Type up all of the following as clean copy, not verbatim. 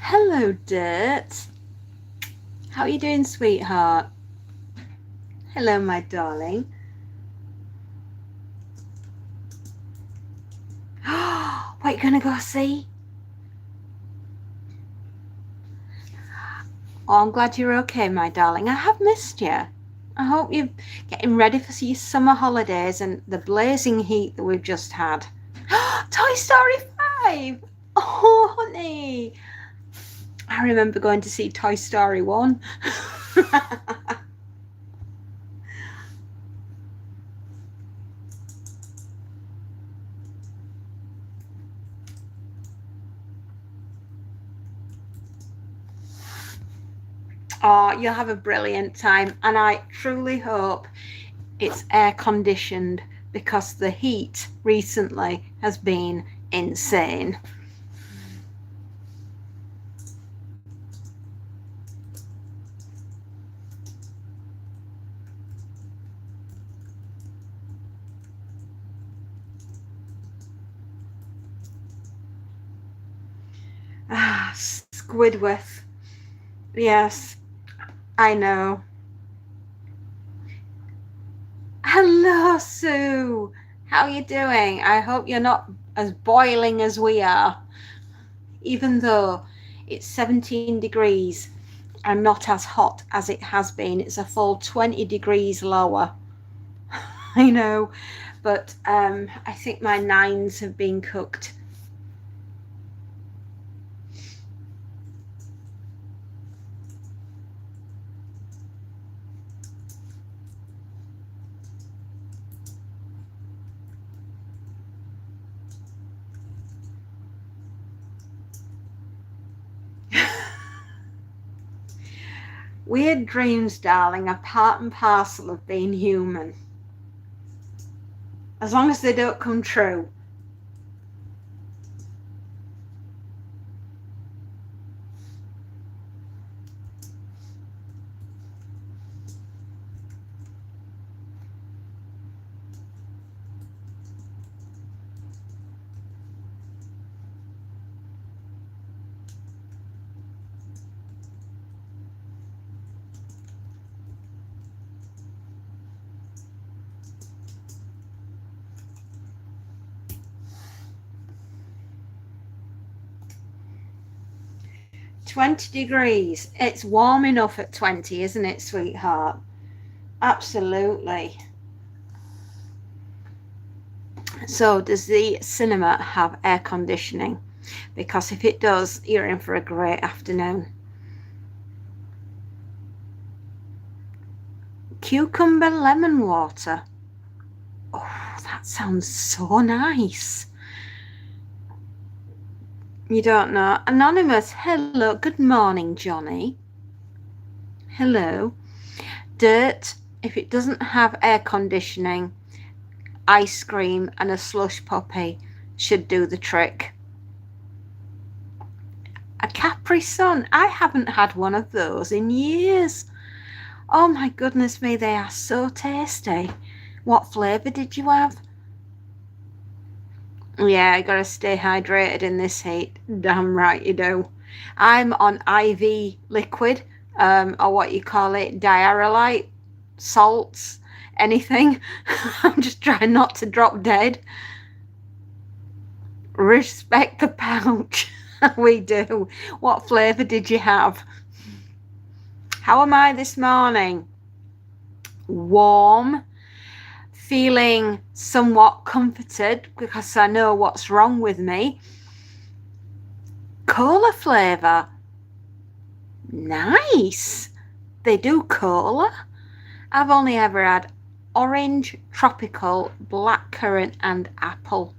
Hello, Dirt. How are you doing, sweetheart? Hello, my darling. What you gonna go see? Oh, I'm glad you're okay, my darling. I have missed you. I hope you're getting ready for your summer holidays and the blazing heat that we've just had. Toy Story 5! Oh, honey. I remember going to see Toy Story 1. Oh, you'll have a brilliant time, and I truly hope it's air conditioned because the heat recently has been insane. Ah, Squidward. Yes, I know. Hello, Sue. How are you doing? I hope you're not as boiling as we are. Even though it's 17 degrees and not as hot as it has been, it's a full 20 degrees lower. I know, but I think my nines have been cooked. Weird dreams, darling, are part and parcel of being human. As long as they don't come true. $20. It's warm enough at 20, isn't it, sweetheart? Absolutely. So, does the cinema have air conditioning? Because if it does, you're in for a great afternoon. Cucumber lemon water. Oh, that sounds so nice. You don't know. Anonymous, hello. Good morning, Johnny. Hello. Dirt, if it doesn't have air conditioning, ice cream and a slush puppy should do the trick. A Capri Sun. I haven't had one of those in years. Oh my goodness me, they are so tasty. What flavour did you have? Yeah, I gotta stay hydrated in this heat. Damn right you do. I'm on IV liquid, or what you call it, diarrhea, salts, anything. I'm just trying not to drop dead. Respect the pouch. We do. What flavour did you have? How am I this morning? Warm, feeling somewhat comforted because I know what's wrong with me. Cola flavour. Nice. They do cola. I've only ever had orange, tropical, blackcurrant and apple.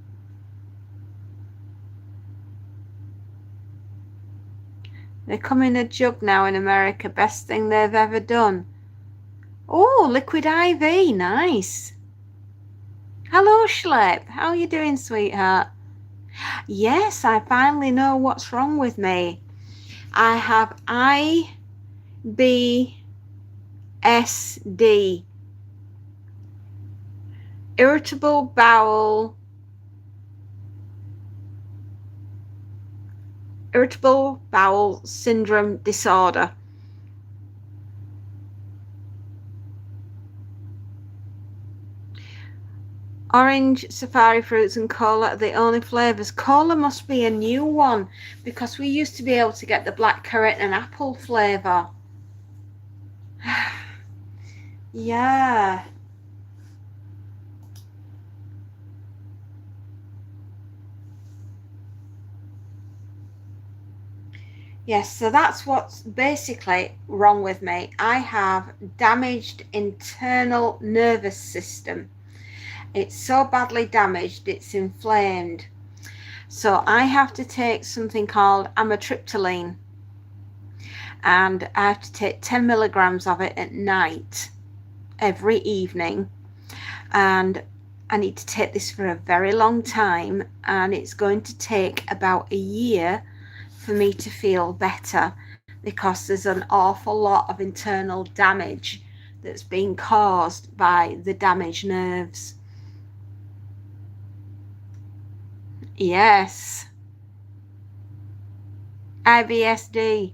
They come in a jug now in America. Best thing they've ever done. Oh, liquid IV. Nice. Hello, Schlepp. How are you doing, sweetheart? Yes, I finally know what's wrong with me. I have IBSD. Irritable bowel irritable bowel syndrome disorder. Orange, safari fruits and cola are the only flavours. Cola must be a new one because we used to be able to get the blackcurrant and apple flavour. Yeah. Yes, so that's what's basically wrong with me. I have damaged internal nervous system. It's so badly damaged, it's inflamed. So I have to take something called amitriptyline, and I have to take 10 milligrams of it at night every evening, and I need to take this for a very long time, and it's going to take about a year for me to feel better because there's an awful lot of internal damage that's been caused by the damaged nerves. Yes. IBSD.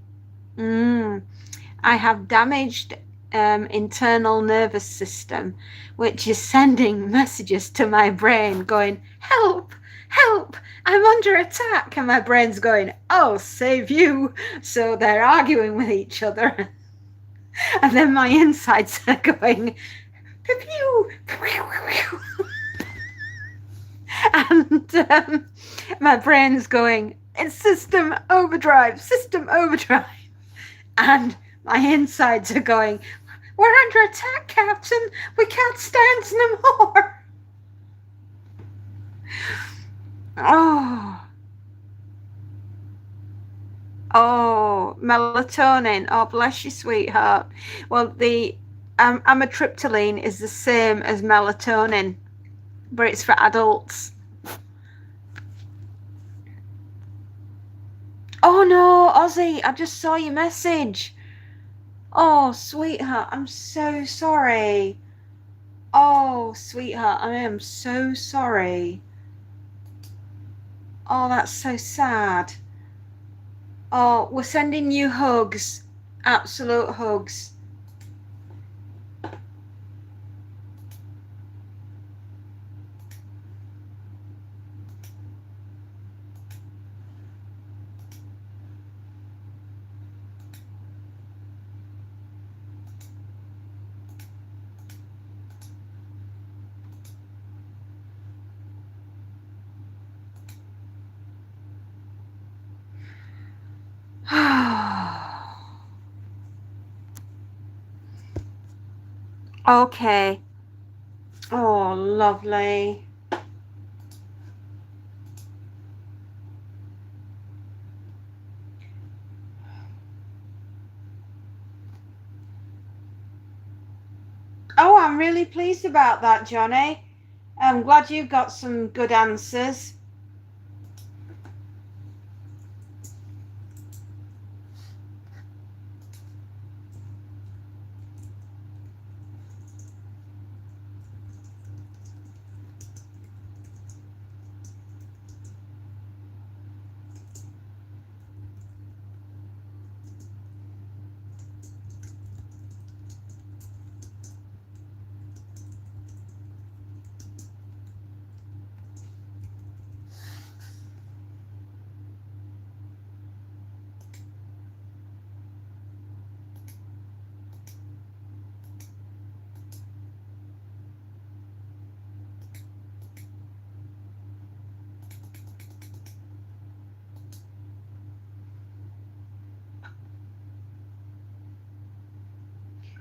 I have damaged internal nervous system, which is sending messages to my brain going, help, help, I'm under attack. And my brain's going, I'll save you. So they're arguing with each other. And then my insides are going, pew, pew, pew, pew. And my brain's going, it's system overdrive, and my insides are going, we're under attack, Captain, we can't stand no more. Oh, melatonin. Oh, bless you, sweetheart. Well, the amitriptyline is the same as melatonin, but it's for adults. Oh no, Ozzy, I just saw your message. Oh, sweetheart, I'm so sorry. Oh, sweetheart, I am so sorry. Oh, that's so sad. Oh, we're sending you hugs. Absolute hugs. Okay. Oh, lovely. Oh, I'm really pleased about that, Johnny. I'm glad you got some good answers.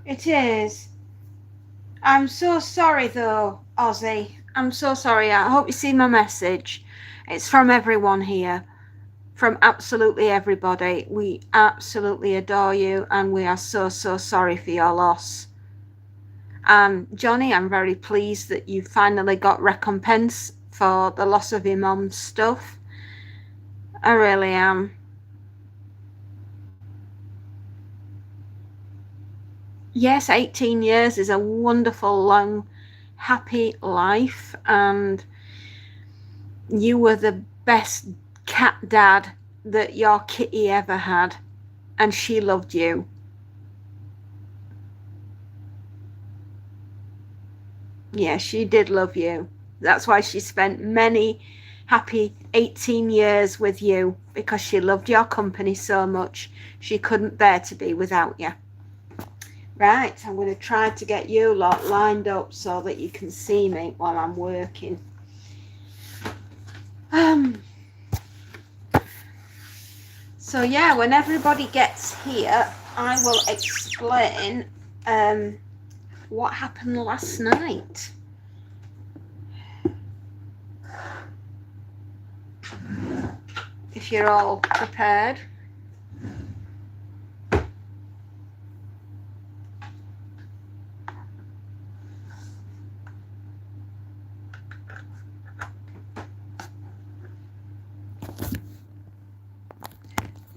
It is. I'm so sorry though, Ozzy. I'm so sorry. I hope you see my message. It's from everyone here. From absolutely everybody. We absolutely adore you and we are so, so sorry for your loss. And Johnny, I'm very pleased that you finally got recompense for the loss of your mum's stuff. I really am. Yes, 18 years is a wonderful, long, happy life, and you were the best cat dad that your kitty ever had, and she loved you. Yeah, she did love you. That's why she spent many happy 18 years with you, because she loved your company so much. She couldn't bear to be without you. Right, I'm going to try to get you lot lined up so that you can see me while I'm working. So yeah, when everybody gets here, I will explain what happened last night. If you're all prepared.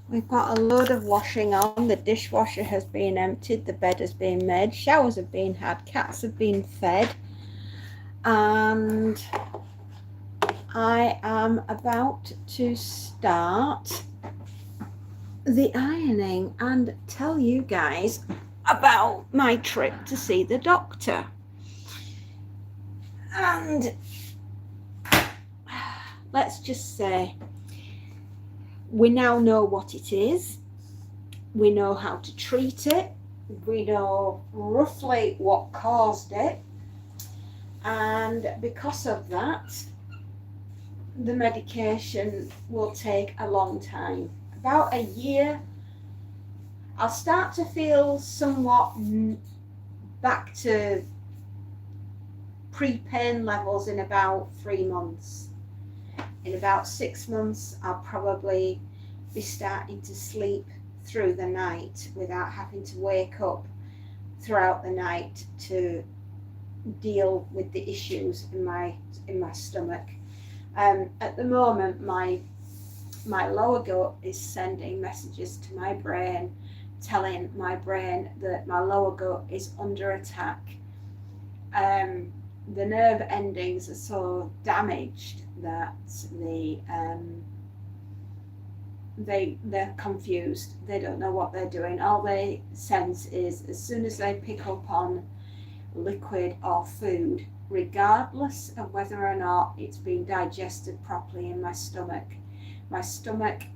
We've got a load of washing on. The dishwasher has been emptied, the bed has been made, showers have been had, cats have been fed, and I am about to start the ironing and tell you guys about my trip to see the doctor. And let's just say, we now know what it is, we know how to treat it, we know roughly what caused it, and because of that, the medication will take a long time. About a year, I'll start to feel somewhat back to pre-pain levels in about 3 months. In about 6 months, I'll probably be starting to sleep through the night without having to wake up throughout the night to deal with the issues in my stomach. At the moment, my lower gut is sending messages to my brain, telling my brain that my lower gut is under attack. The nerve endings are so damaged that they're confused. They don't know what they're doing. All they sense is, as soon as they pick up on liquid or food, regardless of whether or not it's been digested properly in my stomach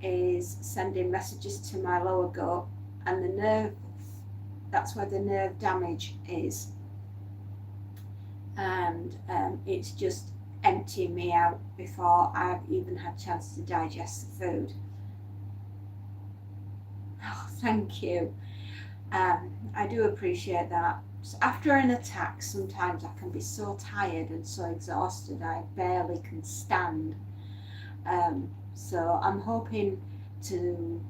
is sending messages to my lower gut, and the nerve, that's where the nerve damage is, and it's just emptying me out before I've even had a chance to digest the food. Oh, thank you. I do appreciate that. After an attack, sometimes I can be so tired and so exhausted I barely can stand. So I'm hoping to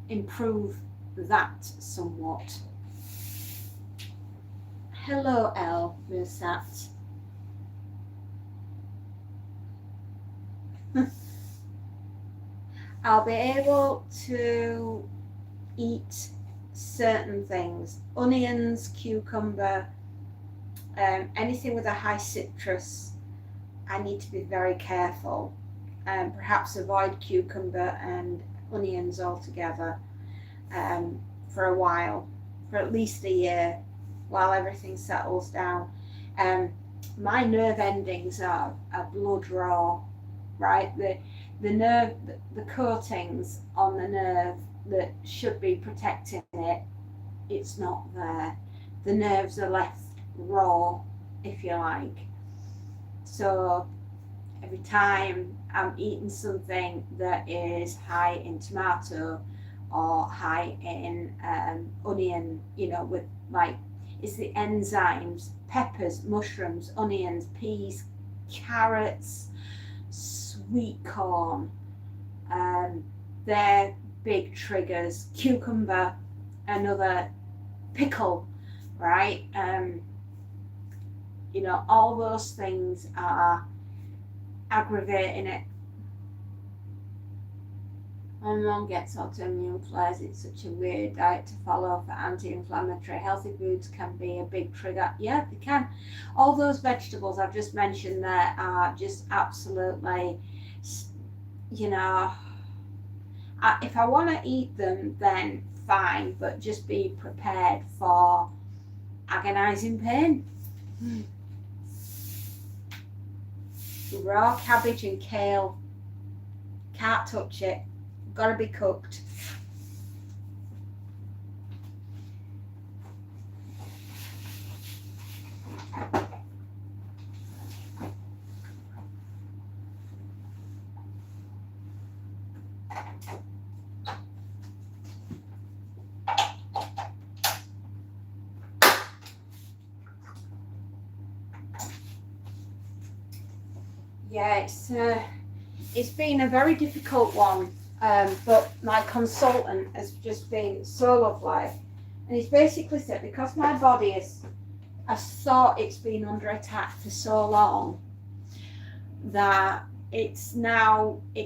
improve that somewhat. Hello, El Mirsat. I'll be able to eat certain things, onions, cucumber, anything with a high citrus. I need to be very careful, perhaps avoid cucumber and onions altogether for a while, for at least a year, while everything settles down. My nerve endings are blood raw, right? The nerve, the coatings on the nerve that should be protecting it, it's not there. The nerves are left raw, if you like. So every time I'm eating something that is high in tomato or high in onion, you know, with like, it's the enzymes, peppers, mushrooms, onions, peas, carrots, sweet corn, they're big triggers. Cucumber, another, pickle, right? You know, all those things are aggravating it. My mum gets autoimmune flares. It's such a weird diet to follow for anti-inflammatory. Healthy foods can be a big trigger. Yeah, they can. All those vegetables I've just mentioned there are just absolutely, you know, If I want to eat them, then fine, but just be prepared for agonising pain. Raw cabbage and kale, can't touch it, gotta be cooked. Yeah, it's been a very difficult one, but my consultant has just been so lovely, and he's basically said because my body has thought it's been under attack for so long that it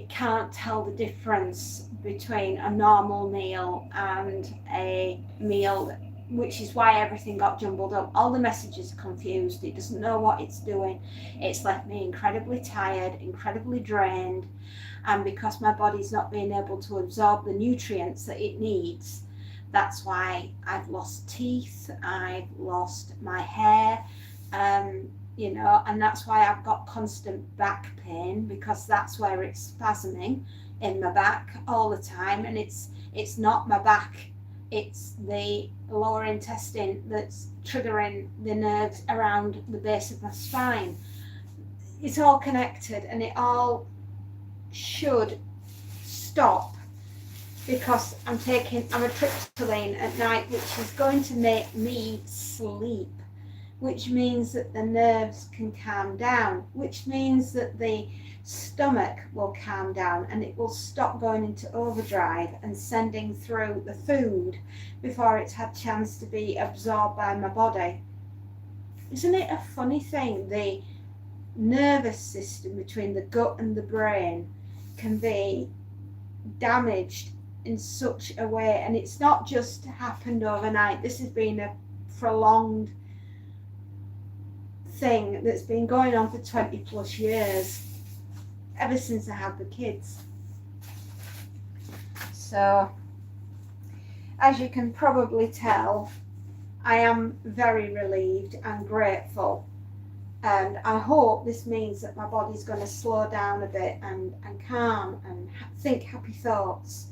can't tell the difference between a normal meal and a meal, which is why everything got jumbled up. All the messages are confused. It doesn't know what it's doing. It's left me incredibly tired, incredibly drained, and because my body's not being able to absorb the nutrients that it needs, that's why I've lost teeth, I've lost my hair, you know, and that's why I've got constant back pain, because that's where it's spasming in my back all the time. And it's not my back, it's the lower intestine that's triggering the nerves around the base of my spine. It's all connected, and it all should stop because I'm a tryptoline at night, which is going to make me sleep, which means that the nerves can calm down, which means that the stomach will calm down and it will stop going into overdrive and sending through the food before it's had chance to be absorbed by my body. Isn't it a funny thing? The nervous system between the gut and the brain can be damaged in such a way, and it's not just happened overnight. This has been a prolonged thing that's been going on for 20 plus years, ever since I had the kids. So as you can probably tell, I am very relieved and grateful, and I hope this means that my body's going to slow down a bit and calm and think happy thoughts,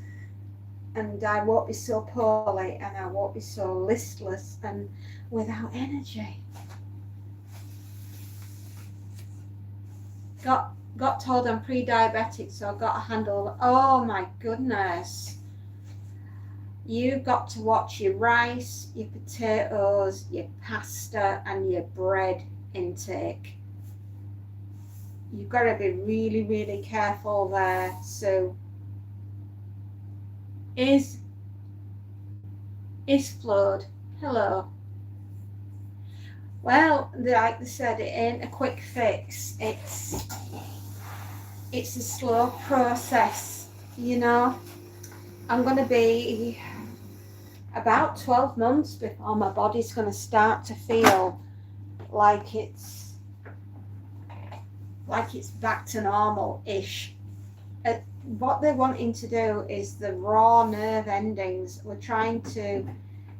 and I won't be so poorly, and I won't be so listless and without energy. Got told I'm pre-diabetic, so I've got to handle, oh my goodness. You've got to watch your rice, your potatoes, your pasta and your bread intake. You've got to be really, really careful there. So is Flood, hello. Well, like they said, it ain't a quick fix. It's a slow process, you know. I'm going to be about 12 months before my body's going to start to feel like it's back to normal-ish. What they're wanting to do is the raw nerve endings. We're trying to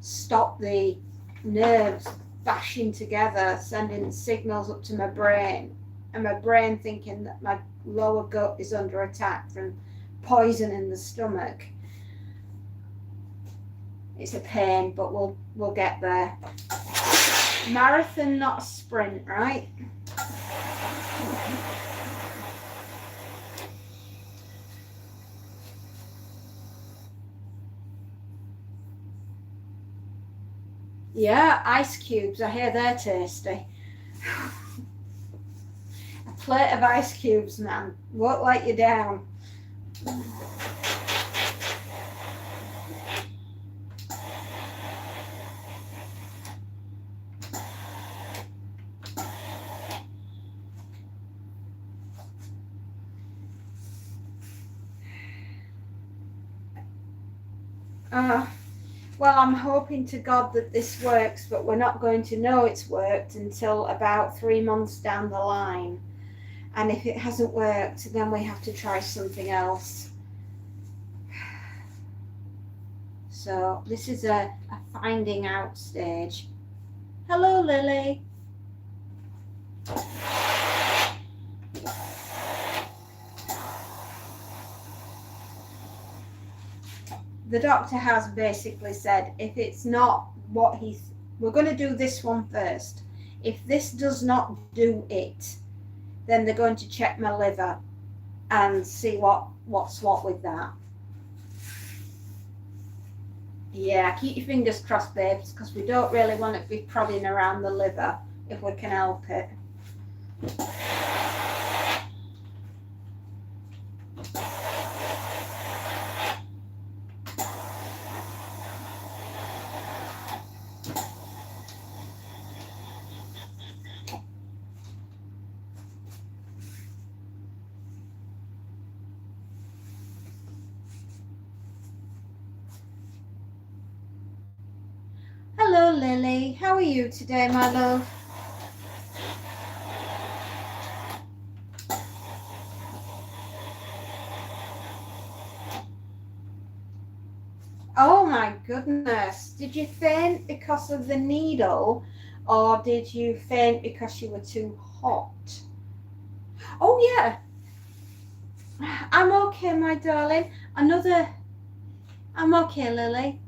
stop the nerves bashing together, sending signals up to my brain, and my brain thinking that my lower gut is under attack from poison in the stomach. It's a pain, but we'll get there. Marathon, not a sprint, right? Yeah, ice cubes, I hear they're tasty. A plate of ice cubes, man, won't let you down. Well, I'm hoping to God that this works, but we're not going to know it's worked until about 3 months down the line. And if it hasn't worked, then we have to try something else. So this is a finding out stage. Hello, Lily. The doctor has basically said if it's not what we're going to do this one first. If this does not do it, then they're going to check my liver and see what's what with that. Yeah, keep your fingers crossed, babes, because we don't really want to be prodding around the liver if we can help it. Hello, Lily. How are you today, my love? Oh my goodness. Did you faint because of the needle, or did you faint because you were too hot? Oh yeah. I'm okay, my darling. I'm okay, Lily.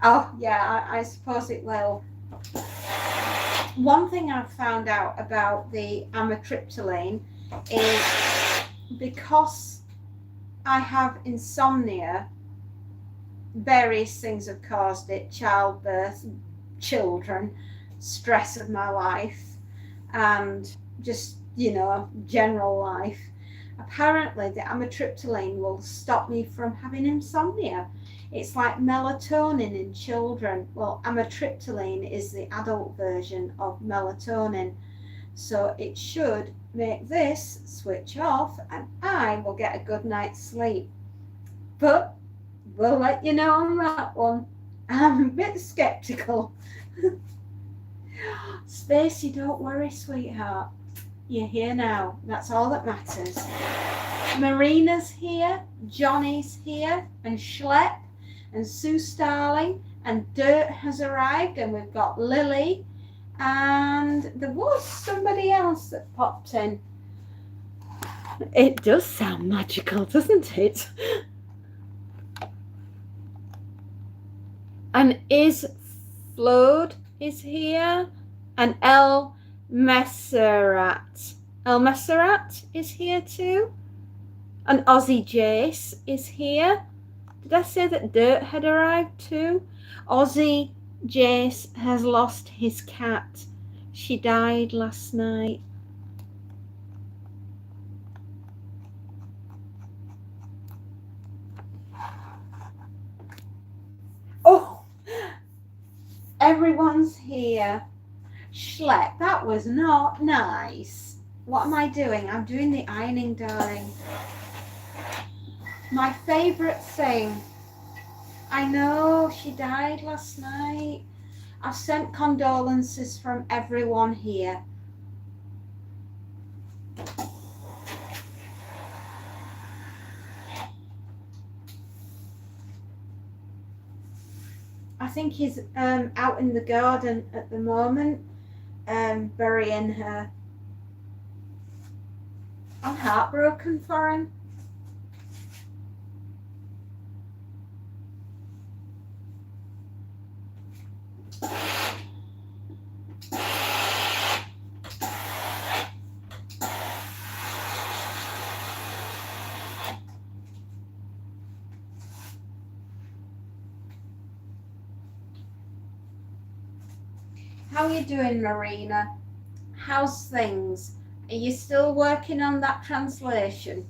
Oh yeah, I suppose it will. One thing I've found out about the amitriptyline is because I have insomnia, various things have caused it: childbirth, children, stress of my life, and just, general life. Apparently the amitriptyline will stop me from having insomnia. It's like melatonin in children. Well, amitriptyline is the adult version of melatonin. So it should make this switch off and I will get a good night's sleep. But we'll let you know on that one. I'm a bit skeptical. Spacey, don't worry, sweetheart. You're here now. That's all that matters. Marina's here, Johnny's here, and Schlep, and Sue Starling, and Dirt has arrived, and we've got Lily, and there was somebody else that popped in. It does sound magical, doesn't it? And Flode is here, and El Messerat. El Messerat is here too. And Aussie Jace is here. Did I say that Dirt had arrived too? Aussie Jace has lost his cat. She died last night. Oh, everyone's here. Schlep, that was not nice. What am I doing? I'm doing the ironing, darling. My favourite thing. I know, she died last night. I've sent condolences from everyone here. I think he's out in the garden at the moment, burying her. I'm heartbroken for him. How are you doing, Marina? How's things? Are you still working on that translation?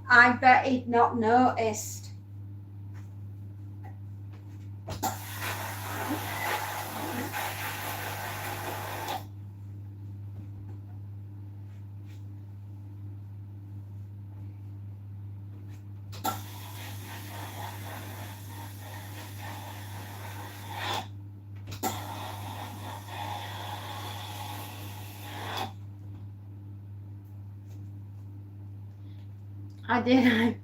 I bet he'd not noticed. I did.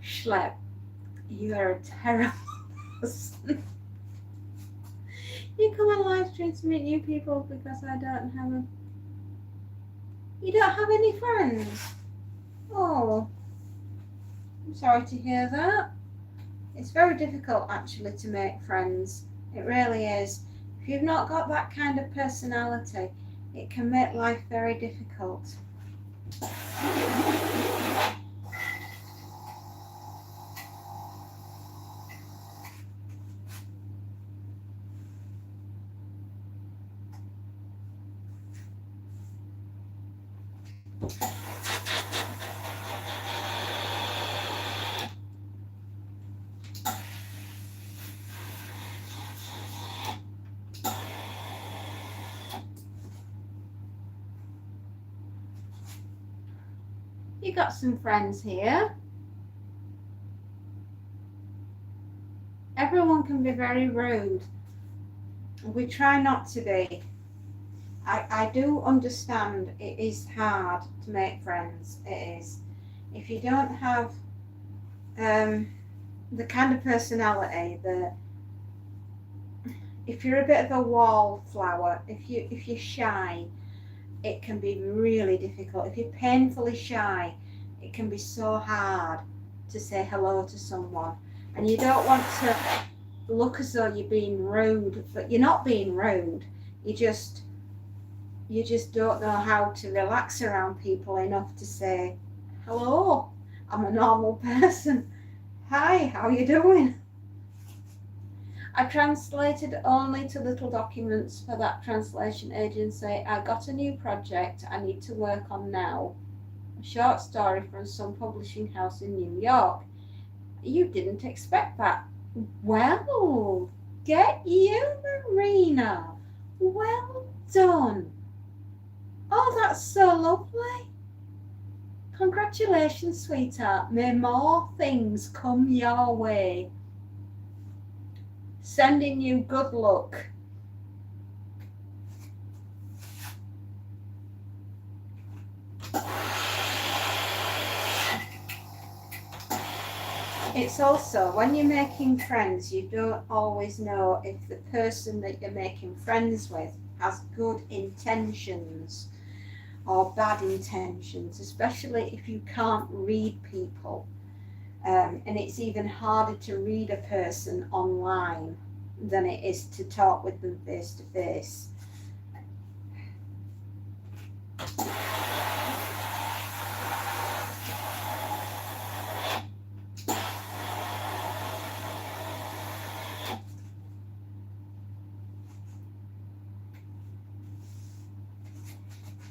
Schlep, you are a terrible person. You come on live stream to meet new people because I don't have a. You don't have any friends? Oh, I'm sorry to hear that. It's very difficult actually to make friends. It really is. If you've not got that kind of personality, it can make life very difficult. You got some friends here. Everyone can be very rude. We try not to be. I do understand it is hard to make friends. It is. If you don't have the kind of personality that, if you're a bit of a wallflower, if you're shy, it can be really difficult. If you're painfully shy, it can be so hard to say hello to someone, and you don't want to look as though you're being rude, but you're not being rude. You just don't know how to relax around people enough to say hello, I'm a normal person. Hi, how are you doing? I translated only to little documents for that translation agency. I got a new project I need to work on now. A short story from some publishing house in New York. You didn't expect that. Well, get you, Marina. Well done. Oh, that's so lovely. Congratulations, sweetheart. May more things come your way. Sending you good luck. It's also, when you're making friends, you don't always know if the person that you're making friends with has good intentions or bad intentions, especially if you can't read people. And it's even harder to read a person online than it is to talk with them face to face.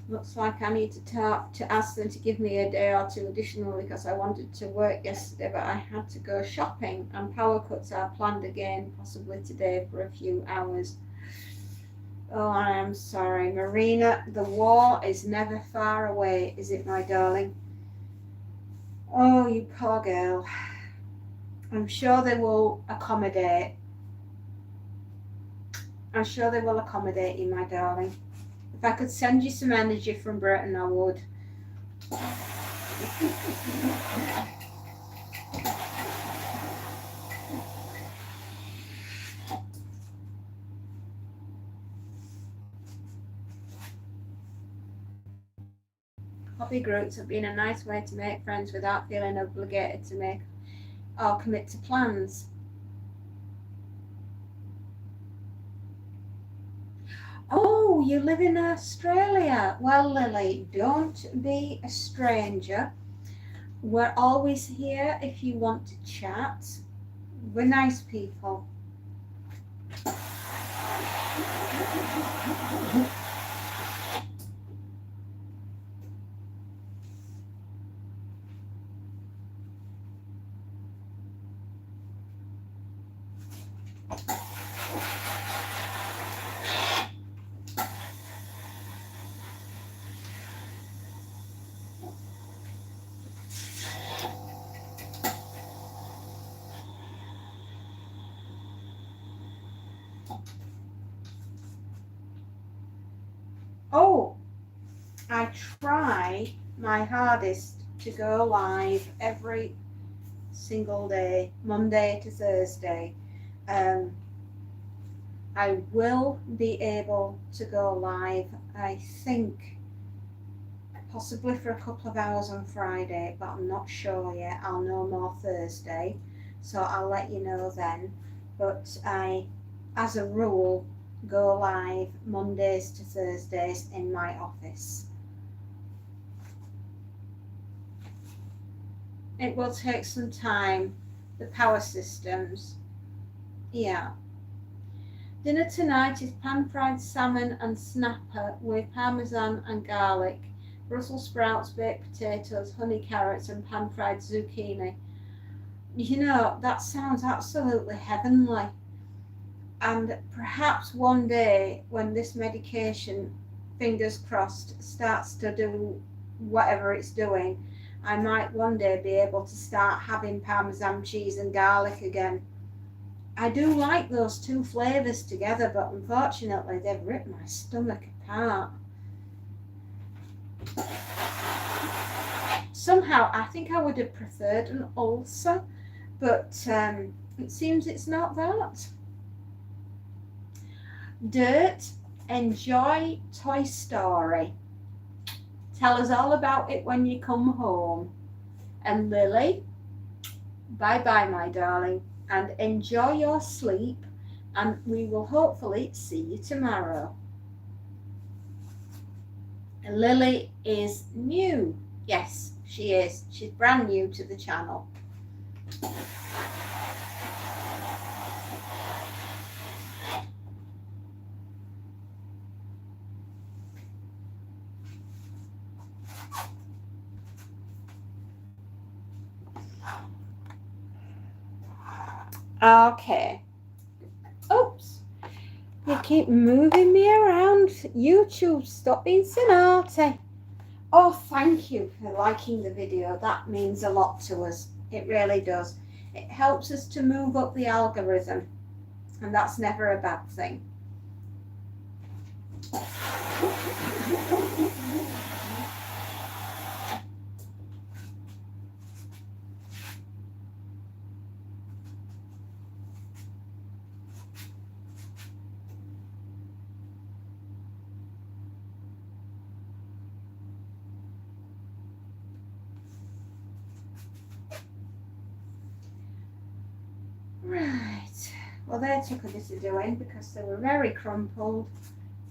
Looks like I need to ask them to give me a day or two additional because I wanted to work yesterday, but I had to go shopping, and power cuts are planned again, possibly today for a few hours. Oh, I am sorry, Marina. The war is never far away, is it, my darling? Oh, you poor girl. I'm sure they will accommodate. I'm sure they will accommodate you, my darling. If I could send you some energy from Britain, I would. Hobby groups have been a nice way to make friends without feeling obligated to make or commit to plans. Oh, you live in Australia. Well, Lily, don't be a stranger. We're always here if you want to chat. We're nice people. Oh, I try my hardest to go live every single day, Monday to Thursday. I will be able to go live, I think, possibly for a couple of hours on Friday, but I'm not sure yet. I'll know more Thursday, so I'll let you know then. But I, as a rule, go live Mondays to Thursdays in my office. It will take some time, the power systems. Yeah. Dinner tonight is pan-fried salmon and snapper with parmesan and garlic, Brussels sprouts, baked potatoes, honey carrots and pan-fried zucchini. You know, that sounds absolutely heavenly. And perhaps one day when this medication, fingers crossed, starts to do whatever it's doing, I might one day be able to start having parmesan cheese and garlic again. I do like those two flavours together, but unfortunately they've ripped my stomach apart. Somehow I think I would have preferred an ulcer, but it seems it's not that. Dirt, enjoy Toy Story. Tell us all about it when you come home. And Lily, bye-bye, my darling, and enjoy your sleep, and we will hopefully see you tomorrow. And Lily is new. Yes, she is. She's brand new to the channel. Okay. Oops. You keep moving me around. YouTube, stop being so naughty. Oh, thank you for liking the video. That means a lot to us. It really does. It helps us to move up the algorithm, and that's never a bad thing. Right, well they took a bit of doing because they were very crumpled,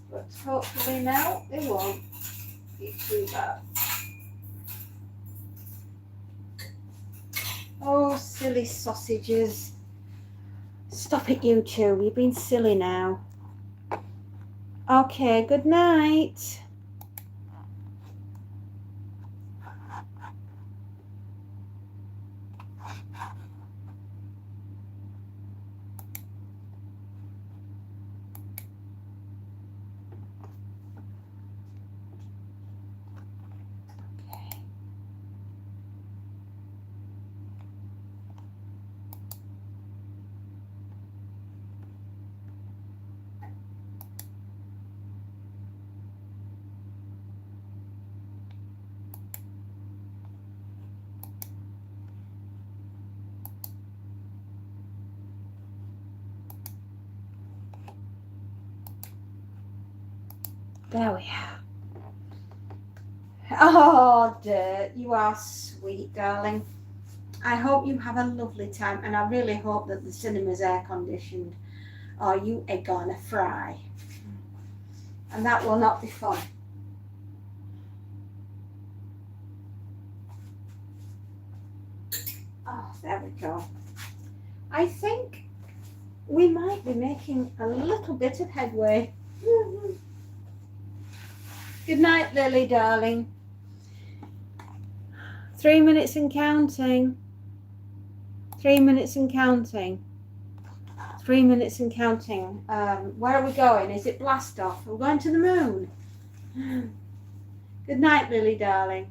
but hopefully now they won't be too bad. Oh, silly sausages. Stop it, you two, you've been silly now. Okay, good night. There we are. Oh, Dirt, you are sweet, darling. I hope you have a lovely time, and I really hope that the cinema's air conditioned, or you are gonna fry. And that will not be fun. Oh, there we go. I think we might be making a little bit of headway. Good night, Lily, darling. 3 minutes and counting. 3 minutes and counting. 3 minutes and counting. Where are we going? Is it blast off? We're going to the moon. Good night, Lily, darling.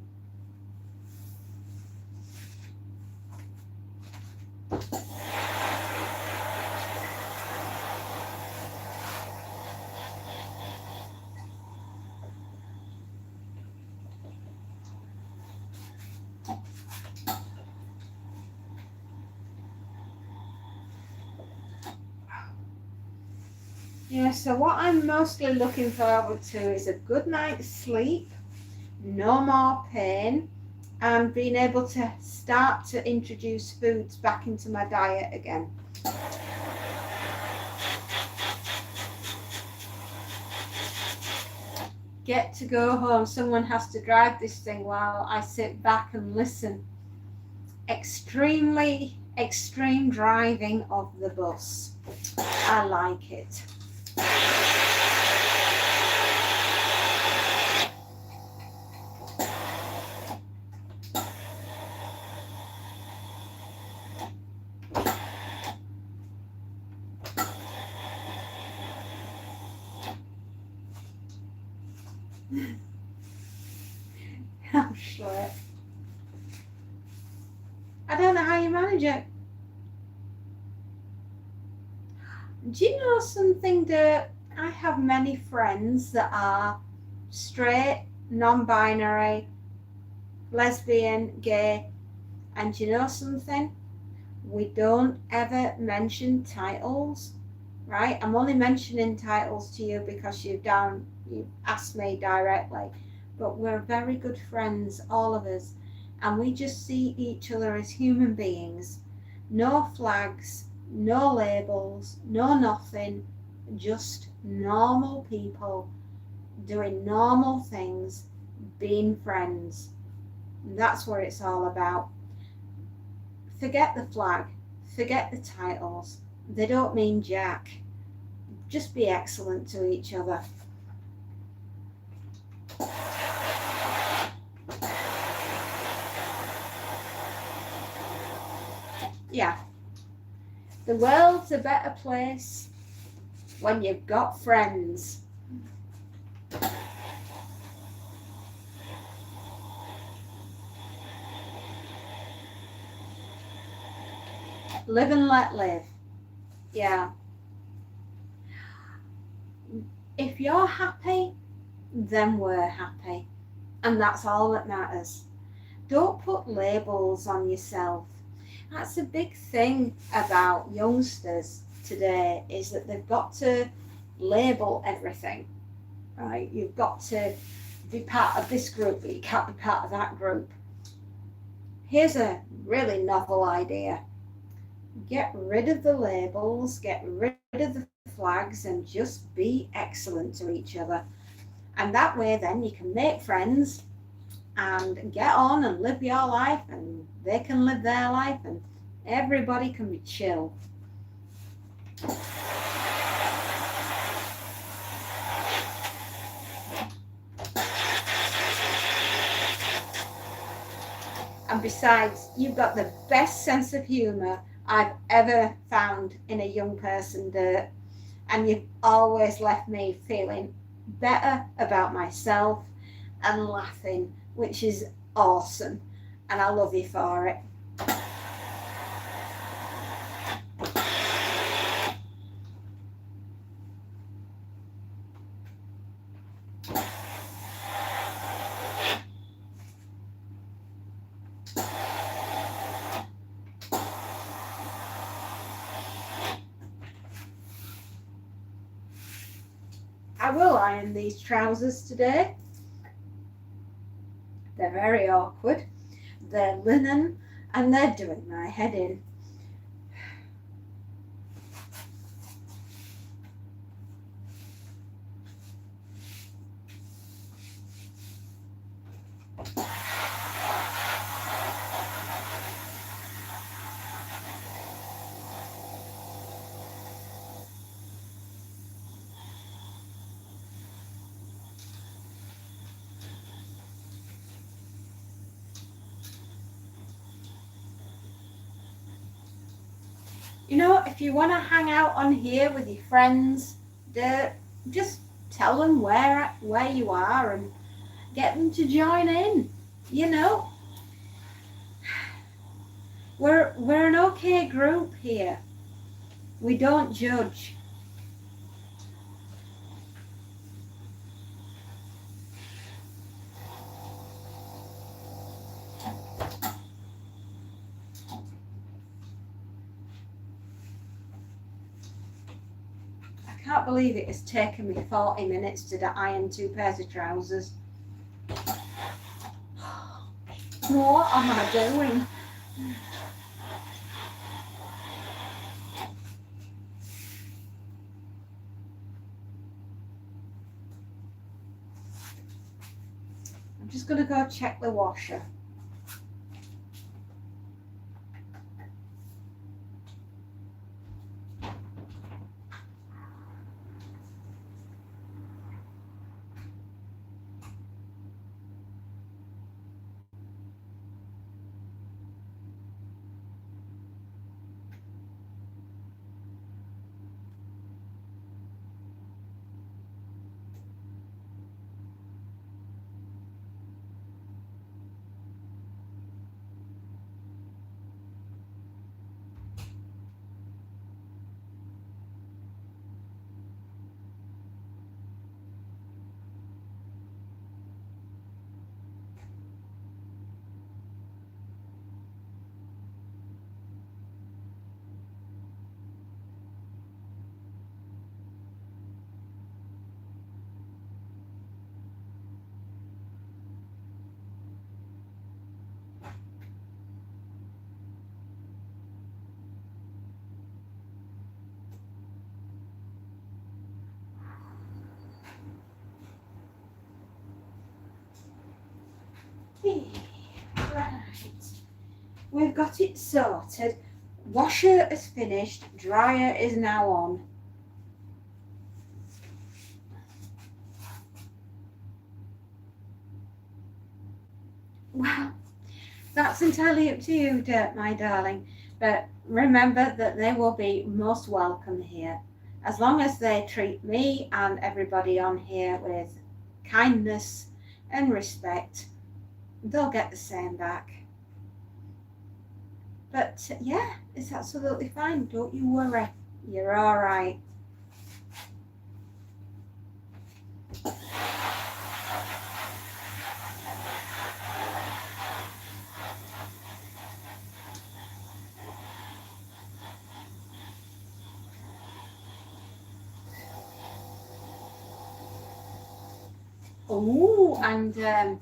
Yeah, so what I'm mostly looking forward to is a good night's sleep, no more pain, and being able to start to introduce foods back into my diet again. Get to go home. Someone has to drive this thing while I sit back and listen. Extremely extreme driving of the bus. I like it. I'm sure. I don't know how you manage it. Do you know something that I have many friends that are straight, non-binary, lesbian, gay, and you know something? We don't ever mention titles, right? I'm only mentioning titles to you because you asked me directly, but we're very good friends, all of us, and we just see each other as human beings. No flags, no labels, no nothing, just normal people doing normal things, being friends. And that's what it's all about. Forget the flag, forget the titles. They don't mean jack. Just be excellent to each other. Yeah, the world's a better place when you've got friends. Live and let live. Yeah. If you're happy, then we're happy. And that's all that matters. Don't put labels on yourself. That's a big thing about youngsters today, is that they've got to label everything, right? You've got to be part of this group, but you can't be part of that group. Here's a really novel idea. Get rid of the labels, get rid of the flags, and just be excellent to each other. And that way, then you can make friends and get on and live your life, and they can live their life, and everybody can be chill. And besides, you've got the best sense of humour I've ever found in a young person, Dirt. And you've always left me feeling better about myself and laughing, which is awesome. And I love you for it. I will iron these trousers today. They're very awkward. They're linen and they're doing my head in. You know, if you want to hang out on here with your friends, just tell them where you are and get them to join in. You know, we're an okay group here. We don't judge. can't believe it has taken me 40 minutes to iron 2 pairs of trousers. What am I doing? I'm just going to go check the washer. Right, we've got it sorted. Washer is finished, dryer is now on. Well, that's entirely up to you, my darling, but remember that they will be most welcome here. As long as they treat me and everybody on here with kindness and respect, they'll get the same back. But yeah, it's absolutely fine. Don't you worry. You're all right. Oh, and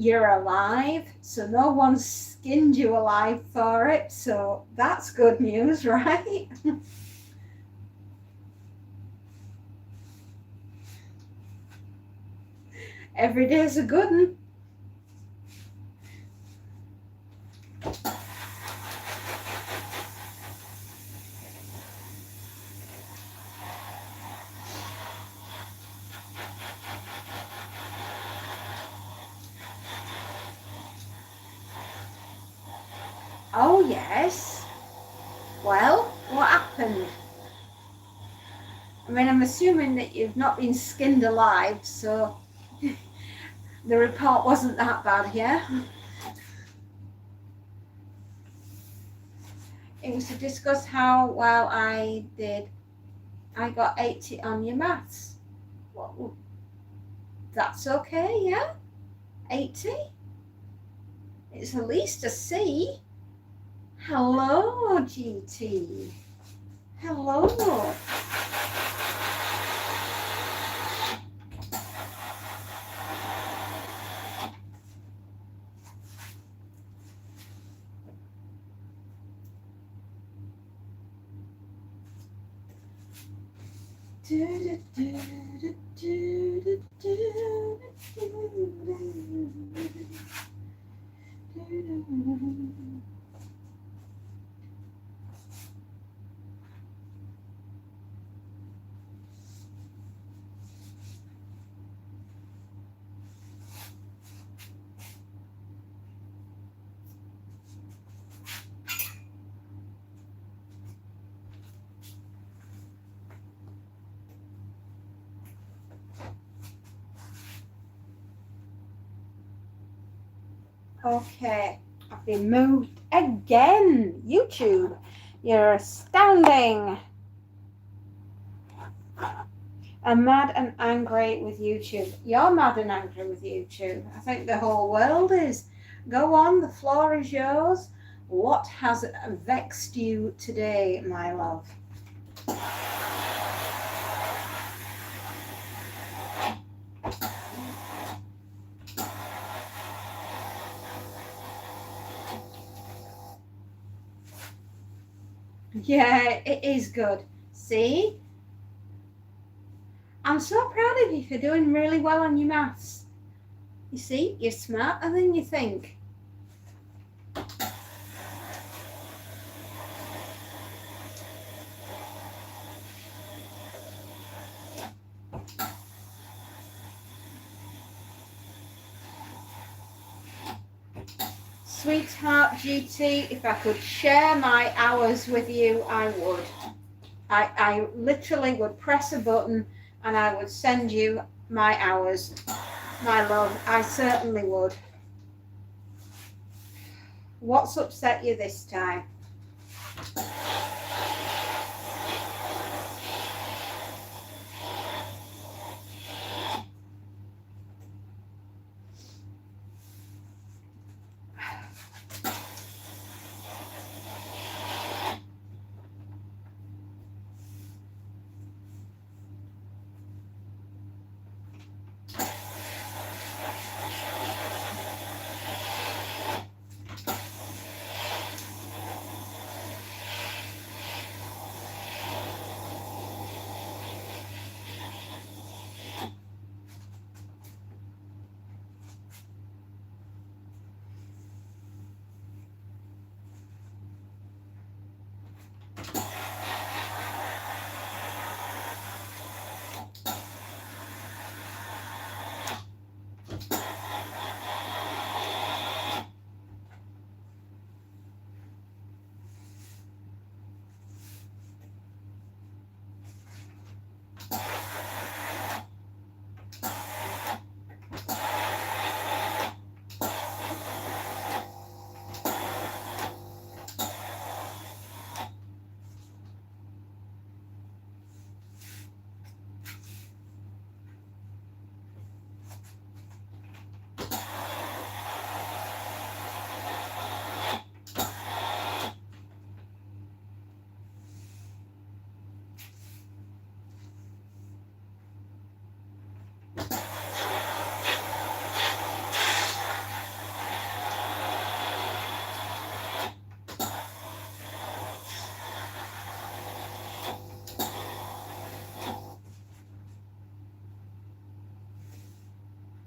you're alive, so no one's skinned you alive for it, so that's good news, right? Every day's a good one. Oh yes. Well, what happened? I mean, I'm assuming that you've not been skinned alive, so the report wasn't that bad, yeah? It was to discuss how well I did. I got 80 on your maths. Well, that's okay, yeah? 80? It's at least a C. Hello, GT. Hello. Okay, I've been moved again. YouTube, you're astounding. I'm mad and angry with YouTube. You're mad and angry with YouTube. I think the whole world is. Go on, the floor is yours. What has vexed you today, my love? Yeah, it is good. See? I'm so proud of you for doing really well on your maths. You see, you're smarter than you think. Sweetheart GT, if I could share my hours with you, I would. I literally would press a button and I would send you my hours. My love, I certainly would. What's upset you this time?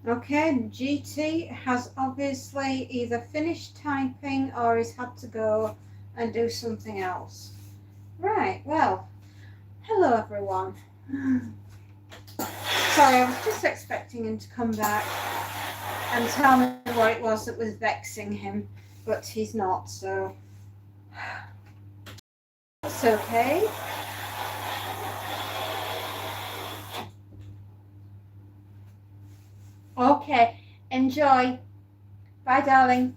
Okay, GT has obviously either finished typing or he's had to go and do something else. Right, well, hello everyone. Sorry, I was just expecting him to come back and tell me what it was that was vexing him, but he's not, so it's okay. Okay, enjoy. Bye, darling.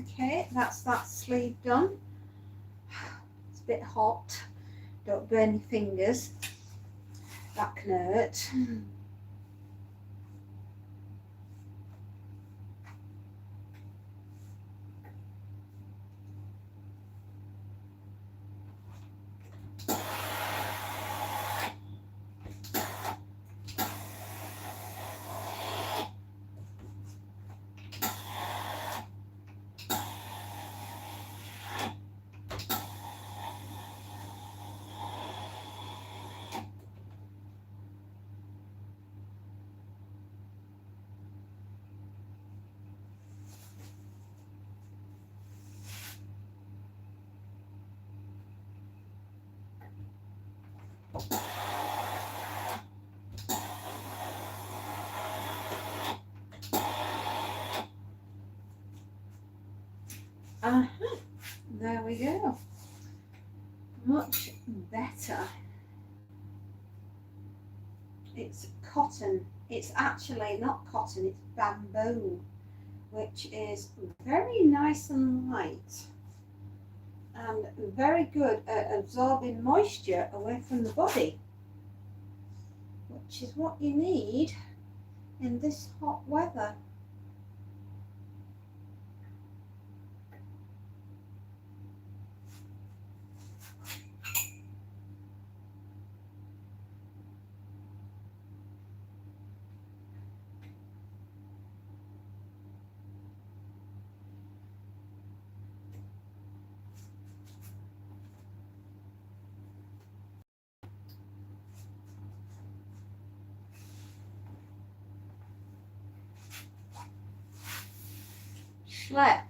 Okay, that's that sleeve done. It's a bit hot. Don't burn your fingers. That can hurt. There we go. Much better. It's cotton. It's actually not cotton, it's bamboo, which is very nice and light and very good at absorbing moisture away from the body, which is what you need in this hot weather. Schlep.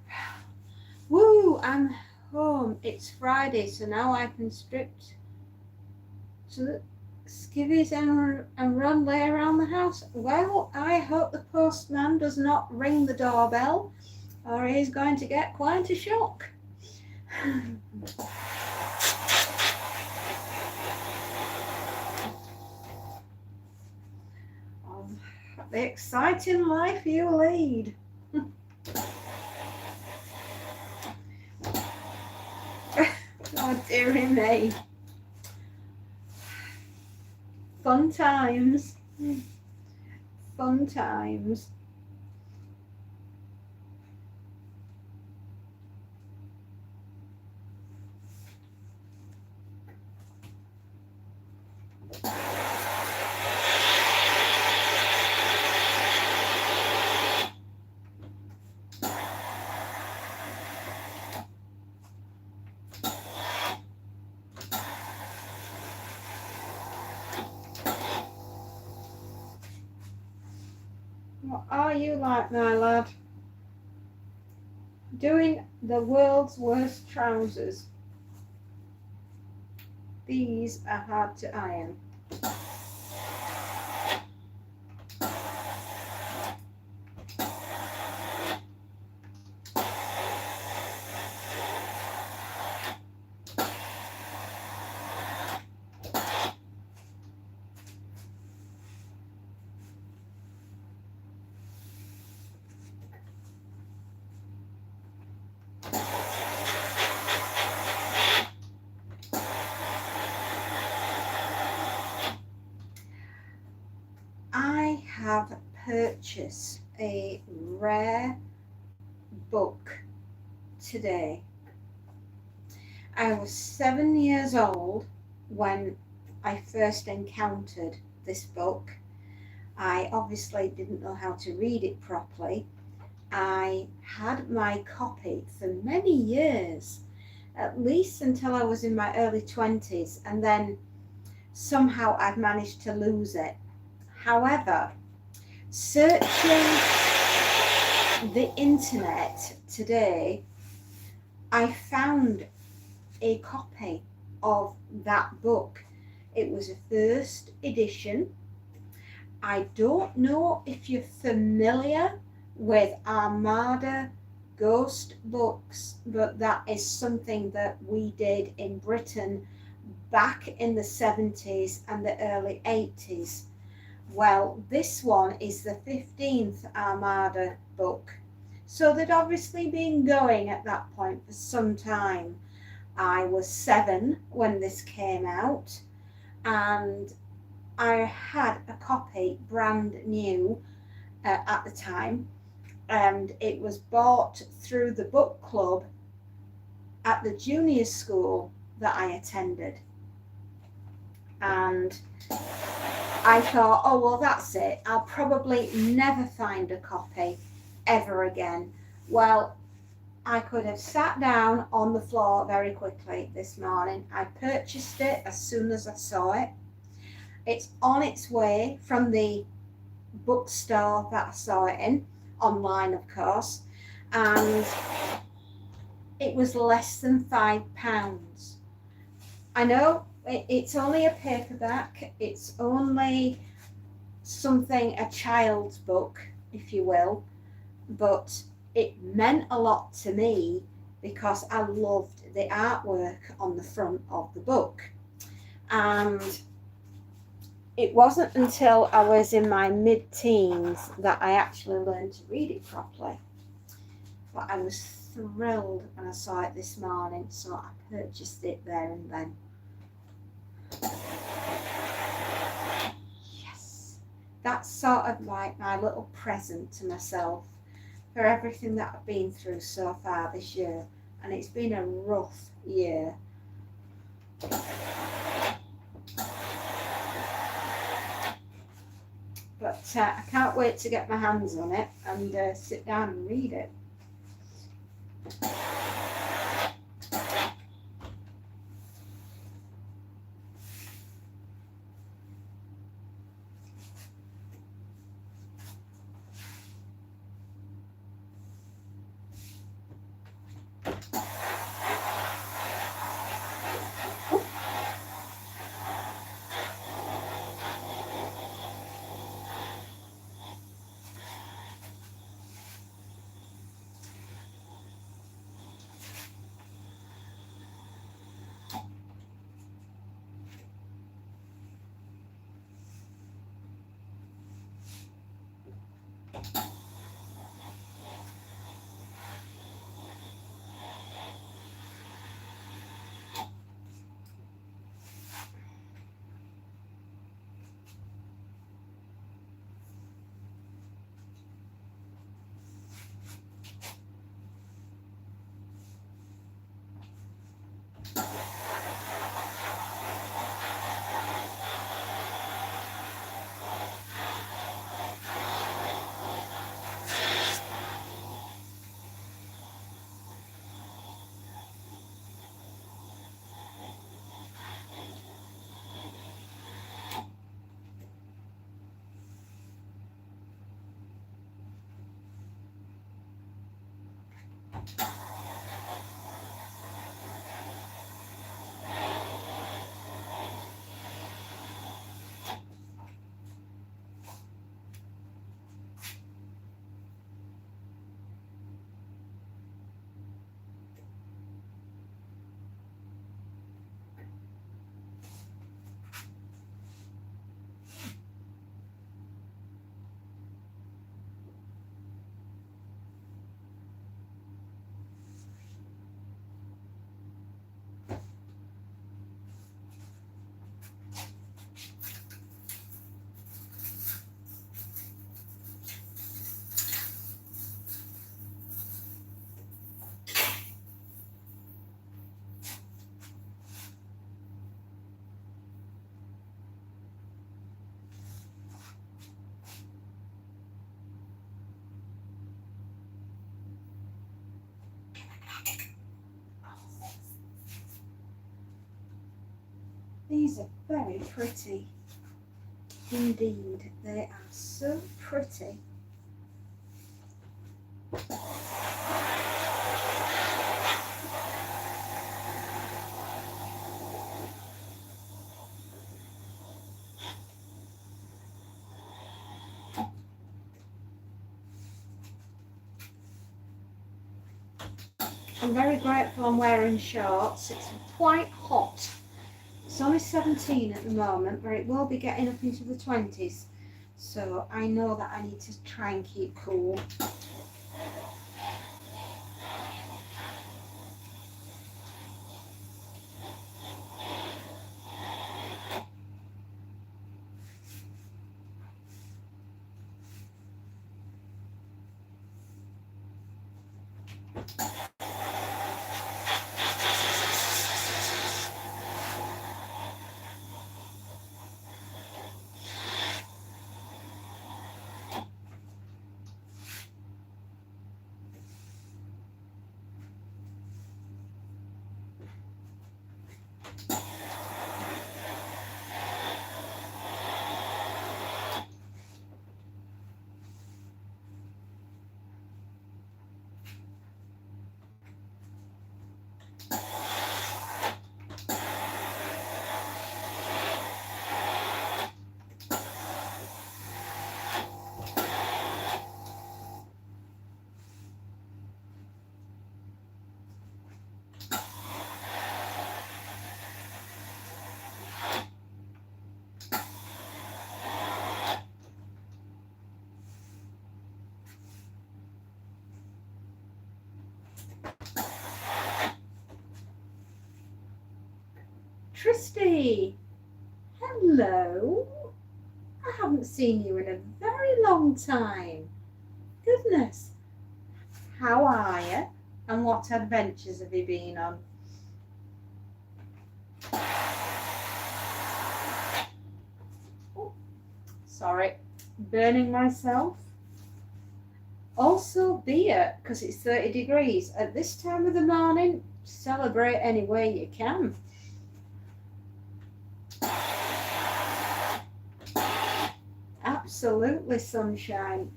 Woo, I'm home. It's Friday, so now I can strip to the skivvies and run lay around the house. Well, I hope the postman does not ring the doorbell, or he's going to get quite a shock. The exciting life you lead. Oh, dearie me. Fun times. Fun times. What are you like, my lad? Doing the world's worst trousers. These are hard to iron. I have purchased a rare book today. I was 7 years old when I first encountered this book. I obviously didn't know how to read it properly. I had my copy for many years, at least until I was in my early 20s, and then somehow I've managed to lose it. However, searching the internet today, I found a copy of that book. It was a first edition. I don't know if you're familiar with Armada Ghost Books, but that is something that we did in Britain back in the 70s and the early 80s. Well, this one is the 15th Armada book. So they'd obviously been going at that point for some time. I was 7 when this came out, and I had a copy brand new at the time, and it was bought through the book club at the junior school that I attended. And I thought, oh, well, that's it. I'll probably never find a copy ever again. Well, I could have sat down on the floor very quickly this morning. I purchased it as soon as I saw it. It's on its way from the bookstore that I saw it in, online of course, and it was less than £5. I know it's only a paperback, it's only something, a child's book, if you will, but it meant a lot to me because I loved the artwork on the front of the book. And it wasn't until I was in my mid-teens that I actually learned to read it properly. But I was thrilled when I saw it this morning, so I purchased it there and then. Yes, that's sort of like my little present to myself for everything that I've been through so far this year, and it's been a rough year. But I can't wait to get my hands on it and sit down and read it. These are very pretty indeed. They are so pretty. I'm very grateful I'm wearing shorts. It's quite hot. It's only 17 at the moment, but it will be getting up into the 20s. So I know that I need to try and keep cool. Tristy, hello. I haven't seen you in a very long time. Goodness, how are you? And what adventures have you been on? Oh, sorry, burning myself. Also beer, because it's 30 degrees. At this time of the morning, celebrate any way you can. Absolutely, sunshine.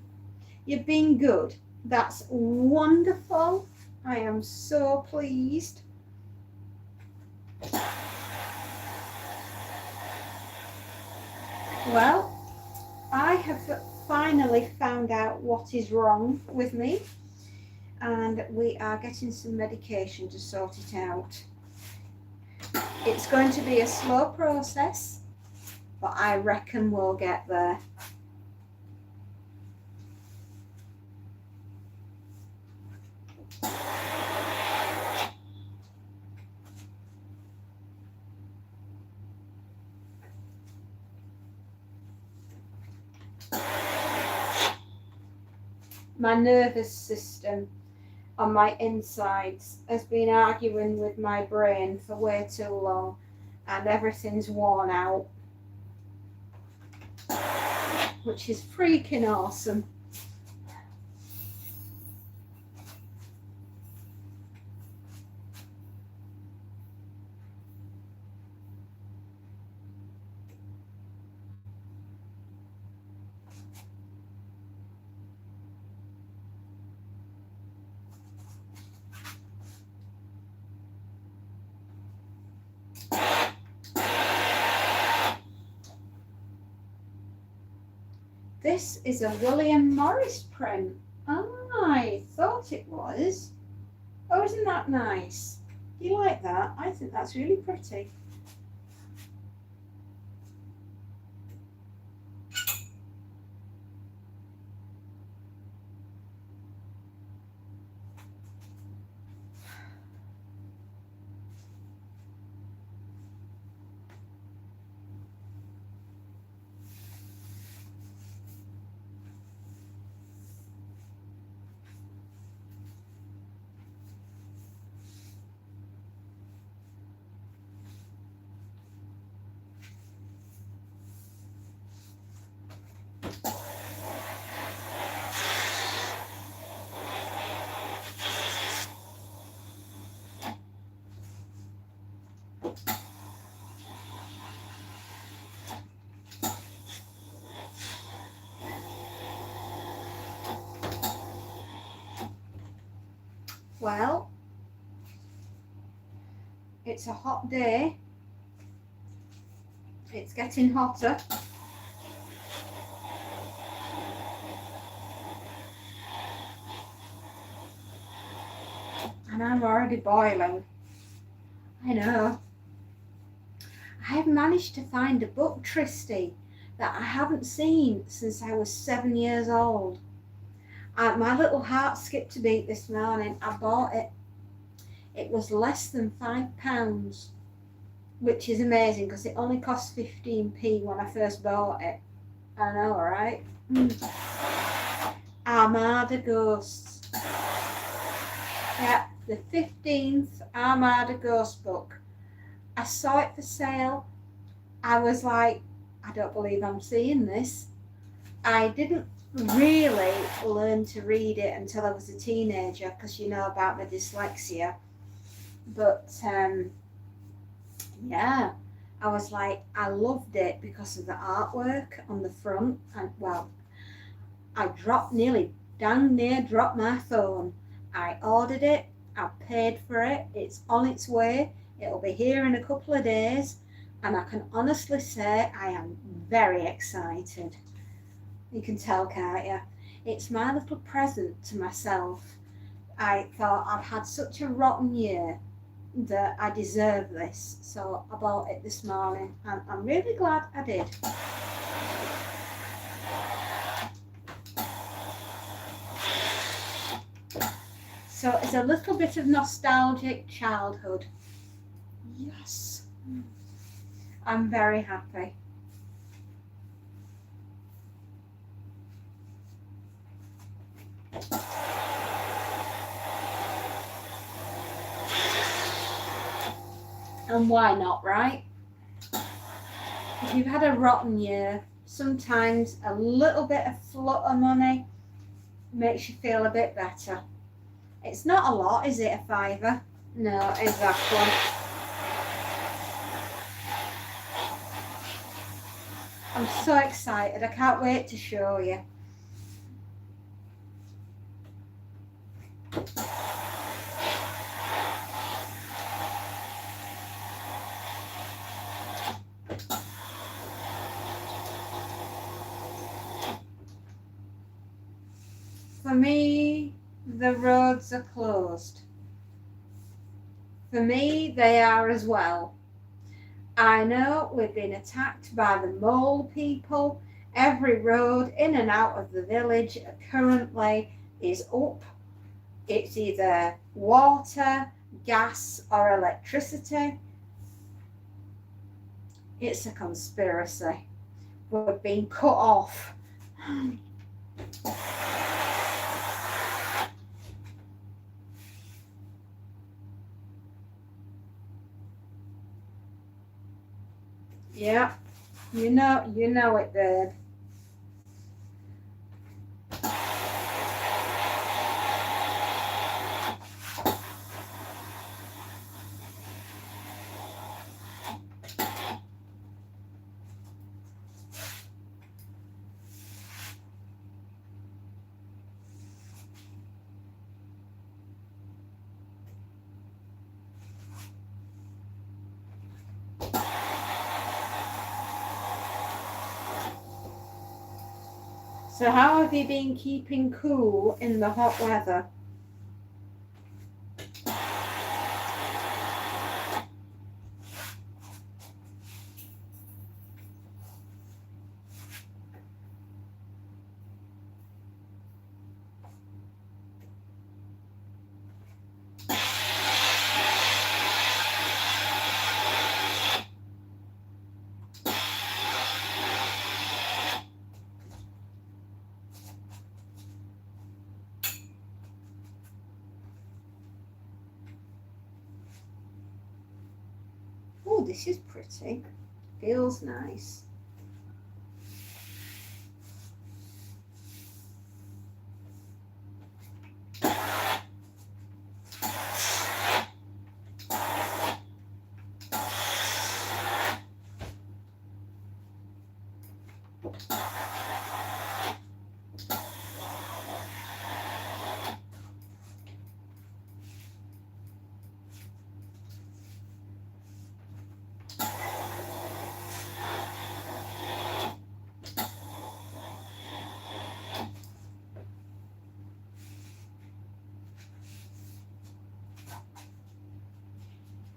You've been good. That's wonderful. I am so pleased. Well, I have finally found out what is wrong with me, and we are getting some medication to sort it out. It's going to be a slow process, but I reckon we'll get there. My nervous system on my insides has been arguing with my brain for way too long, and everything's worn out, which is freaking awesome. This is a William Morris print. I thought it was. Oh, isn't that nice? Do you like that? I think that's really pretty. Well, it's a hot day. It's getting hotter. And I'm already boiling. I know. I have managed to find a book, Tristy, that I haven't seen since I was 7 years old. My little heart skipped a beat this morning. I bought it. It was less than £5, which is amazing because it only cost 15p when I first bought it. I know, right? Armada Ghosts. Yeah, the 15th Armada Ghost book. I saw it for sale. I was like, I don't believe I'm seeing this. I didn't really learn to read it until I was a teenager because you know about my dyslexia. But yeah, I was like, I loved it because of the artwork on the front. And well, I nearly dang near dropped my phone. I ordered it, I paid for it, it's on its way, it'll be here in a couple of days, and I can honestly say I am very excited. You can tell, can't you? It's my little present to myself. I thought I've had such a rotten year that I deserve this, so I bought it this morning, and I'm really glad I did. So it's a little bit of nostalgic childhood. Yes. I'm very happy. And why not, right? If you've had a rotten year, sometimes a little bit of flutter of money makes you feel a bit better. It's not a lot, is it, a fiver? No, exactly. I'm so excited. I can't wait to show you. For me, the roads are closed. For me, they are as well. I know we've been attacked by the mole people. Every road in and out of the village currently is up. It's either water, gas, or electricity. It's a conspiracy. We've been cut off. Yeah, you know it, babe. So how have you been keeping cool in the hot weather? Oh, this is pretty. Feels nice.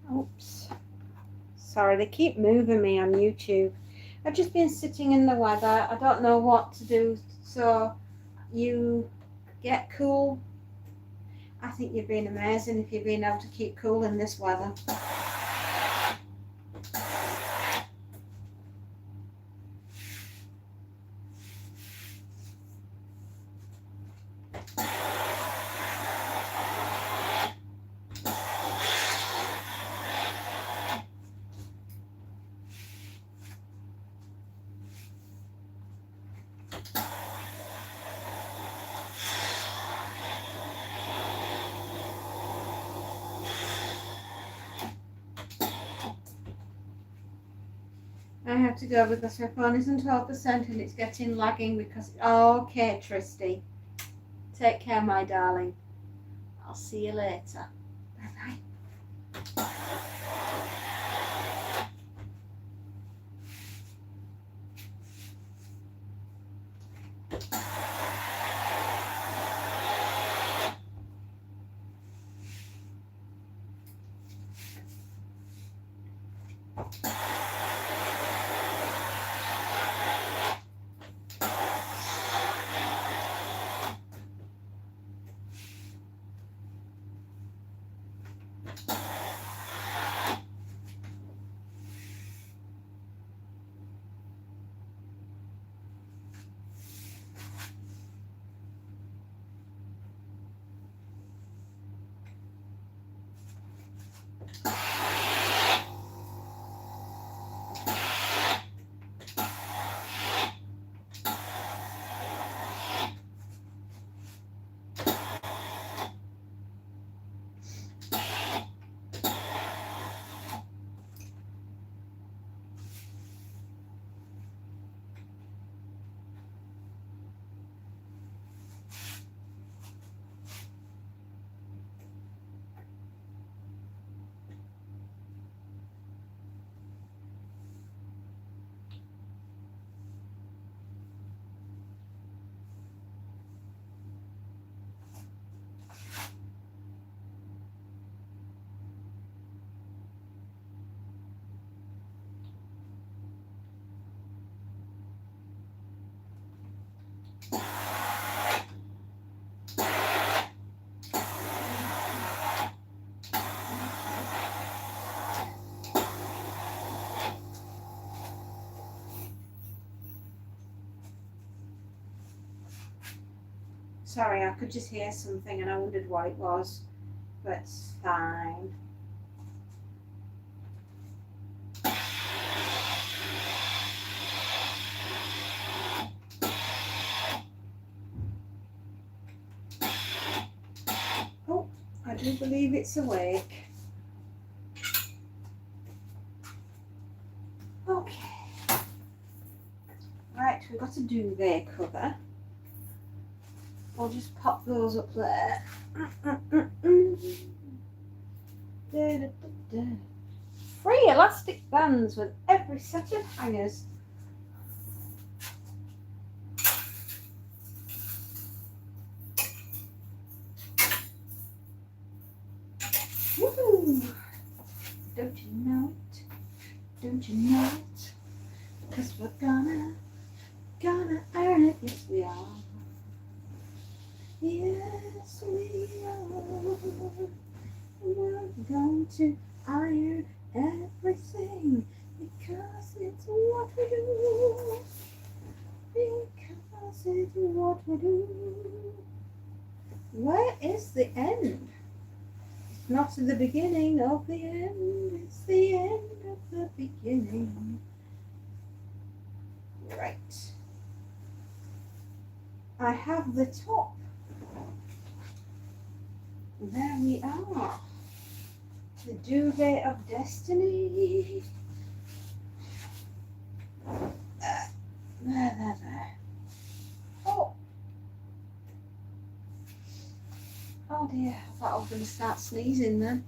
Oops. Sorry, they keep moving me on YouTube. I've just been sitting in the weather. I don't know what to do. So you get cool. I think you've been amazing if you've been able to keep cool in this weather. I have to go because my phone isn't 12% and it's getting lagging because... Okay, Tristy. Take care, my darling. I'll see you later. Bye-bye. Sorry, I could just hear something and I wondered what it was, but it's fine. Oh, I do believe it's awake. Okay. Right, we've got a duvet cover. I'll just pop those up there. Free elastic bands with every set of hangers. Woo! Don't you know it? Don't you know it? Because we're gonna earn it. Yes, we are. Yes, we are. We're going to iron everything because it's what we do. Because it's what we do. Where is the end? It's not the beginning of the end, it's the end of the beginning. Right. I have the top. There we are. The duvet of destiny. There. Oh. Oh dear, I thought I was going to start sneezing then.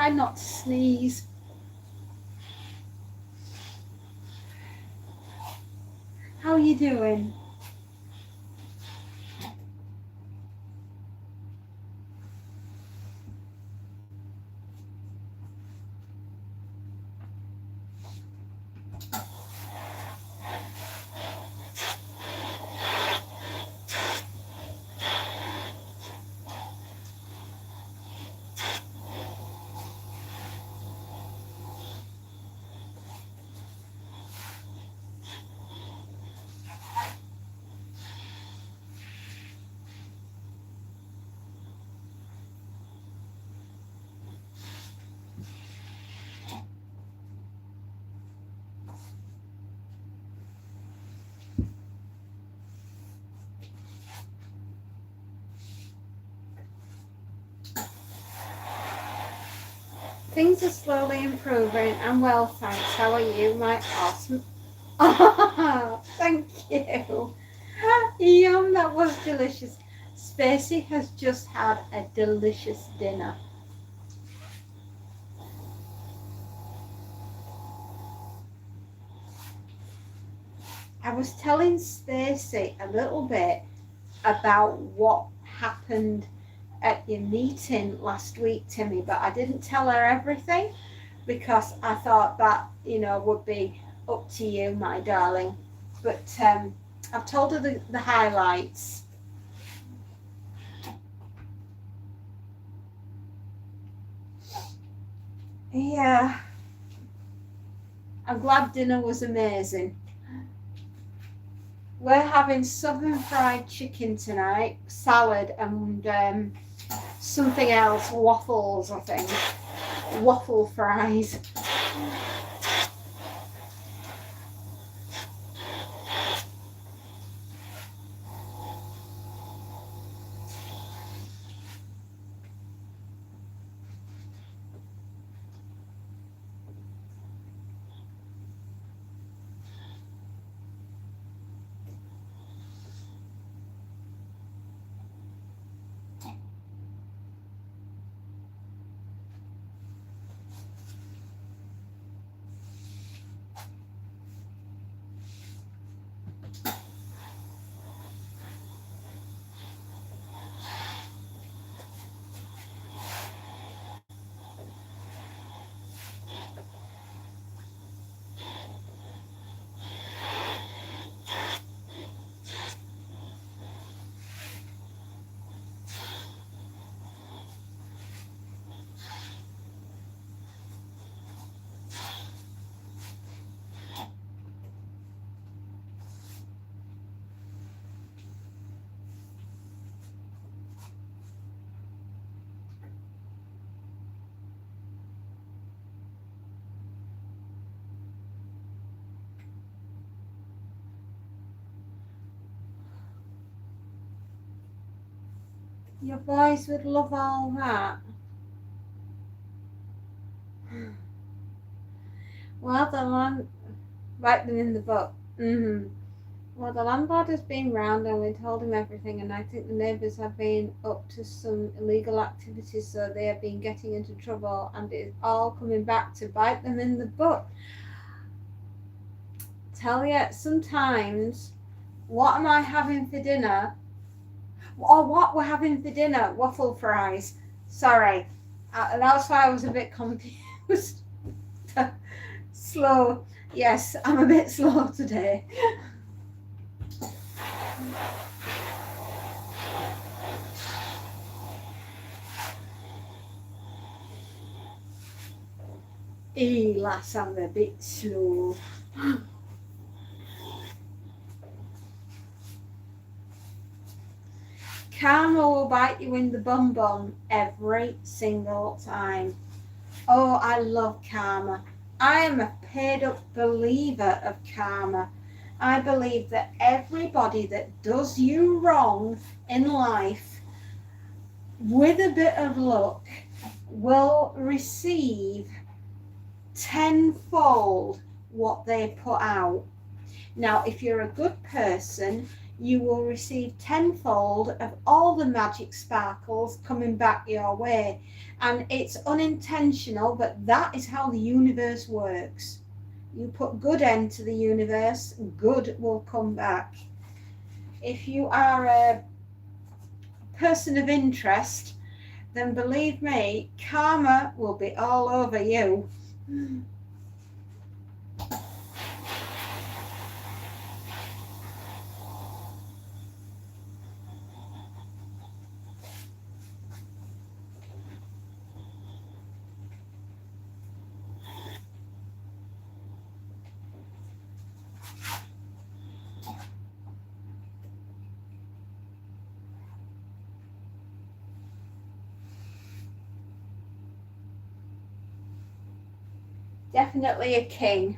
try not to sneeze. How are you doing? Things are slowly improving. I'm well, thanks. How are you, my awesome? Oh, thank you. Yum, that was delicious. Spacey has just had a delicious dinner. I was telling Spacey a little bit about what happened at your meeting last week, Timmy, but I didn't tell her everything because I thought that, would be up to you, my darling. But I've told her the highlights. Yeah. I'm glad dinner was amazing. We're having southern fried chicken tonight, salad, and something else, waffles, I think. Waffle fries. Your boys would love all that. Well, the land, write them in the book. Well, the landlord has been round and we told him everything, and I think the neighbours have been up to some illegal activities, so they have been getting into trouble, and it's all coming back to bite them in the butt. Tell you, sometimes, what am I having for dinner? Or what we're having for dinner? Waffle fries. Sorry, that's why I was a bit confused. Slow. Yes, I'm a bit slow today. Lass, I'm a bit slow. Karma will bite you in the bum bum every single time. Oh, I love karma. I am a paid up believer of karma. I believe that everybody that does you wrong in life, with a bit of luck, will receive tenfold what they put out. Now, if you're a good person, you will receive tenfold of all the magic sparkles coming back your way. And it's unintentional, but that is how the universe works. You put good into the universe, good will come back. If you are a person of interest, then believe me, karma will be all over you. Definitely a king.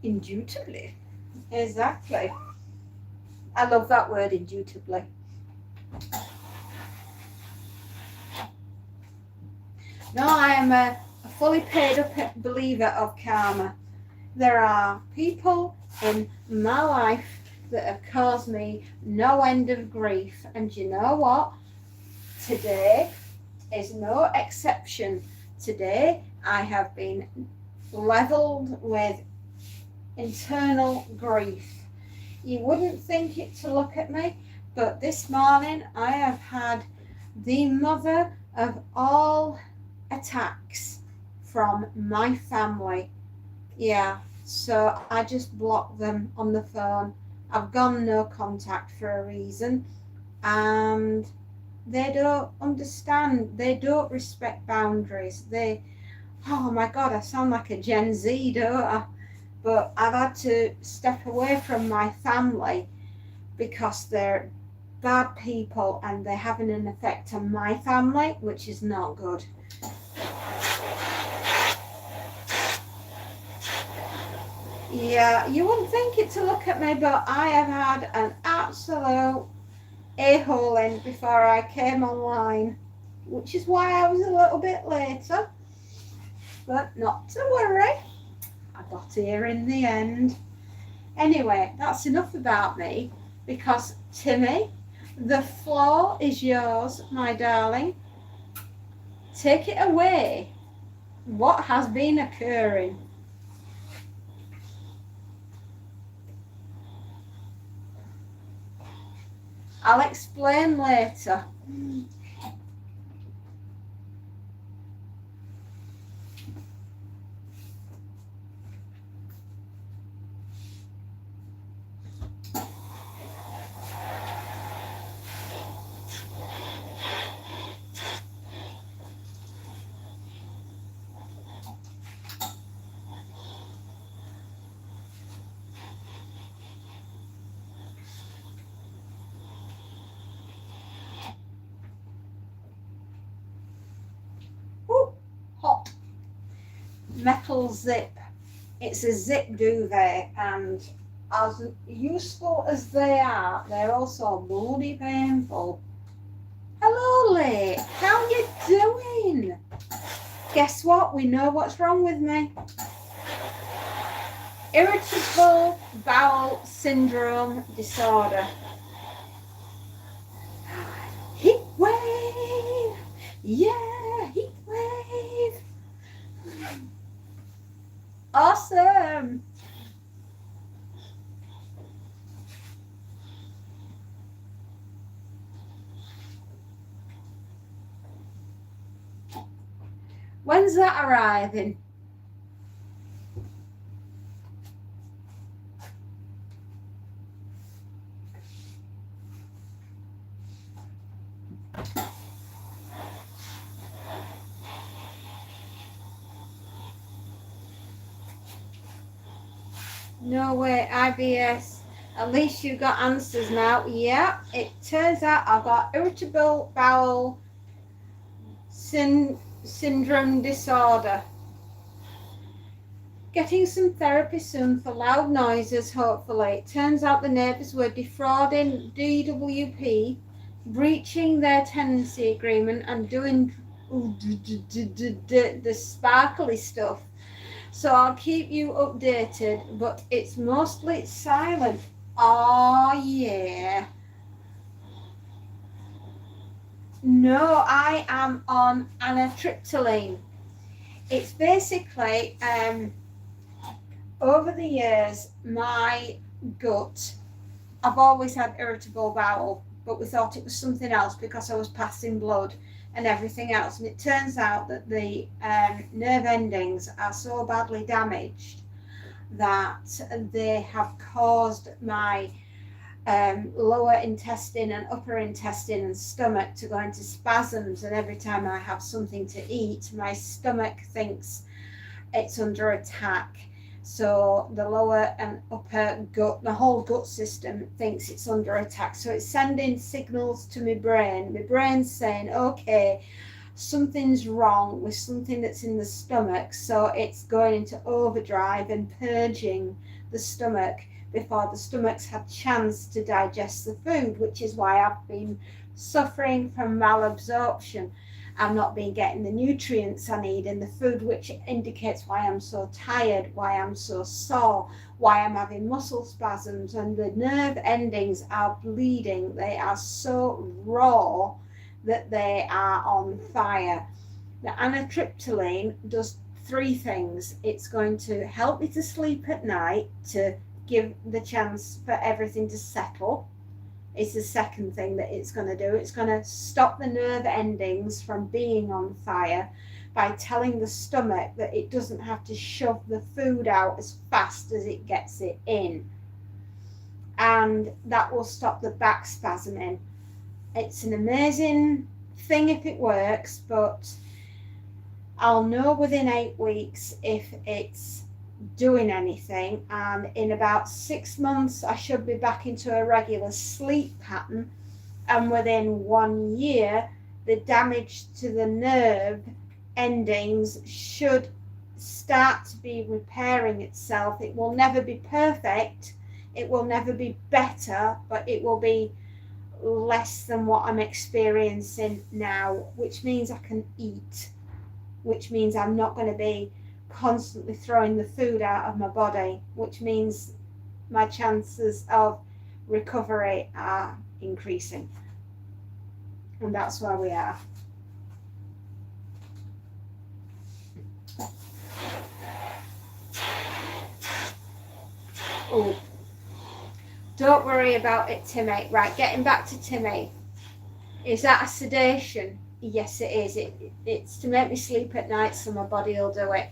Indubitably. Exactly. I love that word, indubitably. No, I am a fully paid up believer of karma. There are people in my life that have caused me no end of grief. And you know what? Today is no exception. Today I have been leveled with internal grief. You wouldn't think it to look at me, but this morning I have had the mother of all attacks from my family. Yeah, so I just blocked them on the phone. I've gone no contact for a reason, and they don't understand. They don't respect boundaries. Oh my God, I sound like a Gen Z, don't I? But I've had to step away from my family because they're bad people and they're having an effect on my family, which is not good. Yeah, you wouldn't think it to look at me, but I have had an absolute a-hole in before I came online, which is why I was a little bit later. But not to worry, I got here in the end. Anyway, that's enough about me, because Timmy, the floor is yours, my darling. Take it away. What has been occurring? I'll explain later. Ooh, hot. Metal zip. It's a zip duvet, and as useful as they are, they're also bloody painful. Hello, Lee. How you doing? Guess what? We know what's wrong with me. Irritable bowel syndrome disorder. Heat wave. Yeah, heat wave. Awesome. When's that arriving? No way, IBS. At least you got answers now. Yeah, it turns out I've got irritable bowel syndrome disorder. Getting some therapy soon for loud noises, hopefully. It turns out the neighbours were defrauding DWP, breaching their tenancy agreement and doing the sparkly stuff. So I'll keep you updated, but it's mostly silent. Oh, yeah. No, I am on anatriptyline. It's basically, over the years, my gut, I've always had irritable bowel, but we thought it was something else because I was passing blood and everything else. And it turns out that the nerve endings are so badly damaged that they have caused my lower intestine and upper intestine and stomach to go into spasms. And every time I have something to eat, my stomach thinks it's under attack. So the lower and upper gut, the whole gut system thinks it's under attack. So it's sending signals to my brain. My brain's saying, okay, something's wrong with something that's in the stomach. So it's going into overdrive and purging the stomach before the stomach's had chance to digest the food, which is why I've been suffering from malabsorption. I've not been getting the nutrients I need in the food, which indicates why I'm so tired, why I'm so sore, why I'm having muscle spasms, and the nerve endings are bleeding. They are so raw that they are on fire. The anatriptyline does three things. It's going to help me to sleep at night, to give the chance for everything to settle. It's the second thing that it's going to do. It's going to stop the nerve endings from being on fire by telling the stomach that it doesn't have to shove the food out as fast as it gets it in. And that will stop the back spasming. It's an amazing thing if it works, but I'll know within 8 weeks if it's doing anything, and in about 6 months I should be back into a regular sleep pattern, and within 1 year the damage to the nerve endings should start to be repairing itself. It will never be perfect, it will never be better, but it will be less than what I'm experiencing now, which means I can eat, which means I'm not going to be constantly throwing the food out of my body, which means my chances of recovery are increasing. And that's where we are. Oh, don't worry about it, Timmy. Right, getting back to Timmy. Is that a sedation? Yes, it is. It's to make me sleep at night, so my body will do it.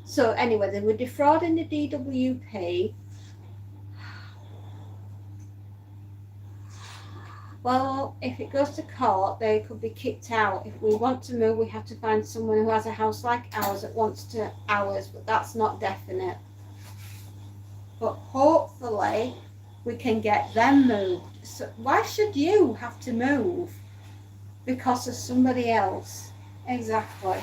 So anyway, they were defrauding the DWP. Well, if it goes to court, they could be kicked out. If we want to move, we have to find someone who has a house like ours that wants to ours, but that's not definite. But hopefully we can get them moved. So why should you have to move because of somebody else? Exactly.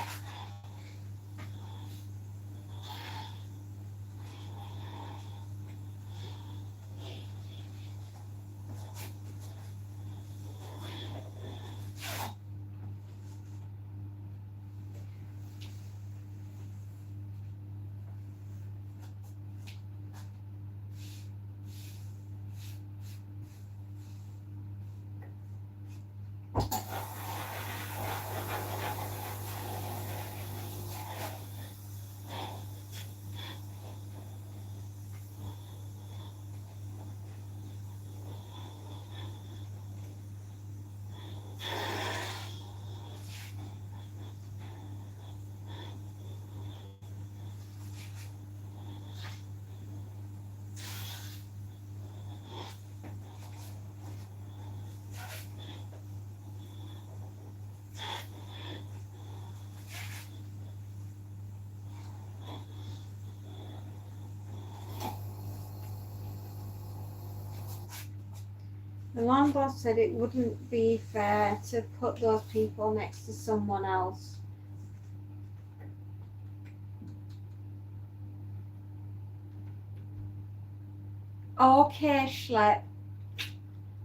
The landlord said it wouldn't be fair to put those people next to someone else. Okay, Schlep.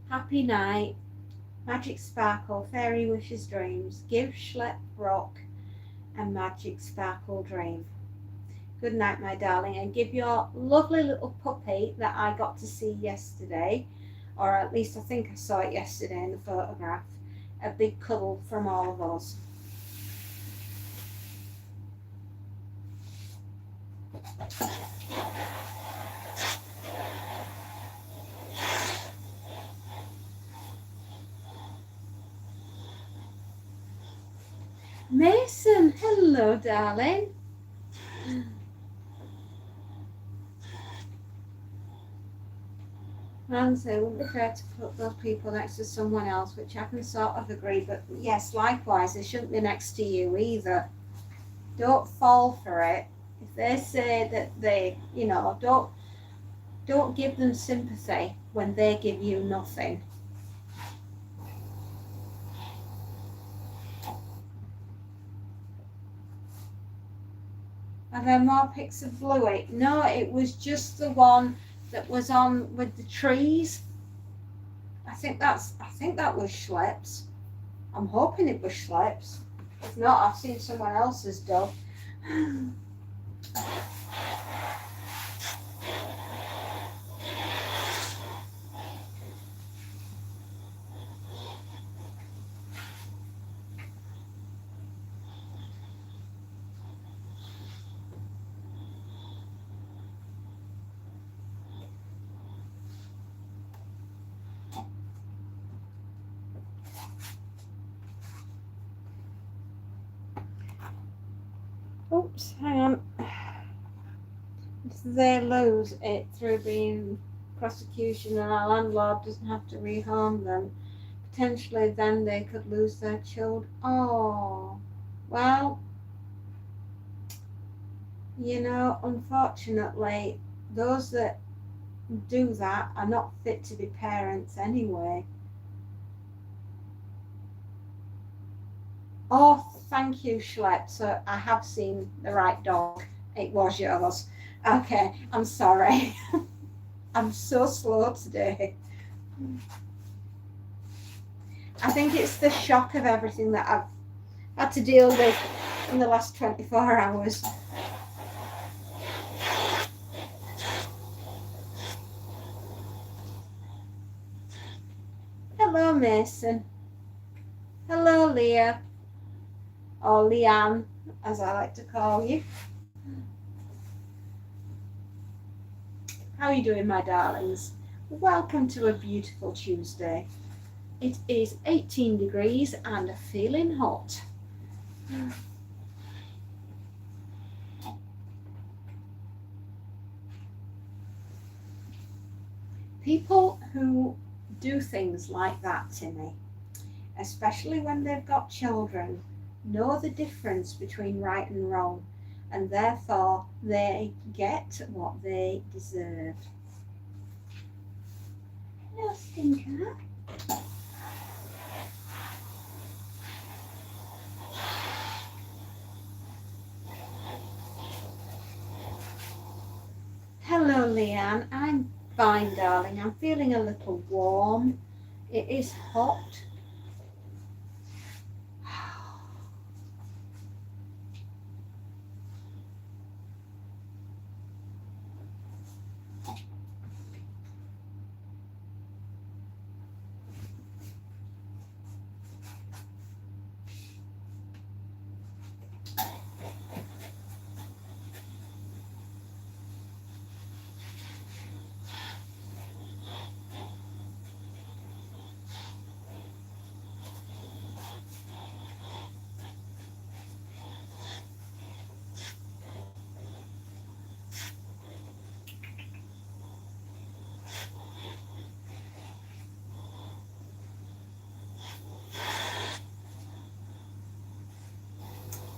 Happy night. Magic Sparkle, Fairy Wishes Dreams. Give Schlep Rock a Magic Sparkle Dream. Good night, my darling, and give your lovely little puppy that I got to see yesterday, or at least I think I saw it yesterday in the photograph, a big cuddle from all of us. Mason, hello, darling. Nancy, it wouldn't be fair to put those people next to someone else, which I can sort of agree, but yes, likewise, they shouldn't be next to you either. Don't fall for it. If they say that they, don't give them sympathy when they give you nothing. Are there more pics of Bluey? No, it was just the one that was on with the trees. I think that was Schleps. I'm hoping it was Schleps. If not, I've seen someone else's dog. Oops, hang on. If they lose it through being prosecution and our landlord doesn't have to rehome them, potentially then they could lose their children. Oh, well, unfortunately, those that do that are not fit to be parents anyway. Oh, thank you, Schlepp. So I have seen the right dog. It was yours. Okay, I'm sorry. I'm so slow today. I think it's the shock of everything that I've had to deal with in the last 24 hours. Hello, Mason. Hello, Leah. Or Leanne, as I like to call you. How are you doing, my darlings? Welcome to a beautiful Tuesday. It is 18 degrees and feeling hot. People who do things like that, Timmy, especially when they've got children, know the difference between right and wrong, and therefore they get what they deserve. Hello, Stinker. Hello, Leanne. I'm fine, darling. I'm feeling a little warm. It is hot.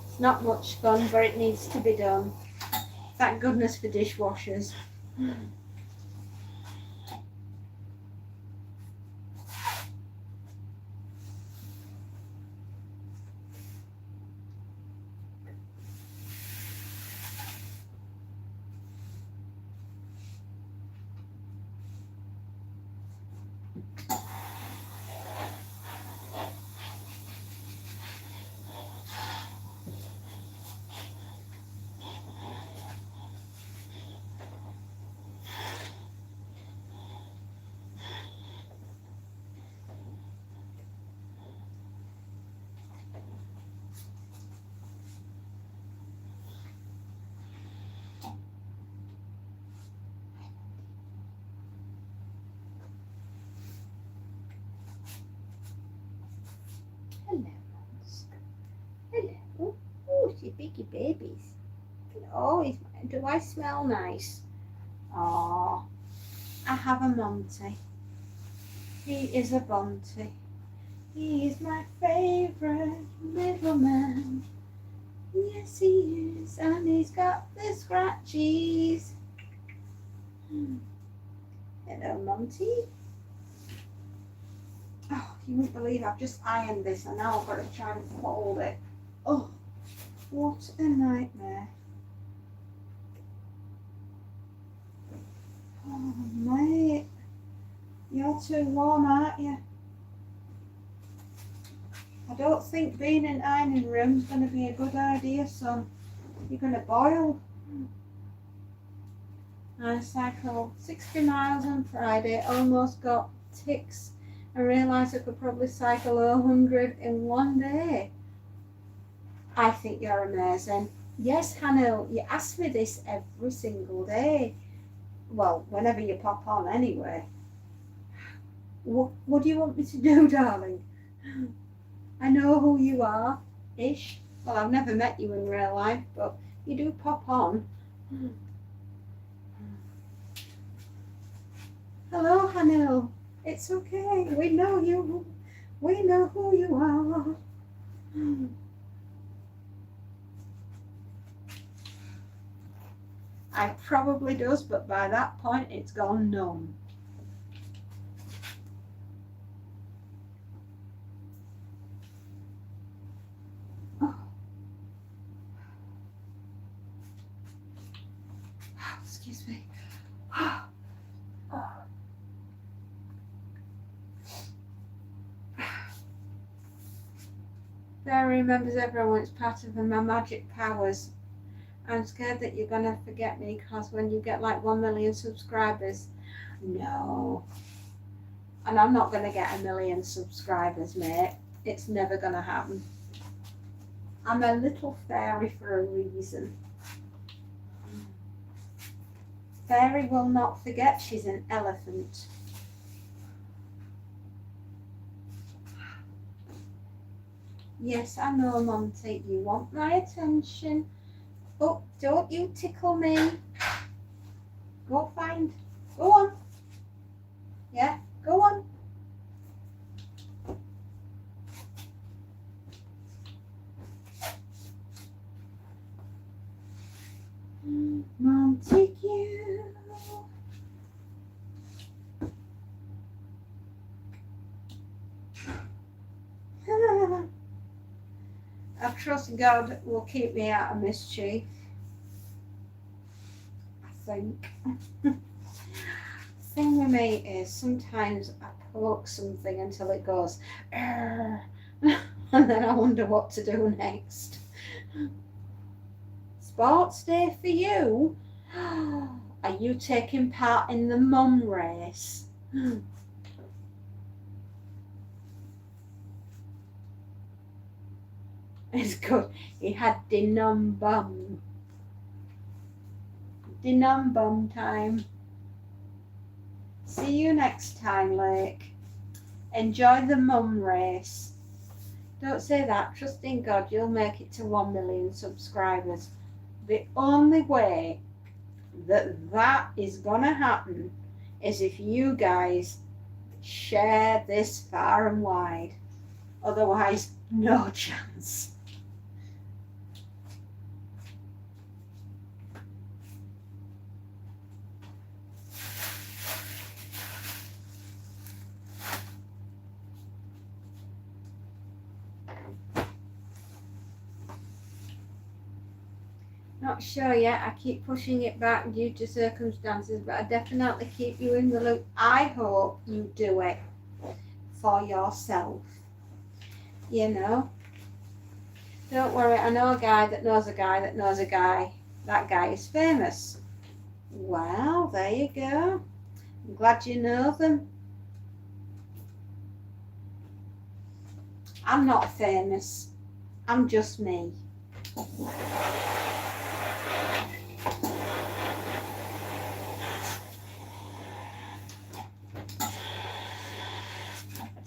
It's not much fun, but it needs to be done. Thank goodness for dishwashers. Hello, Mons. Hello. Oh, you biggie babies. Oh, do I smell nice? Oh, I have a Monty. He is a Bunty. He is my favourite little man. Yes, he is, and he's got the scratchies. Hello, Monty. Oh, you wouldn't believe I've just ironed this and now I've got to try and fold it. Oh, what a nightmare. Oh, mate. You're too warm, aren't you? I don't think being in an ironing room is going to be a good idea, son. You're going to boil. I cycled 60 miles on Friday, almost got tics and realised I could probably cycle 100 in one day. I think you're amazing. Yes, Hanil, you ask me this every single day. Well, whenever you pop on anyway. What do you want me to do, darling? I know who you are, ish. Well, I've never met you in real life, but you do pop on. Hello, Hanil. It's okay. We know you. We know who you are. I probably does, but by that point it's gone numb. Oh. Excuse me. Fairy remembers everyone. It's part of my magic powers. I'm scared that you're gonna forget me because when you get like 1 million subscribers, no. And I'm not gonna get 1 million subscribers, mate. It's never gonna happen. I'm a little fairy for a reason. Fairy will not forget she's an elephant. Yes, I know, Monty. You want my attention. Oh, don't you tickle me. Go on. Yeah, go on. Montague. I trust God will keep me out of mischief. I think. Thing with me is sometimes I poke something until it goes, and then I wonder what to do next. Sports day for you? Are you taking part in the mum race? It's good. He had dinum bum. Dinum bum time. See you next time, Lake. Enjoy the mum race. Don't say that. Trust in God, you'll make it to 1 million subscribers. The only way that is gonna happen is if you guys share this far and wide. Otherwise, no chance. Not sure yet. I keep pushing it back due to circumstances, but I definitely keep you in the loop. I hope you do it for yourself. You know? Don't worry, I know a guy that knows a guy that knows a guy. That guy is famous. Well, there you go. I'm glad you know them. I'm not famous. I'm just me.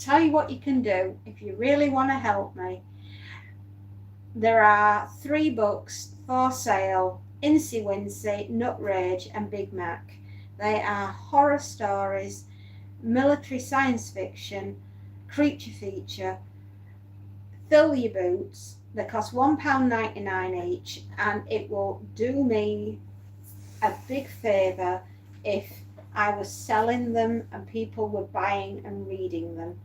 tell you what you can do if you really want to help me. There are 3 books for sale: Incy Wincy, Nut Rage and Big Mac. They are horror stories, military science fiction, creature feature. Fill your boots. They cost £1.99 each, and it will do me a big favour if I was selling them and people were buying and reading them,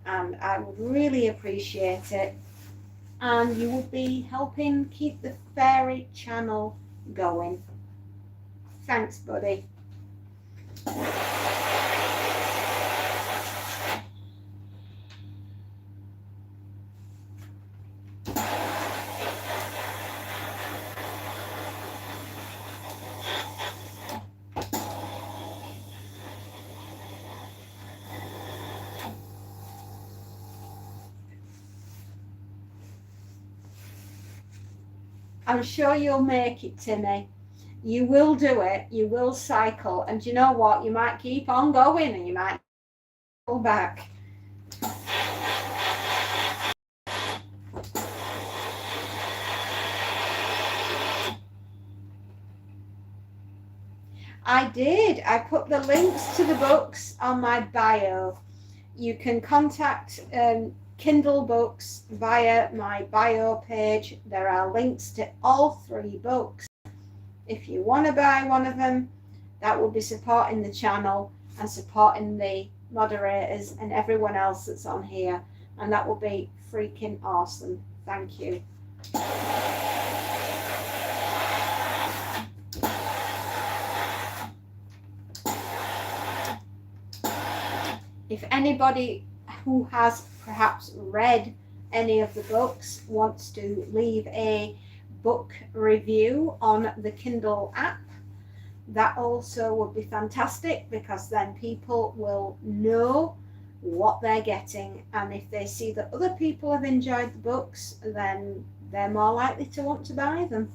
and I would really appreciate it, and you would be helping keep the fairy channel going. Thanks, buddy. I'm sure you'll make it, Timmy. You will do it. You will cycle. And you know what? You might keep on going and you might go back. I did. I put the links to the books on my bio. You can contact Kindle Books via my bio page. There are links to all 3 books. If you want to buy one of them, that will be supporting the channel and supporting the moderators and everyone else that's on here, and that will be freaking awesome. Thank you. If anybody who has perhaps read any of the books wants to leave a book review on the Kindle app, that also would be fantastic, because then people will know what they're getting, and if they see that other people have enjoyed the books, then they're more likely to want to buy them,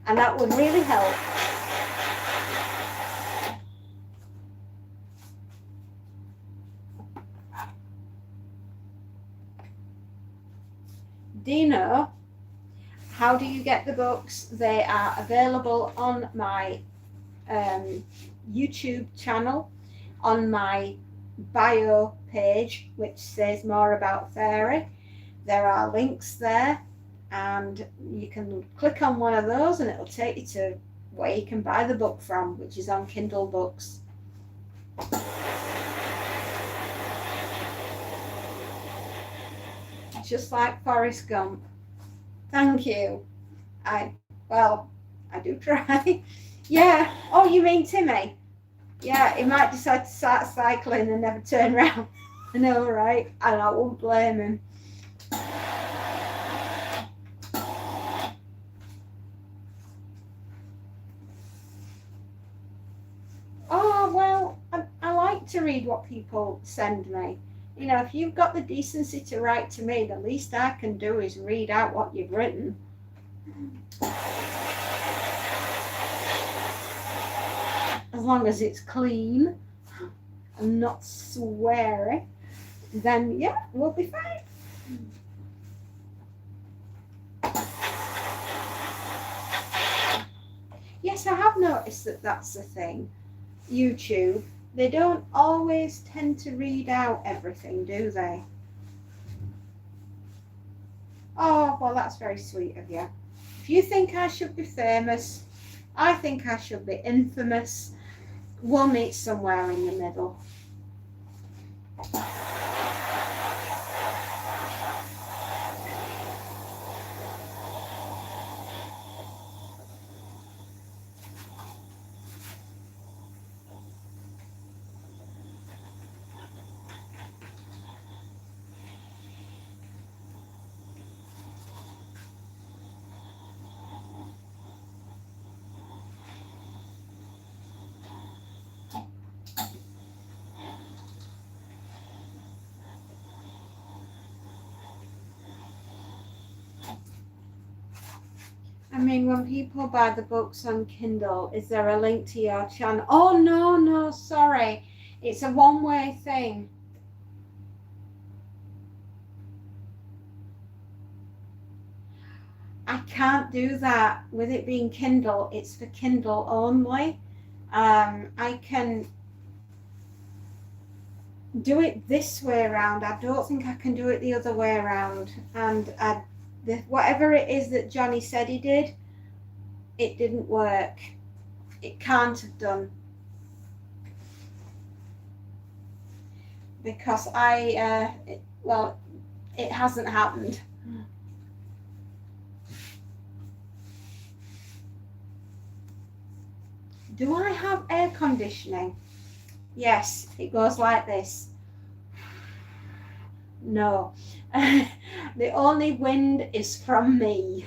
and that would really help. Dino, how do you get the books? They are available on my YouTube channel, on my bio page, which says more about fairy. There are links there, and you can click on one of those and it'll take you to where you can buy the book from, which is on Kindle Books. Just like Forrest Gump. Thank you. I do try. Yeah. Oh, you mean Timmy? Yeah, he might decide to start cycling and never turn around. I know, right? And I won't blame him. Oh, well, I like to read what people send me. You know, if you've got the decency to write to me, the least I can do is read out what you've written. As long as it's clean and not sweary, then yeah, we'll be fine. Yes, I have noticed that that's the thing. YouTube, they don't always tend to read out everything, do they? Oh, well, that's very sweet of you. If you think I should be famous, I think I should be infamous. We'll meet somewhere in the middle. I mean, when people buy the books on Kindle, is there a link to your channel? Oh, no, sorry. It's a one-way thing. I can't do that with it being Kindle. It's for Kindle only. I can do it this way around. I don't think I can do it the other way around. And whatever it is that Johnny said he did, it didn't work. It can't have done. Because it hasn't happened. Do I have air conditioning? Yes, it goes like this. No. The only wind is from me.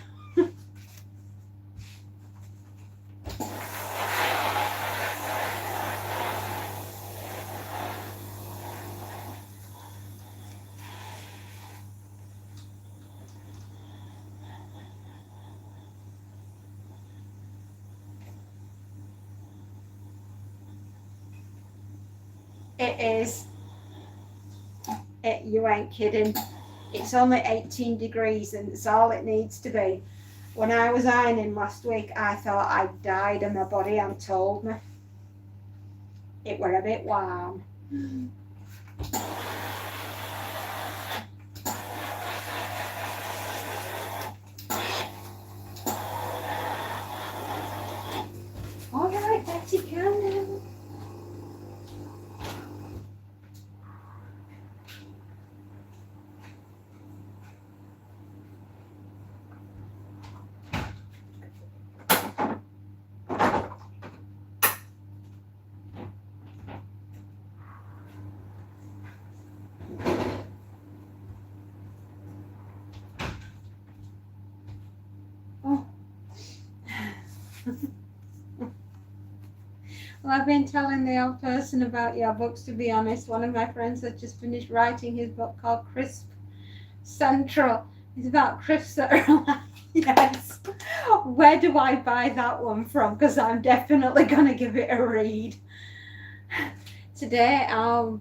It is. You ain't kidding. It's only 18 degrees and it's all it needs to be. When I was ironing last week, I thought I'd died and my body hadn't told me. It were a bit warm. All right, Betty, calm down. Well, I've been telling the old person about your books, to be honest. One of my friends has just finished writing his book called Crisp Central. It's about crisps that are alive. Yes. Where do I buy that one from? Because I'm definitely going to give it a read. Today, I'll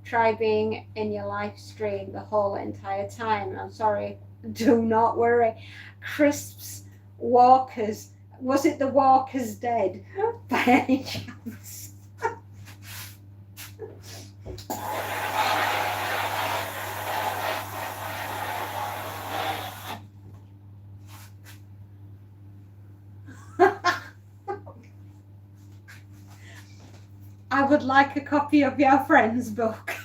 try being in your live stream the whole entire time. I'm sorry. Do not worry. Crisps, Walkers. Was it the Walker's Dead by any chance? I would like a copy of your friend's book.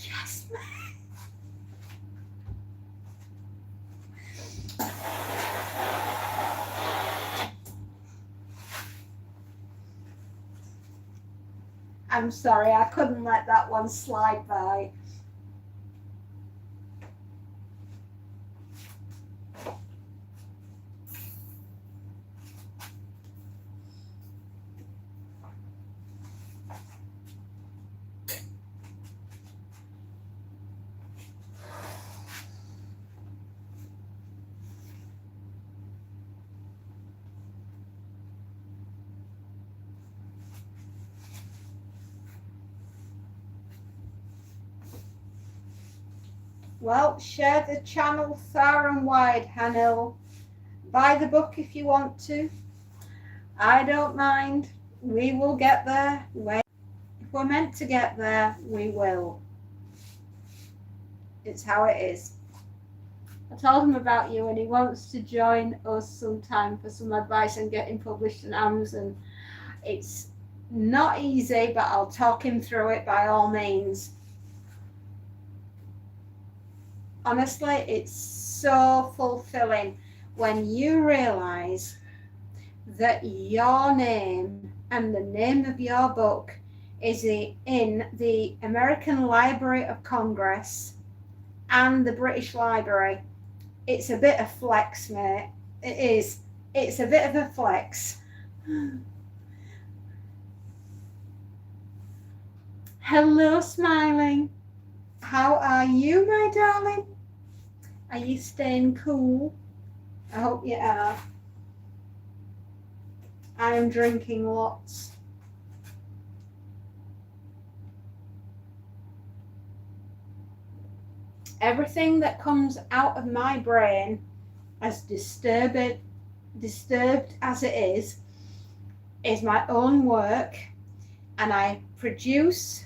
Yes, ma'am. I'm sorry, I couldn't let that one slide by. Well, share the channel far and wide, Hanil. Buy the book if you want to. I don't mind. We will get there. If we're meant to get there, we will. It's how it is. I told him about you and he wants to join us sometime for some advice on getting published on Amazon. It's not easy, but I'll talk him through it by all means. Honestly, it's so fulfilling when you realize that your name and the name of your book is in the American Library of Congress and the British Library. It's a bit of flex, mate. It is. It's a bit of a flex. Hello, Smiling. How are you, my darling? Are you staying cool? I hope you are. I am drinking lots. everything that comes out of my brain, as disturbed as it is my own work, and I produce,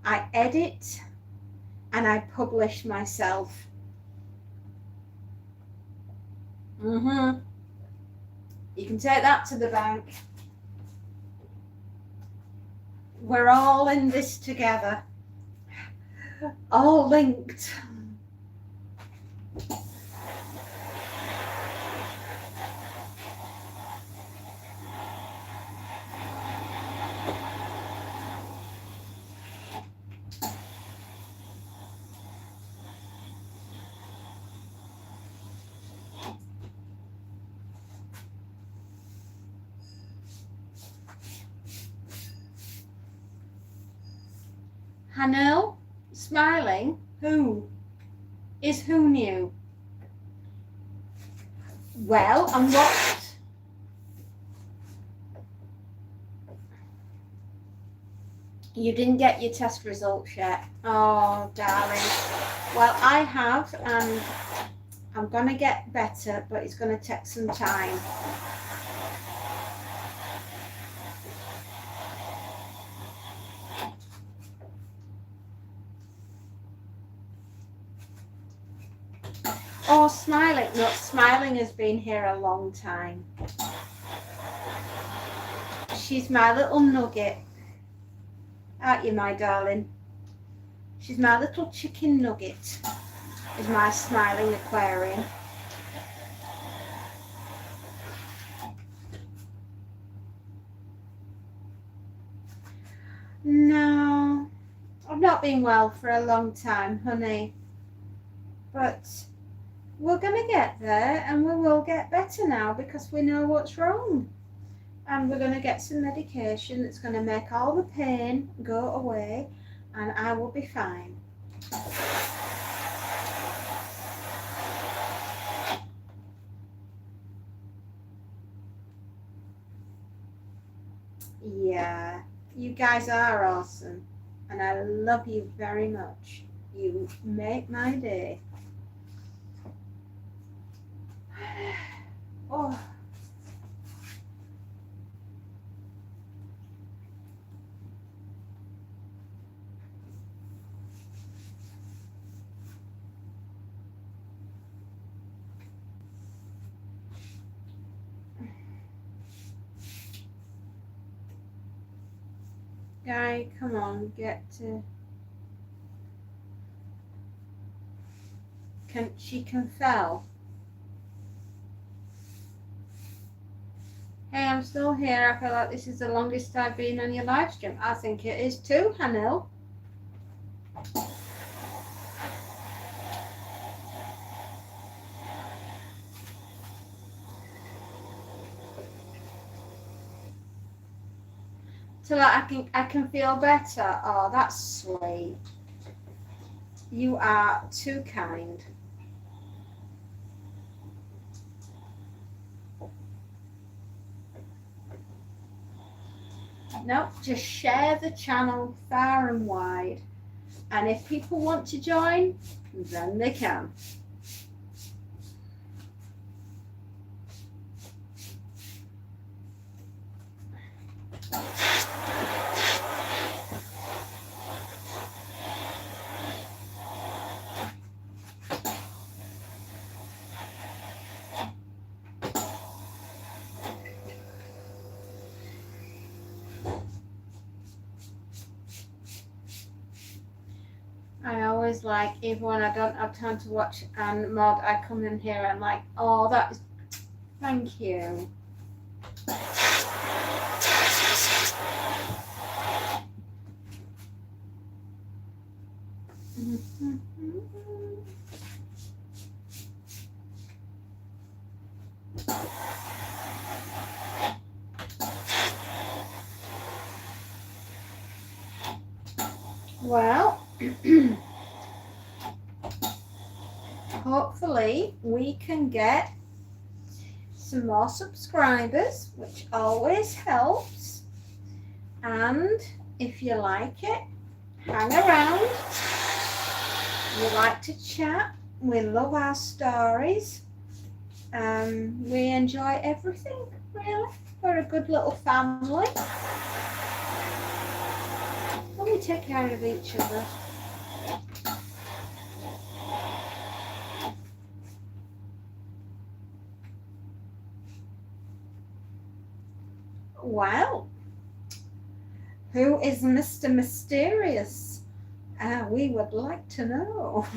I edit, and I publish myself. You can take that to the bank. We're all in this together, all linked. Hanel, smiling, who? Is who new? Well, and what? You didn't get your test results yet. Oh, darling. Well, I have, and I'm going to get better, but it's going to take some time. Oh, Smiling. No, Smiling has been here a long time. She's my little nugget. Aren't you, my darling? She's my little chicken nugget. Is my Smiling aquarium. No, I've not been well for a long time, honey. But we're going to get there, and we will get better now because we know what's wrong. And we're going to get some medication that's going to make all the pain go away, and I will be fine. Yeah, you guys are awesome, and I love you very much. You make my day. Oh. Guy, come on, get to... She can fell. Hey, I'm still here. I feel like this is the longest I've been on your live stream. I think it is too, Hanil. Till I can feel better. Oh, that's sweet. You are too kind. No, just share the channel far and wide. And if people want to join, then they can. I always like, even when I don't have time to watch and mod, I come in here and like, oh, that is, thank you. Well, hopefully we can get some more subscribers, which always helps. And if you like it, hang around. We like to chat. We love our stories. We enjoy everything, really. We're a good little family. And we take care of each other. Well, who is Mr. Mysterious? We would like to know.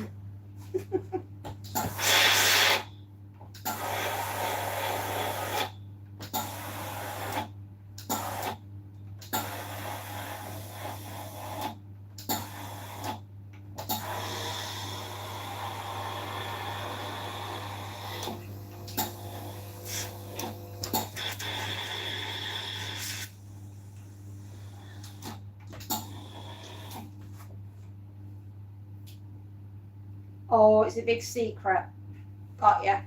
Oh, it's a big secret. Got ya.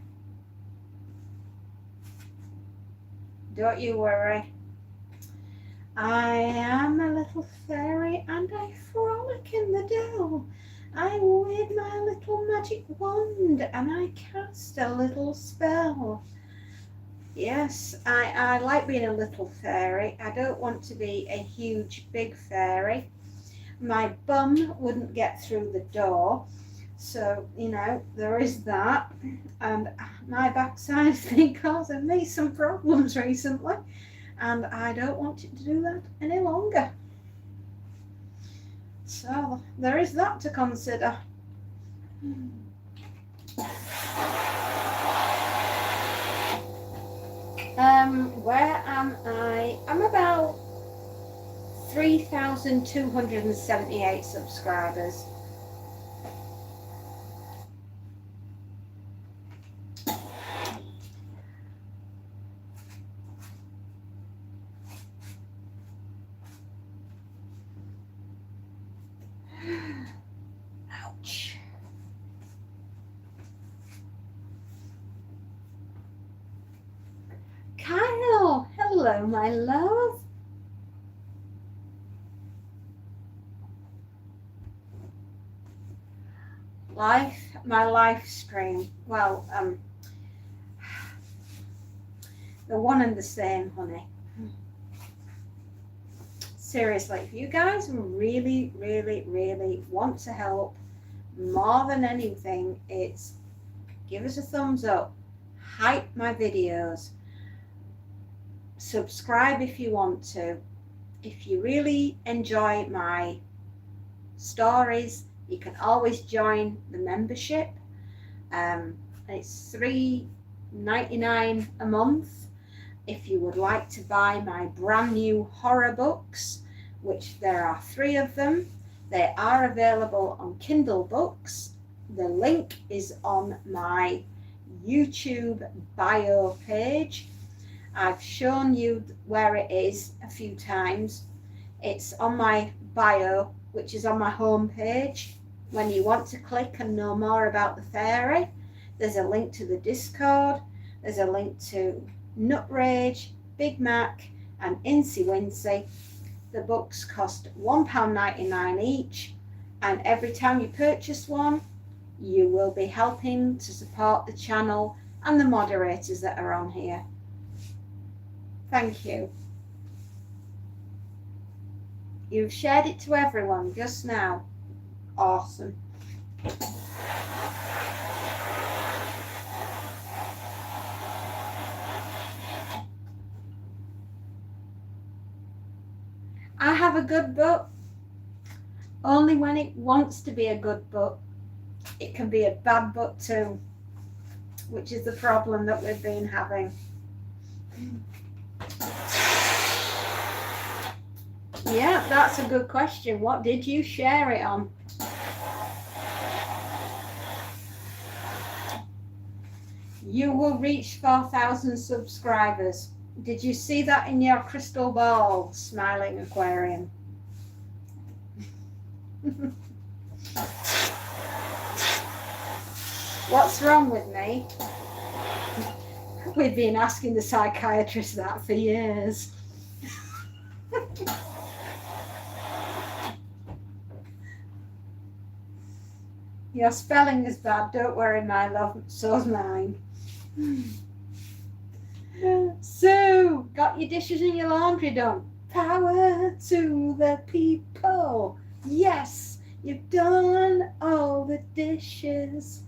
Don't you worry. I am a little fairy and I frolic in the dell. I wave my little magic wand and I cast a little spell. Yes, I like being a little fairy. I don't want to be a huge, big fairy. My bum wouldn't get through the door. So, you know, there is that. And my backside's been causing me some problems recently. And I don't want it to do that any longer. So, there is that to consider. Where am I? I'm about 3,278 subscribers. Ouch. Kyle, hello, my love. My live stream. Well, the one and the same, honey. Seriously, if you guys really, really, really want to help, more than anything, it's give us a thumbs up, hype my videos, subscribe if you want to. If you really enjoy my stories, you can always join the membership. It's $3.99 a month. If you would like to buy my brand new horror books, which there are 3 of them, they are available on Kindle books. The link is on my YouTube bio page. I've shown you where it is a few times. It's on my bio, which is on my home page. When you want to click and know more about the fairy, there's a link to the Discord, there's a link to Nutrage, Big Mac and Incy Wincy. The books cost £1.99 each, and every time you purchase one, you will be helping to support the channel and the moderators that are on here. Thank you. You've shared it to everyone just now. Awesome. I have a good book only when it wants to be a good book. It can be a bad book too, which is the problem that we've been having. Yeah, that's a good question. What did you share it on? You will reach 4,000 subscribers. Did you see that in your crystal ball, smiling aquarium? What's wrong with me? We've been asking the psychiatrist that for years. Your spelling is bad, don't worry, my love, so's mine. So, got your dishes and your laundry done? Power to the people. Yes, you've done all the dishes.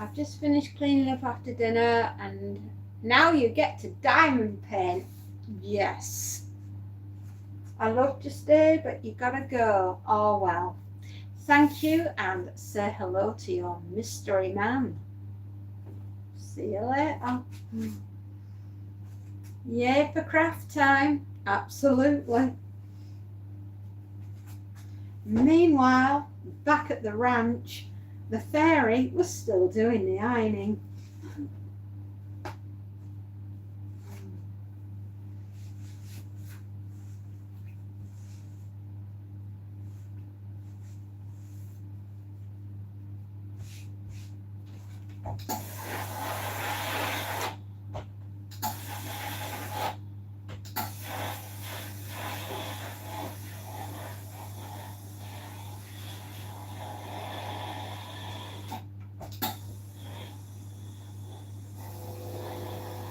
I've just finished cleaning up after dinner and now you get to diamond paint. Yes. I love to stay, but you gotta go. Oh well. Thank you and say hello to your mystery man. See you later. Yay for craft time. Absolutely. Meanwhile, back at the ranch, the fairy was still doing the ironing.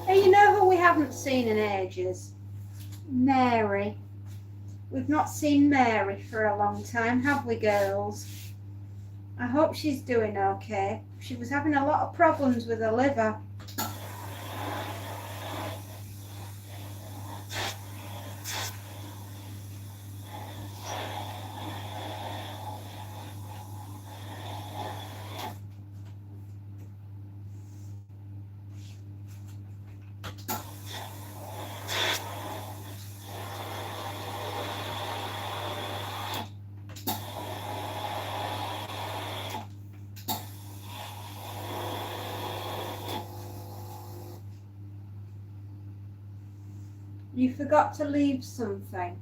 Hey, you know who we haven't seen in ages? Mary. We've not seen Mary for a long time, have we, girls? I hope she's doing okay. She was having a lot of problems with her liver. You forgot to leave something.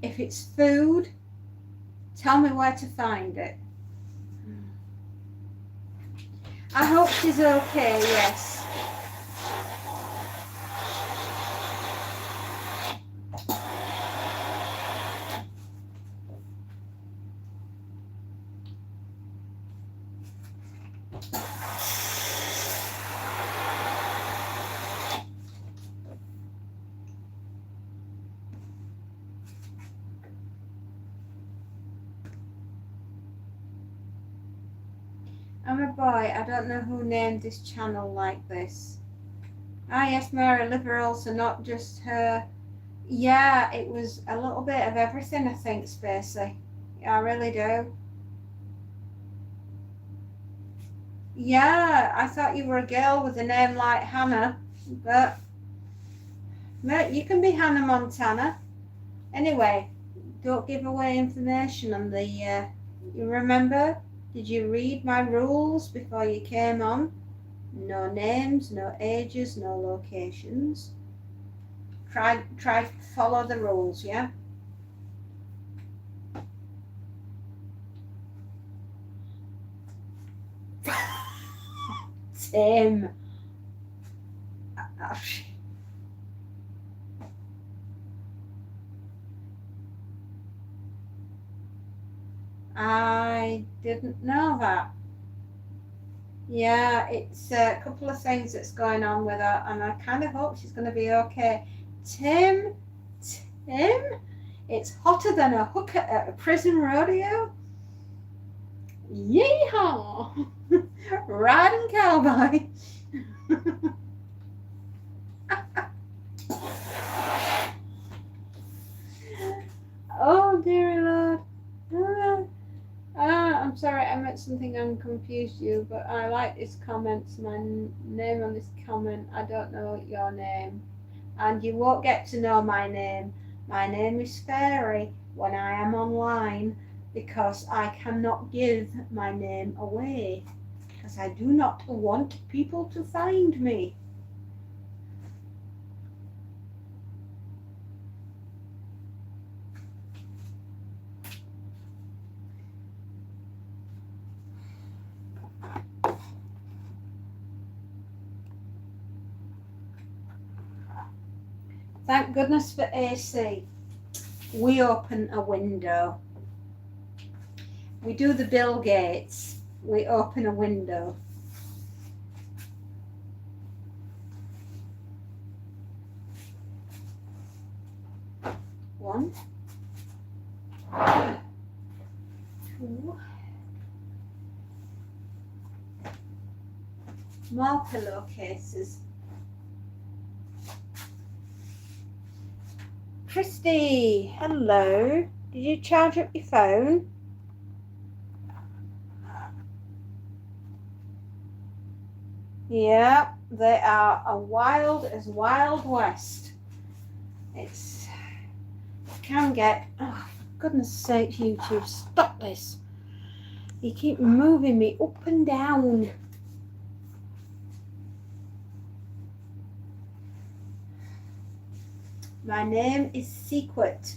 If it's food, tell me where to find it. I hope she's okay, yes. I'm a boy. I don't know who named this channel like this. Ah, yes, Mary Liberals are not just her. Yeah, it was a little bit of everything, I think, Spacey. Yeah, I really do. Yeah, I thought you were a girl with a name like Hannah, but you can be Hannah Montana. Anyway, don't give away information on the, you remember? Did you read my rules before you came on? No names, no ages, no locations. Try to follow the rules, yeah? Tim. I didn't know that. Yeah, it's a couple of things that's going on with her, and I kind of hope she's going to be okay. Tim, Tim, it's hotter than a hooker at a prison rodeo. Yeehaw! Riding cowboy. Oh, dearie Lord. I'm sorry, I meant something and confused you, but I like this comment. My name on this comment, I don't know your name. And you won't get to know my name. My name is Fairy when I am online because I cannot give my name away because I do not want people to find me. Thank goodness for AC. We open a window. We do the Bill Gates. We open a window. One, two, more pillowcases. Christy, hello. Did you charge up your phone? Yeah, they are a wild as Wild West. It can get, oh, for goodness sake, YouTube, stop this. You keep moving me up and down. My name is Secret.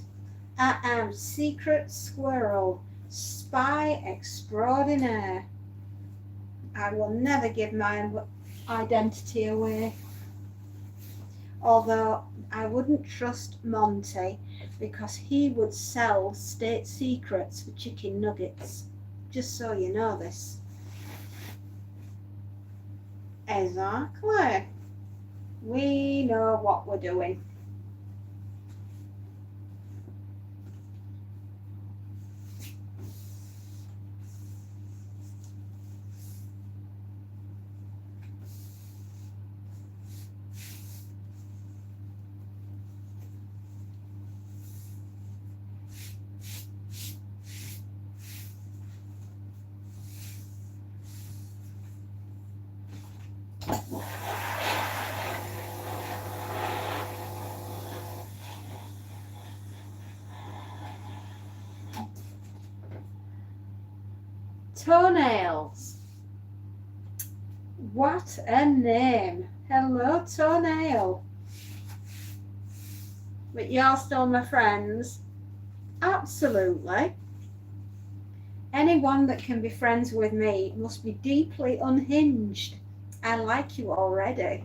I am Secret Squirrel, spy extraordinaire. I will never give my identity away. Although I wouldn't trust Monty because he would sell state secrets for chicken nuggets. Just so you know this. Exactly. We know what we're doing. Toenails. What a name. Hello, Toenail. But you're still my friends. Absolutely. Anyone that can be friends with me must be deeply unhinged. I like you already.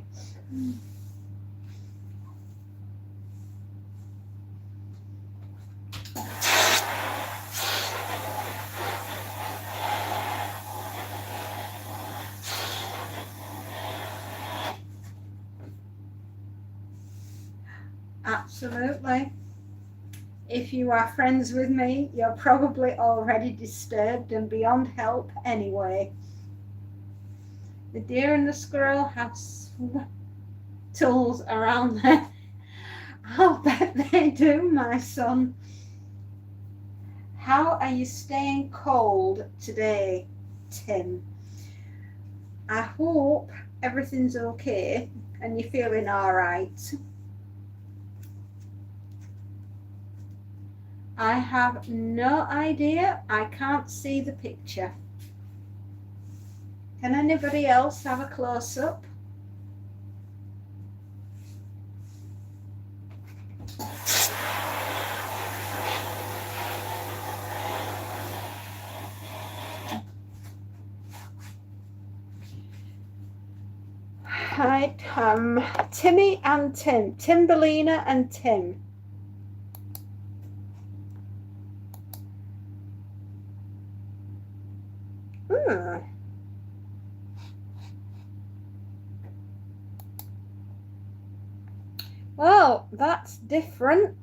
Absolutely. If you are friends with me, you're probably already disturbed and beyond help anyway. The deer and the squirrel have tools around them. I'll bet they do, my son. How are you staying cold today, Tim? I hope everything's okay and you're feeling all right. I have no idea. I can't see the picture. Can anybody else have a close-up? Hi, Timmy and Tim. Timberlina and Tim. Well, that's different.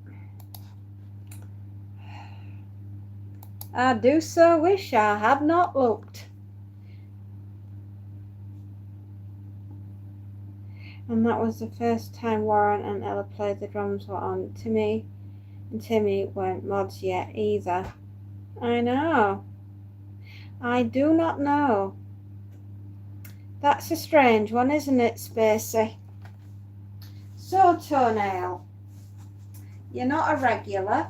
I do so wish I had not looked. And that was the first time Warren and Ella played the drums were on. Timmy and Timmy weren't mods yet either. I know. I do not know. That's a strange one, isn't it, Spacey? So, Toenail, you're not a regular.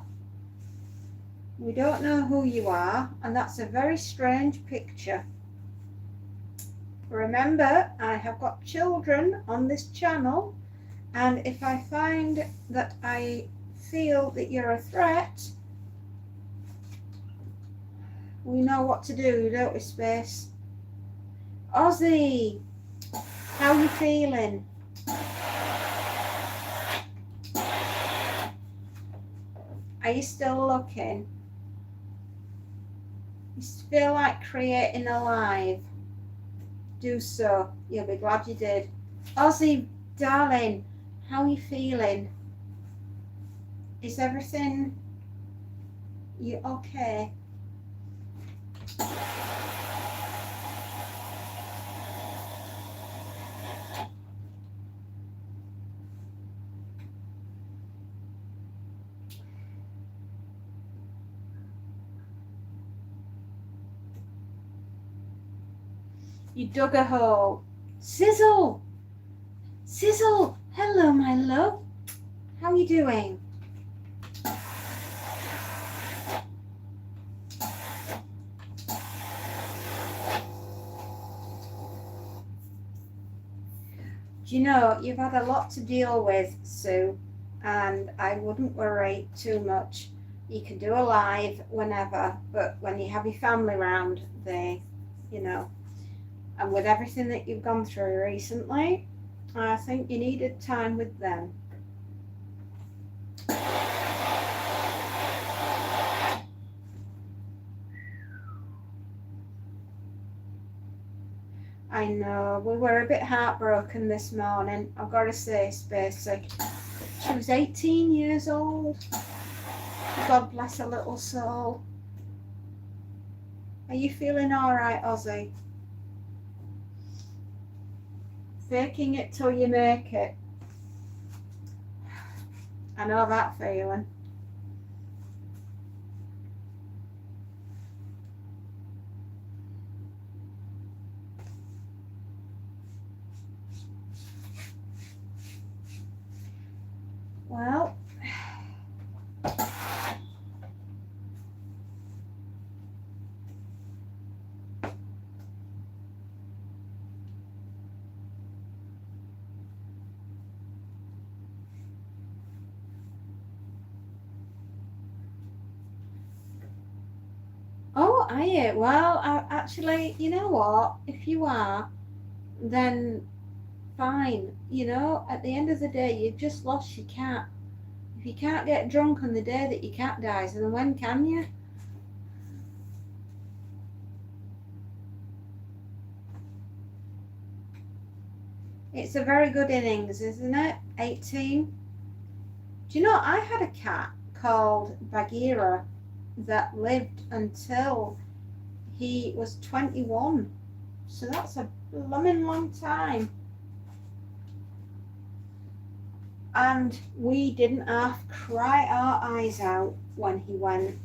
We don't know who you are, and that's a very strange picture. Remember, I have got children on this channel, and if I find that I feel that you're a threat, we know what to do, don't we, Space? Ozzy, how are you feeling? Are you still looking? You feel like creating a live? Do so. You'll be glad you did. Ozzy, darling, how are you feeling? Is everything you okay? You dug a hole. Sizzle! Sizzle! Hello, my love. How are you doing? Do you know, you've had a lot to deal with, Sue, and I wouldn't worry too much. You can do a live whenever, but when you have your family round, they, you know, and with everything that you've gone through recently, I think you needed time with them. I know, we were a bit heartbroken this morning, I've got to say, Spacey. She was 18 years old. God bless her little soul. Are you feeling all right, Ozzy? Faking it till you make it. I know that feeling. Well, oh, are you? Well, actually, you know what? If you are, then fine. You know, at the end of the day, you've just lost your cat. If you can't get drunk on the day that your cat dies, then when can you? It's a very good innings, isn't it? 18. Do you know, I had a cat called Bagheera that lived until he was 21. So that's a blooming long time. And we didn't half cry our eyes out when he went.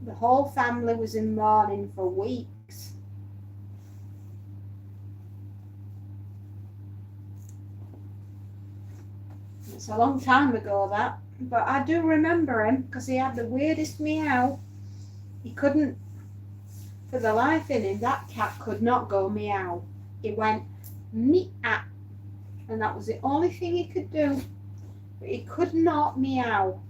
The whole family was in mourning for weeks. It's a long time ago, that, but I do remember him because he had the weirdest meow. He couldn't, for the life in him, that cat could not go meow. He went meow, and that was the only thing he could do. But he could not meow.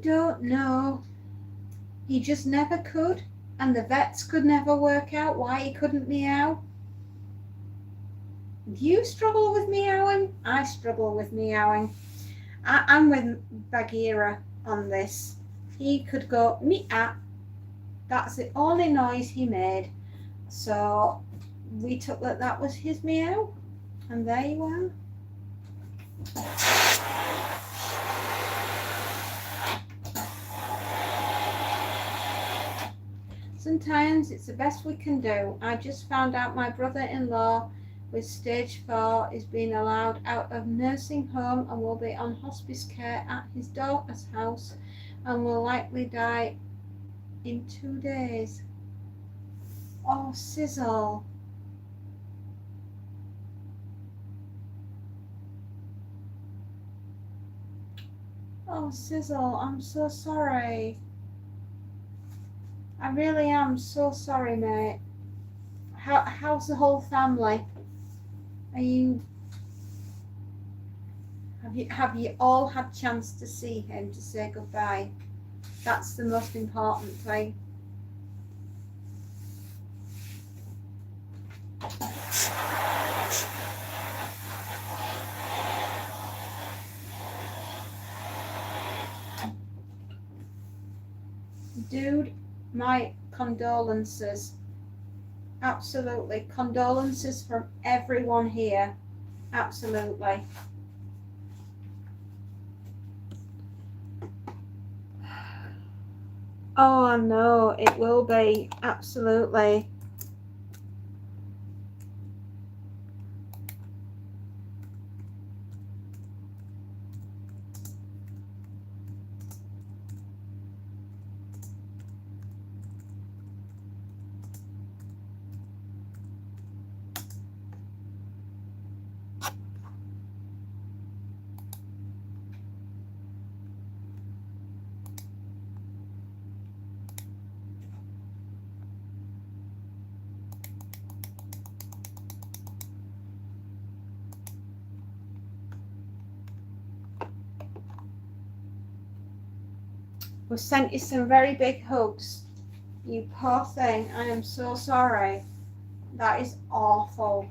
don't know. He just never could, and the vets could never work out why he couldn't meow. Do you struggle with meowing? I struggle with meowing. I'm with Bagheera on this. He could go meow. That's the only noise he made. So we took that was his meow, and there you are. Sometimes it's the best we can do. I just found out my brother-in-law with stage 4 is being allowed out of nursing home and will be on hospice care at his daughter's house and will likely die in 2 days. Oh, Sizzle. Oh, Sizzle, I'm so sorry. I really am so sorry, mate. How's the whole family? Have you all had chance to see him, to say goodbye? That's the most important thing. Dude, my condolences. Absolutely. Condolences from everyone here. Absolutely. Oh, I know. It will be. Absolutely. We sent you some very big hugs. You poor thing. I am so sorry. That is awful.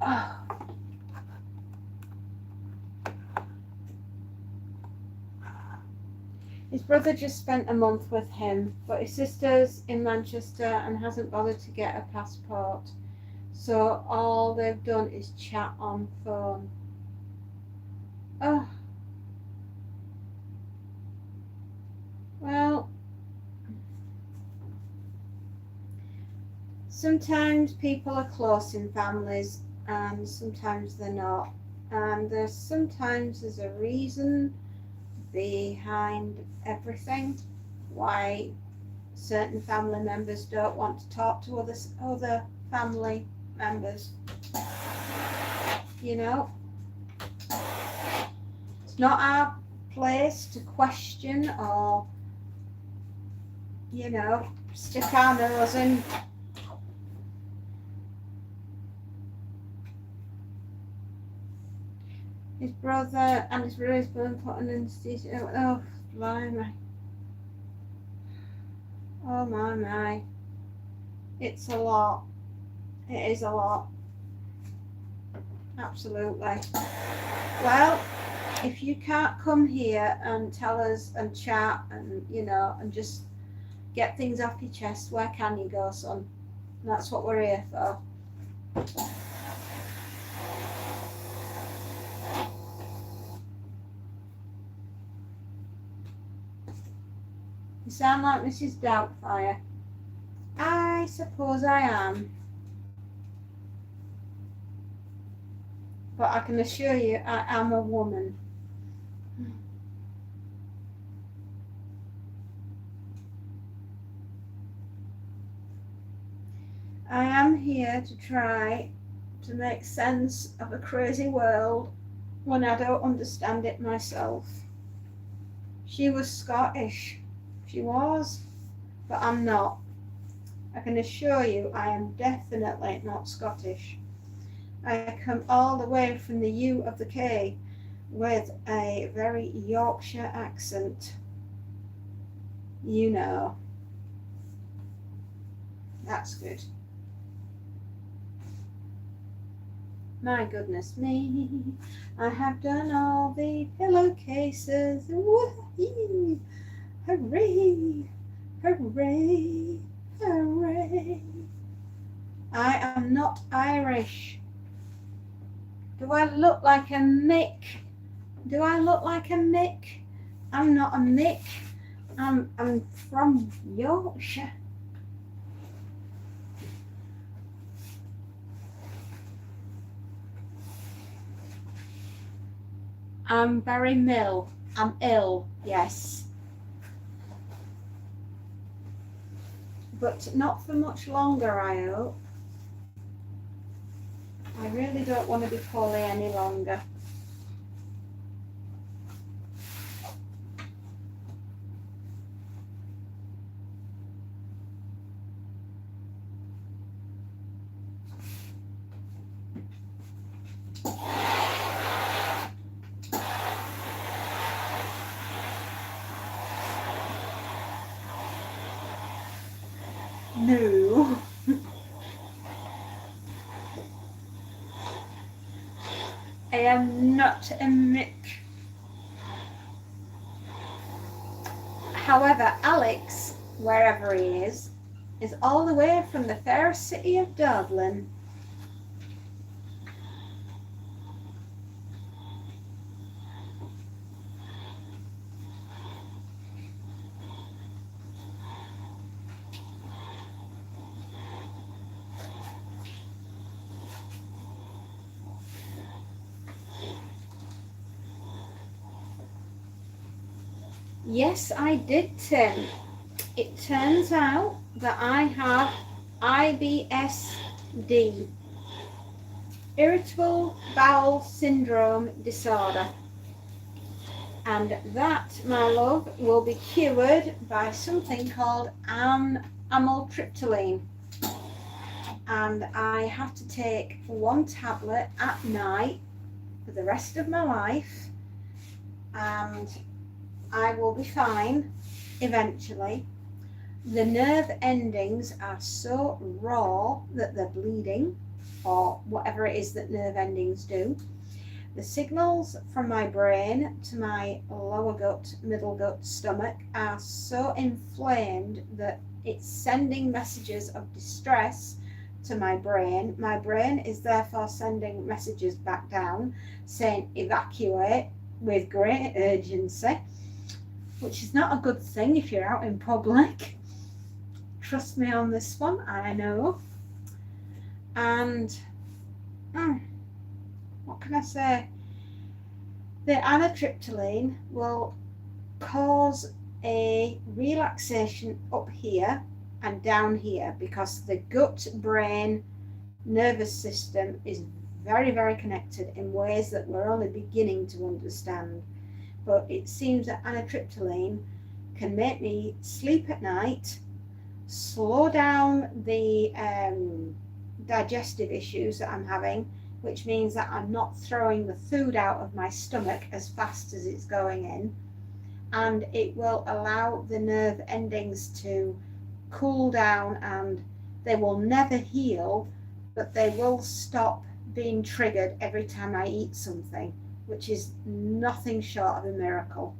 Oh. His brother just spent a month with him, but his sister's in Manchester and hasn't bothered to get a passport. So all they've done is chat on phone. Oh. Well, sometimes people are close in families and sometimes they're not. And sometimes there's a reason behind everything why certain family members don't want to talk to other family members. You know, it's not our place to question or, you know, stick our nose in. His brother and his brother's been put on anesthesia. Oh, blimey. Oh my. It's a lot. It is a lot. Absolutely. Well, if you can't come here and tell us and chat and, you know, and just get things off your chest, where can you go, son? And that's what we're here for. You sound like Mrs. Doubtfire. I suppose I am. but I can assure you I am a woman. I am here to try to make sense of a crazy world when I don't understand it myself. She was Scottish. She was, but I'm not. I can assure you I am definitely not Scottish. I come all the way from the U of the K with a very Yorkshire accent. You know. That's good. My goodness me, I have done all the pillowcases. Woo-hee! Hooray! Hooray! Hooray! I am not Irish. Do I look like a Mick? Do I look like a Mick? I'm not a Mick. I'm from Yorkshire. I'm very ill. I'm ill, yes. But not for much longer, I hope. I really don't want to be poorly any longer. No. I am not a Mick. However, Alex, wherever he is all the way from the fair city of Dublin. Yes, I did, Tim. It turns out that I have IBSD, Irritable Bowel Syndrome Disorder. And that, my love, will be cured by something called amitriptyline. And I have to take one tablet at night for the rest of my life. And I will be fine eventually. The nerve endings are so raw that they're bleeding, or whatever it is that nerve endings do. The signals from my brain to my lower gut, middle gut, stomach are so inflamed that it's sending messages of distress to my brain. My brain is therefore sending messages back down saying evacuate with great urgency, which is not a good thing if you're out in public. Trust me on this one, I know. And what can I say? The amitriptyline will cause a relaxation up here and down here because the gut-brain nervous system is very, very connected in ways that we're only beginning to understand. But it seems that amitriptyline can make me sleep at night, slow down the digestive issues that I'm having, which means that I'm not throwing the food out of my stomach as fast as it's going in, and it will allow the nerve endings to cool down, and they will never heal, but they will stop being triggered every time I eat something, which is nothing short of a miracle.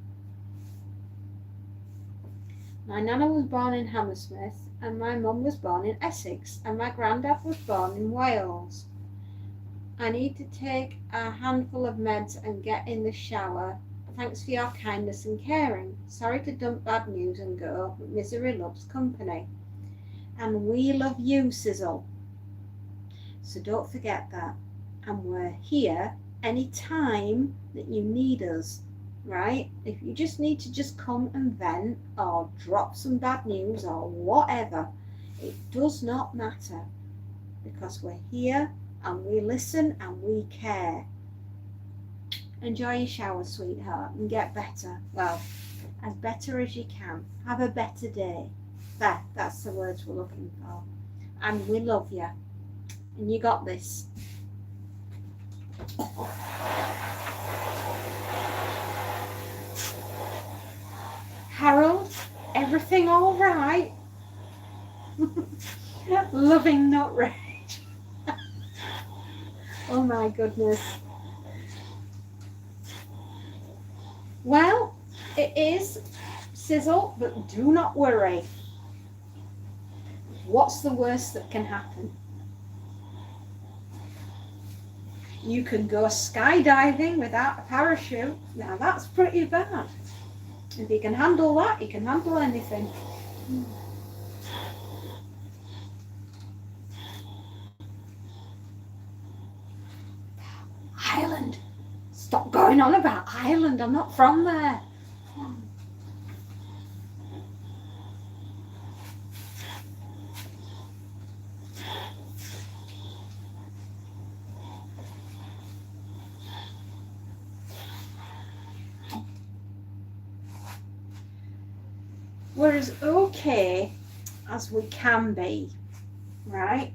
My nana was born in Hammersmith, and my mum was born in Essex, and my granddad was born in Wales. I need to take a handful of meds and get in the shower. Thanks for your kindness and caring. Sorry to dump bad news and go, but misery loves company. And we love you, Sizzle. So don't forget that. And we're here any time that you need us, right? If you just need to just come and vent or drop some bad news or whatever, it does not matter, because we're here and we listen and we care. Enjoy your shower, sweetheart, and get better. Well, as better as you can. Have a better day. That's the words we're looking for. And we love you. And you got this. Harold, everything all right? Loving nut rage. Oh my goodness. Well, it is sizzle, but do not worry. What's the worst that can happen? You can go skydiving without a parachute. Now that's pretty bad. If you can handle that, you can handle anything. Ireland. Stop going on about Ireland. I'm not from there. We're as okay as we can be, right?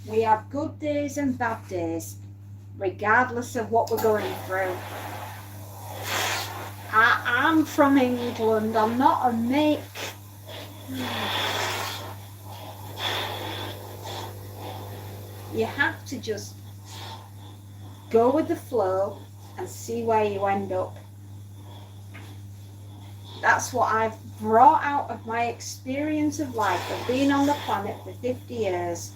We have good days and bad days, regardless of what we're going through. I'm from England. I'm not a make. You have to just go with the flow and see where you end up. That's what I've brought out of my experience of life, of being on the planet for 50 years.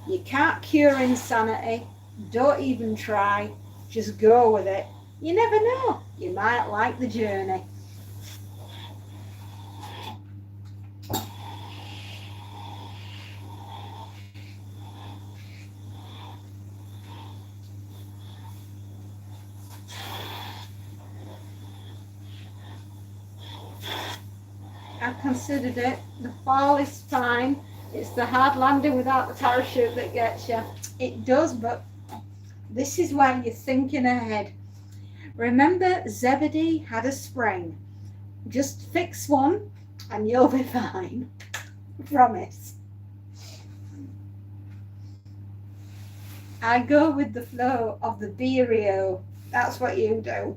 You can't cure insanity. Don't even try. Just go with it. You never know. You might like the journey. I've considered it. The fall is fine. It's the hard landing without the parachute that gets you. It does, but this is where you're thinking ahead. Remember, Zebedee had a spring. Just fix one and you'll be fine. Promise. I go with the flow of the Beerio. That's what you do.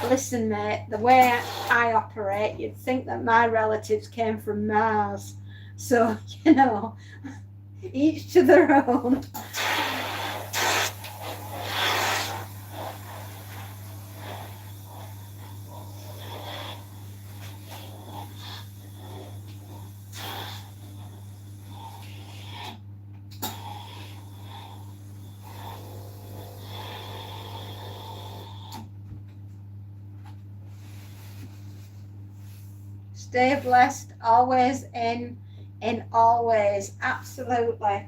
Listen, mate, the way I operate, you'd think that my relatives came from Mars. So, you know, each to their own. Stay blessed, always in always. Absolutely.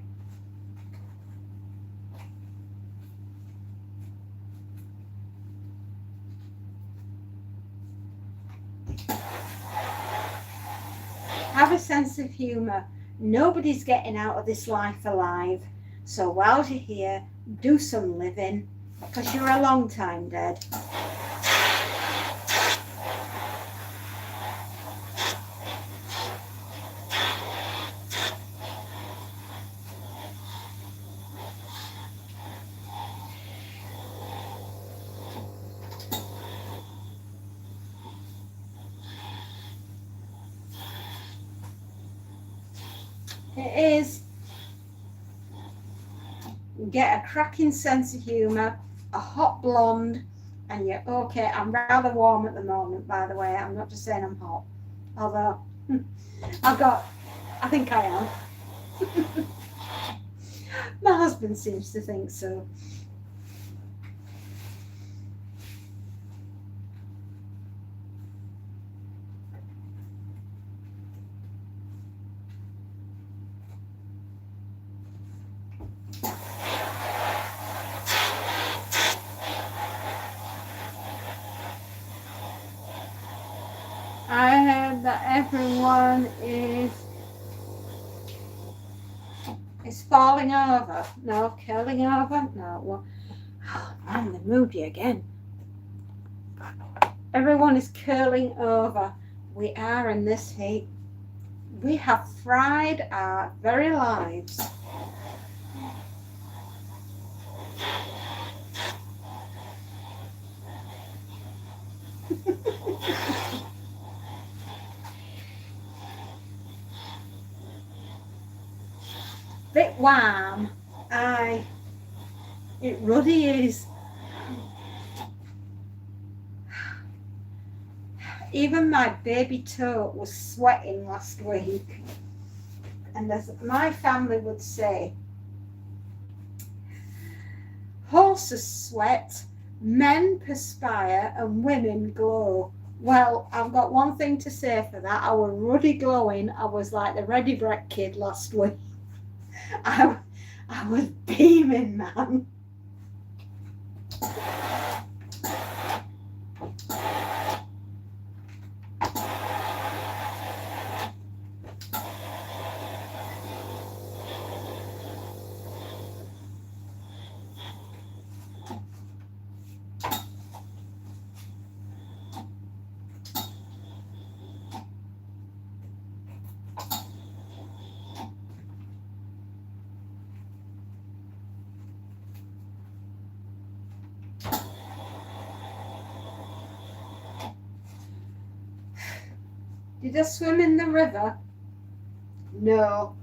Have a sense of humour. Nobody's getting out of this life alive. So while you're here, do some living, because you're a long time dead. It is. Get a cracking sense of humour, a hot blonde, and you're okay. I'm rather warm at the moment, by the way. I'm not just saying I'm hot. Although, I think I am. My husband seems to think so. that everyone is falling over. No, curling over. No, well, oh, man, they moved you again. Everyone is curling over. We are in this heat. We have fried our very lives. Bit warm. Aye. It ruddy is. Even my baby toe was sweating last week. And as my family would say, horses sweat, men perspire, and women glow. Well, I've got one thing to say for that. I was ruddy glowing. I was like the Ready Brek kid last week. I was beaming, man. Did I swim in the river? No.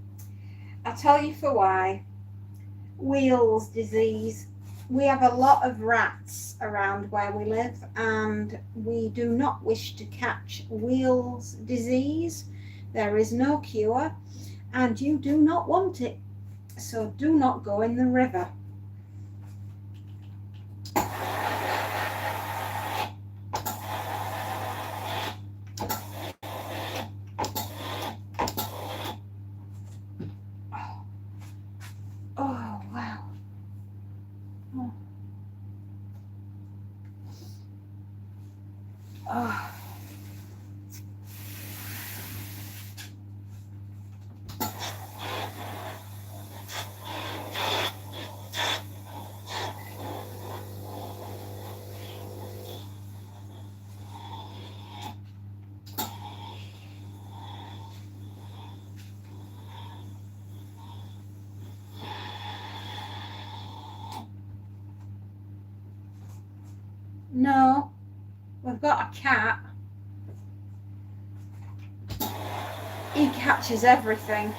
I'll tell you for why. Wheals disease. We have a lot of rats around where we live, and we do not wish to catch Wheals disease. There is no cure, and you do not want it. So do not go in the river. Oh, wow. Oh. Oh. No, we've got a cat. He catches everything.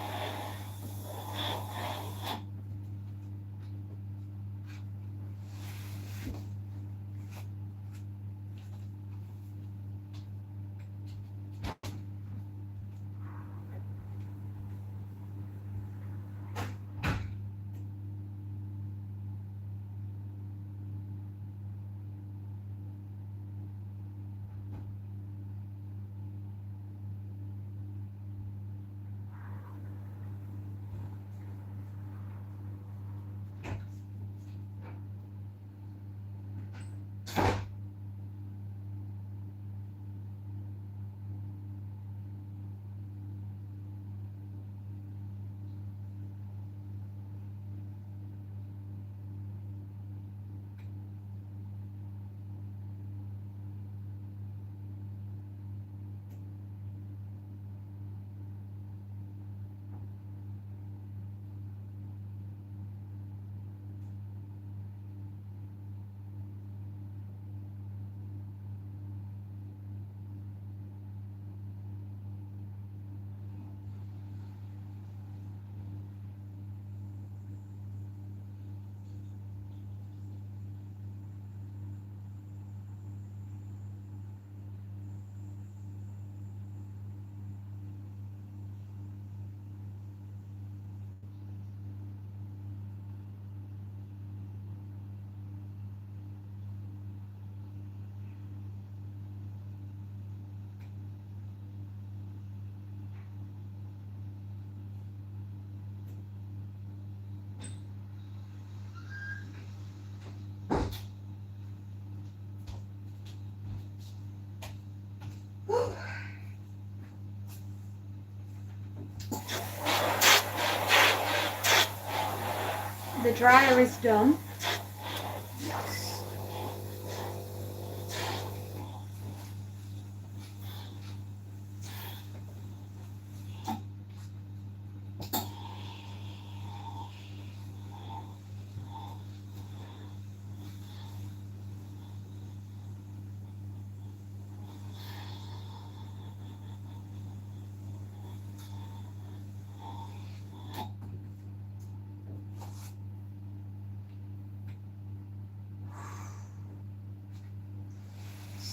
the dryer is done.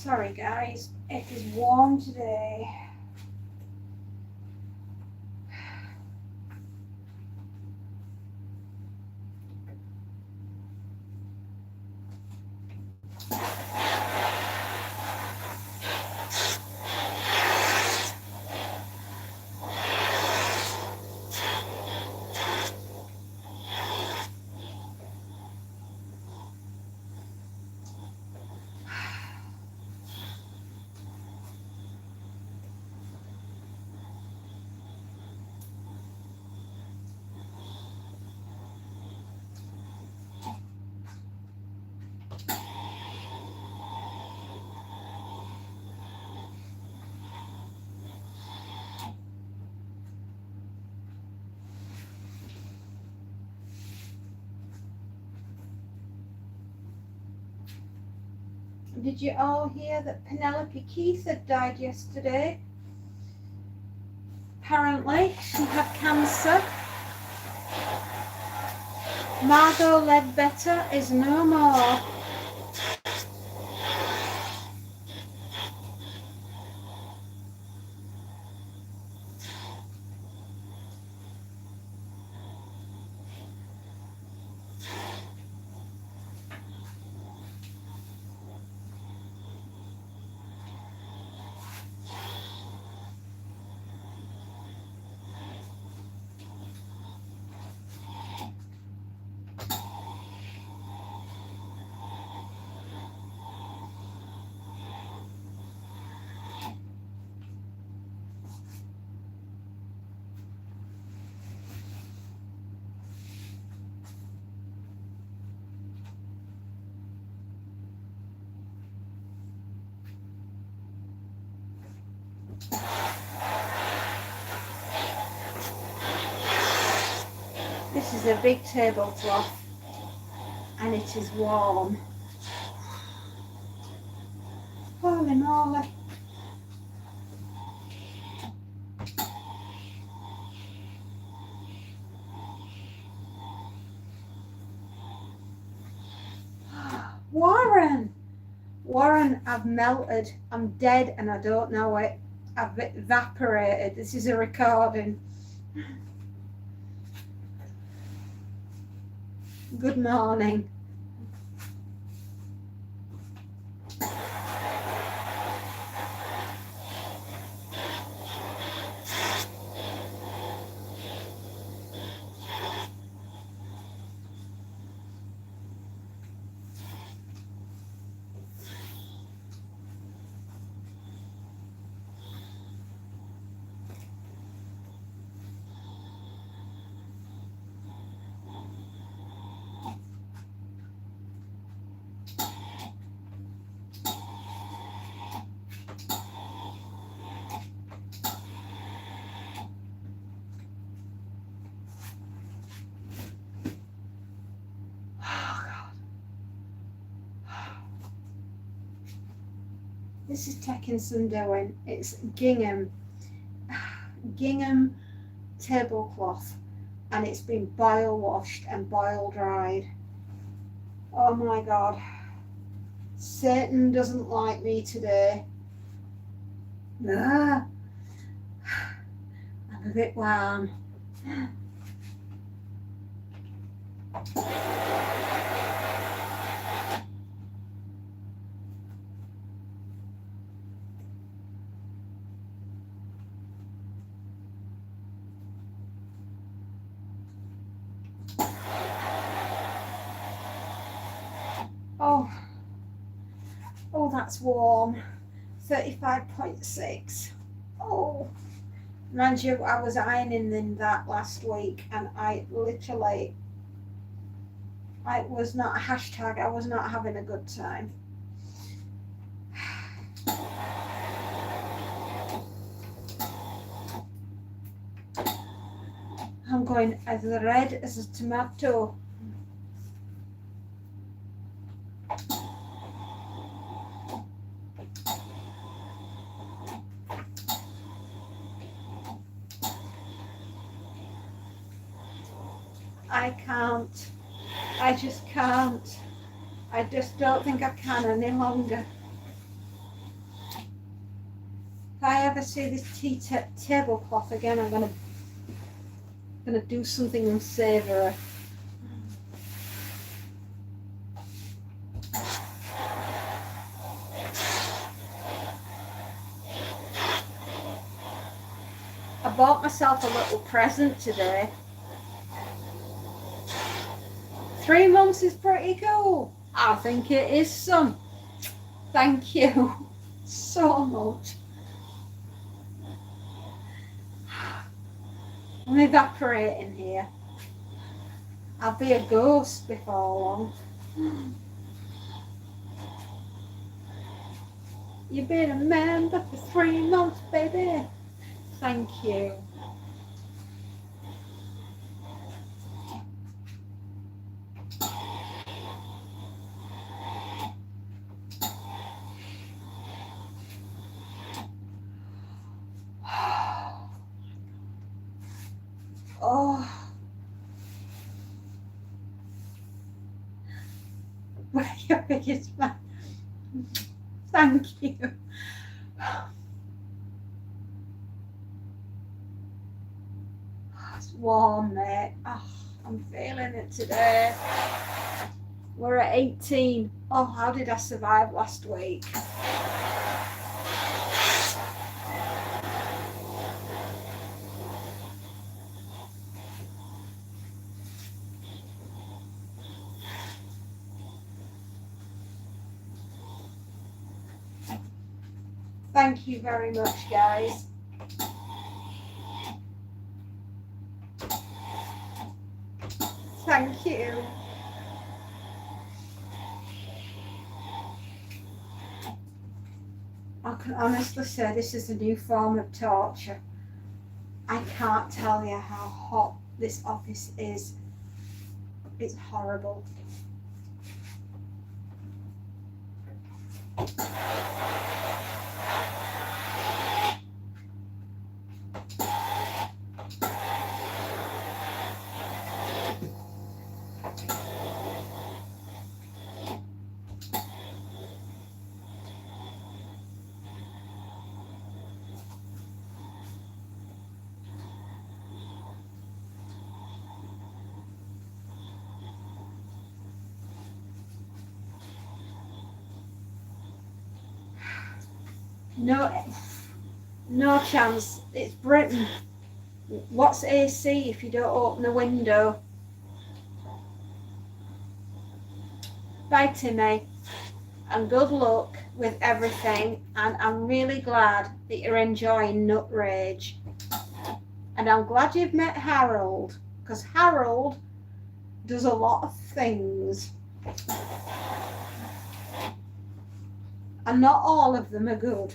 Sorry guys, it is warm today. Did you all hear that Penelope Keith had died yesterday? Apparently, she had cancer. Margot Ledbetter is no more. This is a big tablecloth and it is warm. Holy moly. Warren, I've melted. I'm dead and I don't know it. I've evaporated. This is a recording. Good morning. This is taking some doing. It's gingham tablecloth, and it's been boil washed and boil dried. Oh my God. Satan doesn't like me today. I'm a bit warm. Oh, that's warm. 35.6. Oh, mind you, I was ironing in that last week and I literally It was not a hashtag. I was not having a good time. I'm going as red as a tomato. I can't. I just can't. I just don't think I can any longer. If I ever see this tablecloth again, I'm gonna do something unsavoury. I bought myself a little present today. 3 months is pretty cool. I think it is, son. Thank you so much. I'm evaporating here. I'll be a ghost before long. You've been a member for 3 months, baby. Thank you. Oh. We're your biggest fan. Thank you. It's warm, mate. Oh, I'm feeling it today. We're at 18. Oh, how did I survive last week? Thank you very much, guys. Thank you. I can honestly say this is a new form of torture. I can't tell you how hot this office is. It's horrible. No chance. It's Britain. What's AC if you don't open the window? Bye, Timmy, and good luck with everything. And I'm really glad that you're enjoying Nut Rage. And I'm glad you've met Harold, because Harold does a lot of things. And not all of them are good.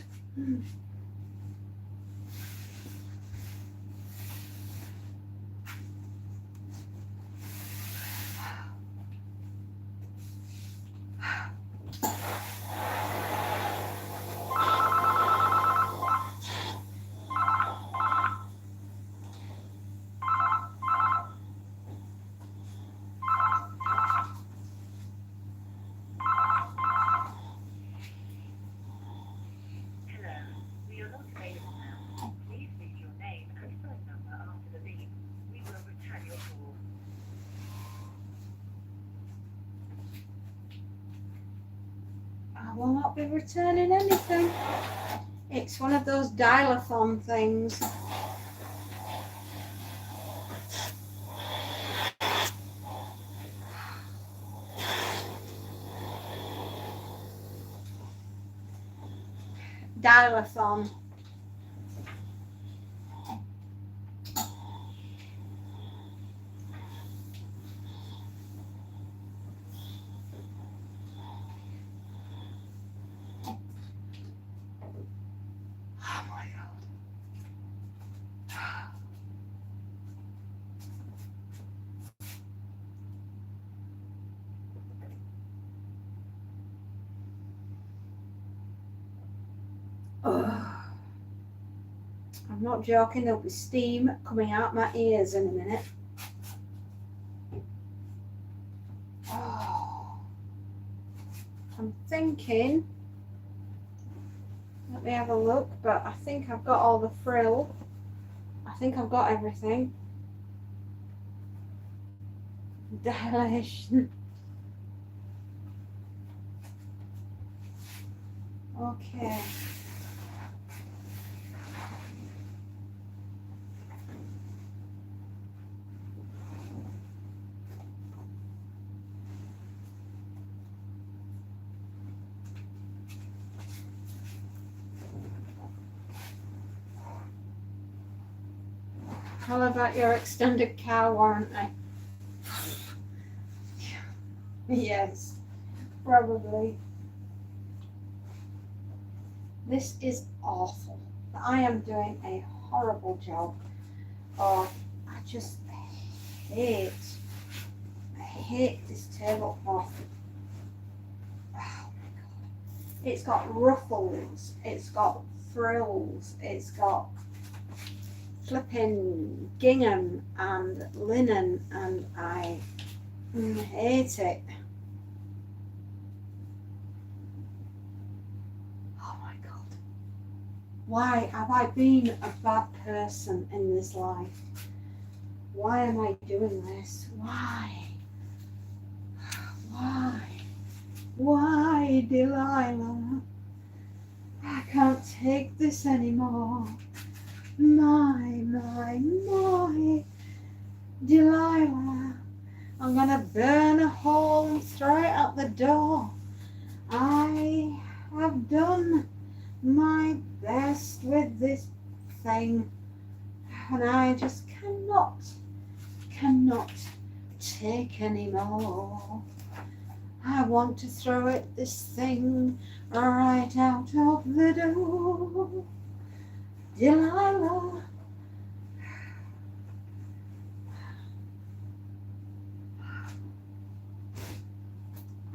I will not be returning anything. It's one of those dial-a-thon things. Dial-a-thon. Oh, I'm not joking, there'll be steam coming out my ears in a minute. Oh, I'm thinking, let me have a look, but I think I've got all the frill. I think I've got everything. Dilation. Okay. How about your extended car warranty? Yes, probably. This is awful. I am doing a horrible job. Oh, I just hate this tablecloth. Oh my god. It's got ruffles, it's got frills, it's got flipping gingham and linen, and I hate it. Oh my god. Why have I been a bad person in this life? Why am I doing this? Why? Why? Why, Delilah? I can't take this anymore. My, Delilah. I'm gonna burn a hole and throw it out the door. I have done my best with this thing, and I just cannot take any more. I want to throw this thing right out of the door. Delilah.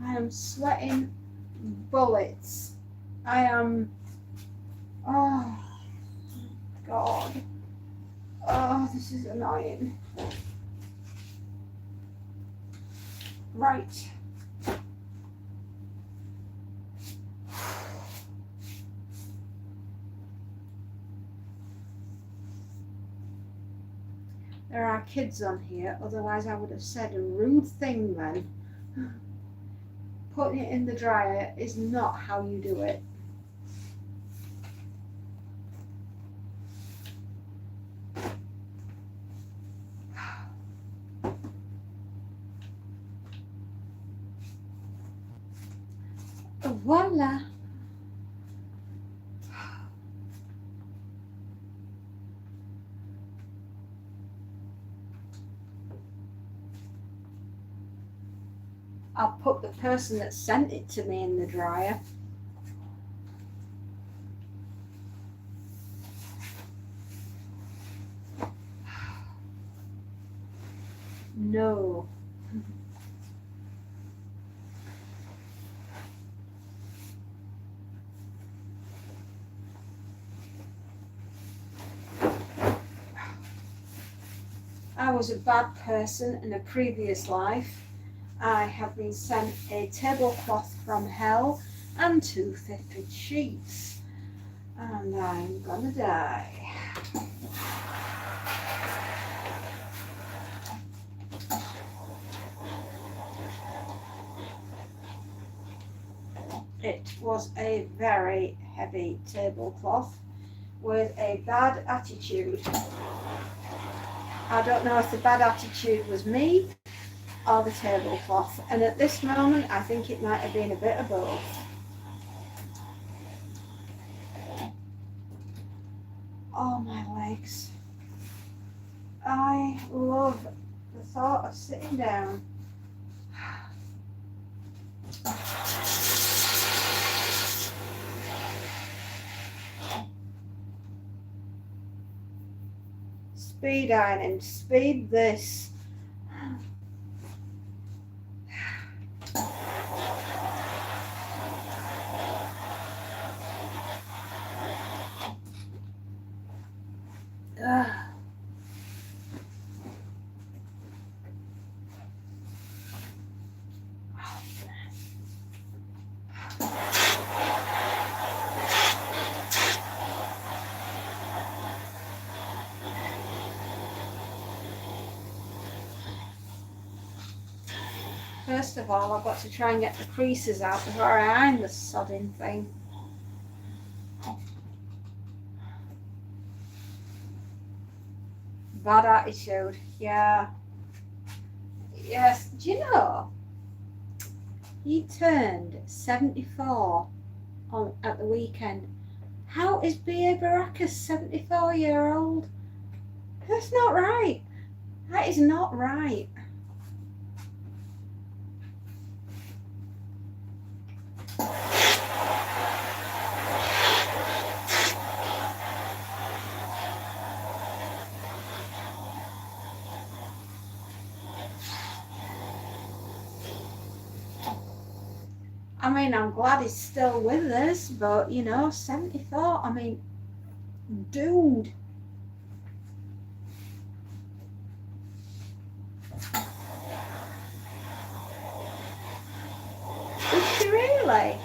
I am sweating bullets. I am, oh God. Oh, this is annoying. Right. There are kids on here, otherwise I would have said a rude thing then. Putting it in the dryer is not how you do it. Voila. I'll put the person that sent it to me in the dryer. No. I was a bad person in a previous life. I have been sent a tablecloth from hell and 2 fitted sheets, and I'm gonna die. It was a very heavy tablecloth with a bad attitude. I don't know if the bad attitude was me or the tablecloth, and at this moment I think it might have been a bit of both. Oh, my legs. I love the thought of sitting down. Speed ironing, speed this. first of all, I've got to try and get the creases out before I iron the sodding thing. Bad attitude, yeah. Yes, do you know, he turned 74 at the weekend. How is B.A. Baracus 74-year-old? That's not right. That is not right. I mean, I'm glad he's still with us, but, you know, 74, I mean, dude. Is she really?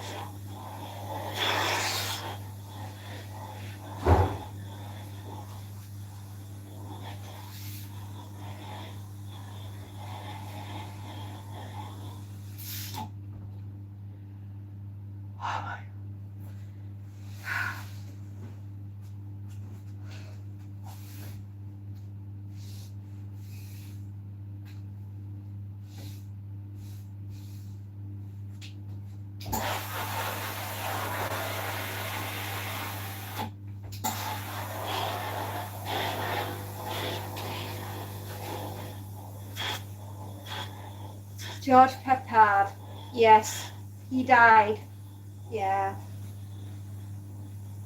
George Peppard, yes, he died. Yeah.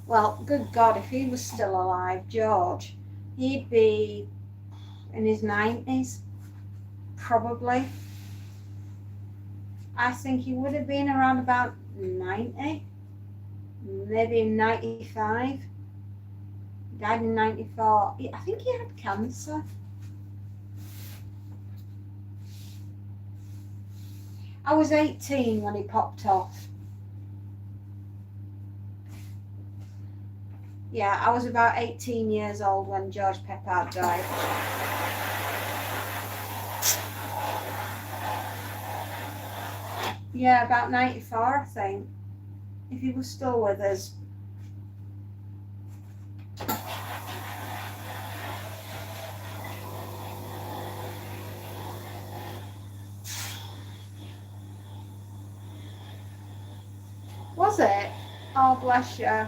Well, good God, if he was still alive, George, he'd be in his 90s, probably. I think he would have been around about 90, maybe 95. He died in 94. I think he had cancer. I was 18 when he popped off. Yeah, I was about 18 years old when George Peppard died. Yeah, about 94, I think, if he was still with us. Was it? Oh, bless you.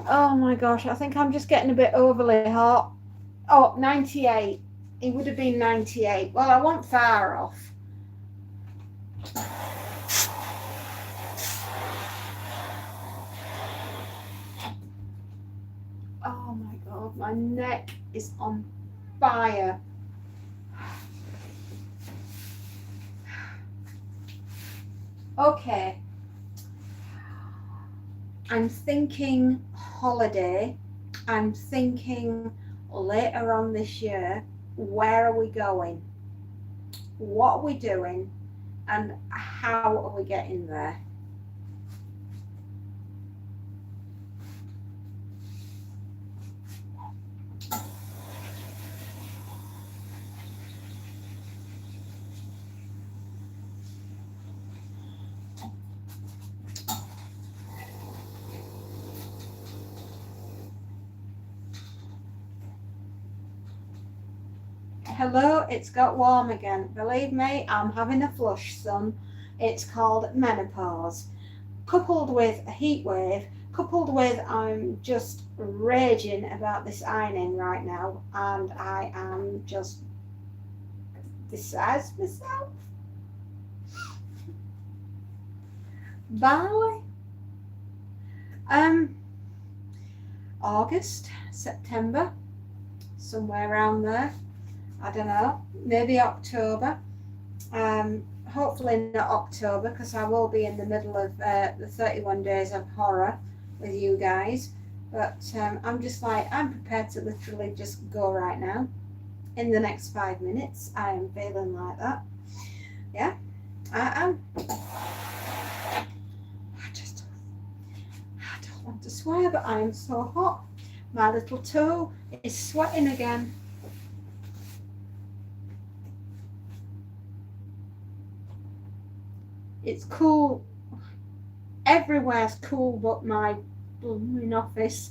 Oh my gosh, I think I'm just getting a bit overly hot. Oh, 98. He would have been 98. Well, I wasn't far off. Oh my God, my neck is on fire. Okay. I'm thinking holiday. I'm thinking later on this year, where are we going? What are we doing? And how are we getting there? Hello, it's got warm again. Believe me, I'm having a flush, son. It's called menopause. Coupled with a heat wave, coupled with I'm just raging about this ironing right now, and I am just beside myself. Bali? August, September, somewhere around there. I don't know, maybe October. Hopefully not October, because I will be in the middle of the 31 Days of Horror with you guys. But I'm just like, I'm prepared to literally just go right now. In the next 5 minutes, I am feeling like that. Yeah, I am. I don't want to swear, but I am so hot. My little toe is sweating again. It's cool. Everywhere's cool but my blooming office.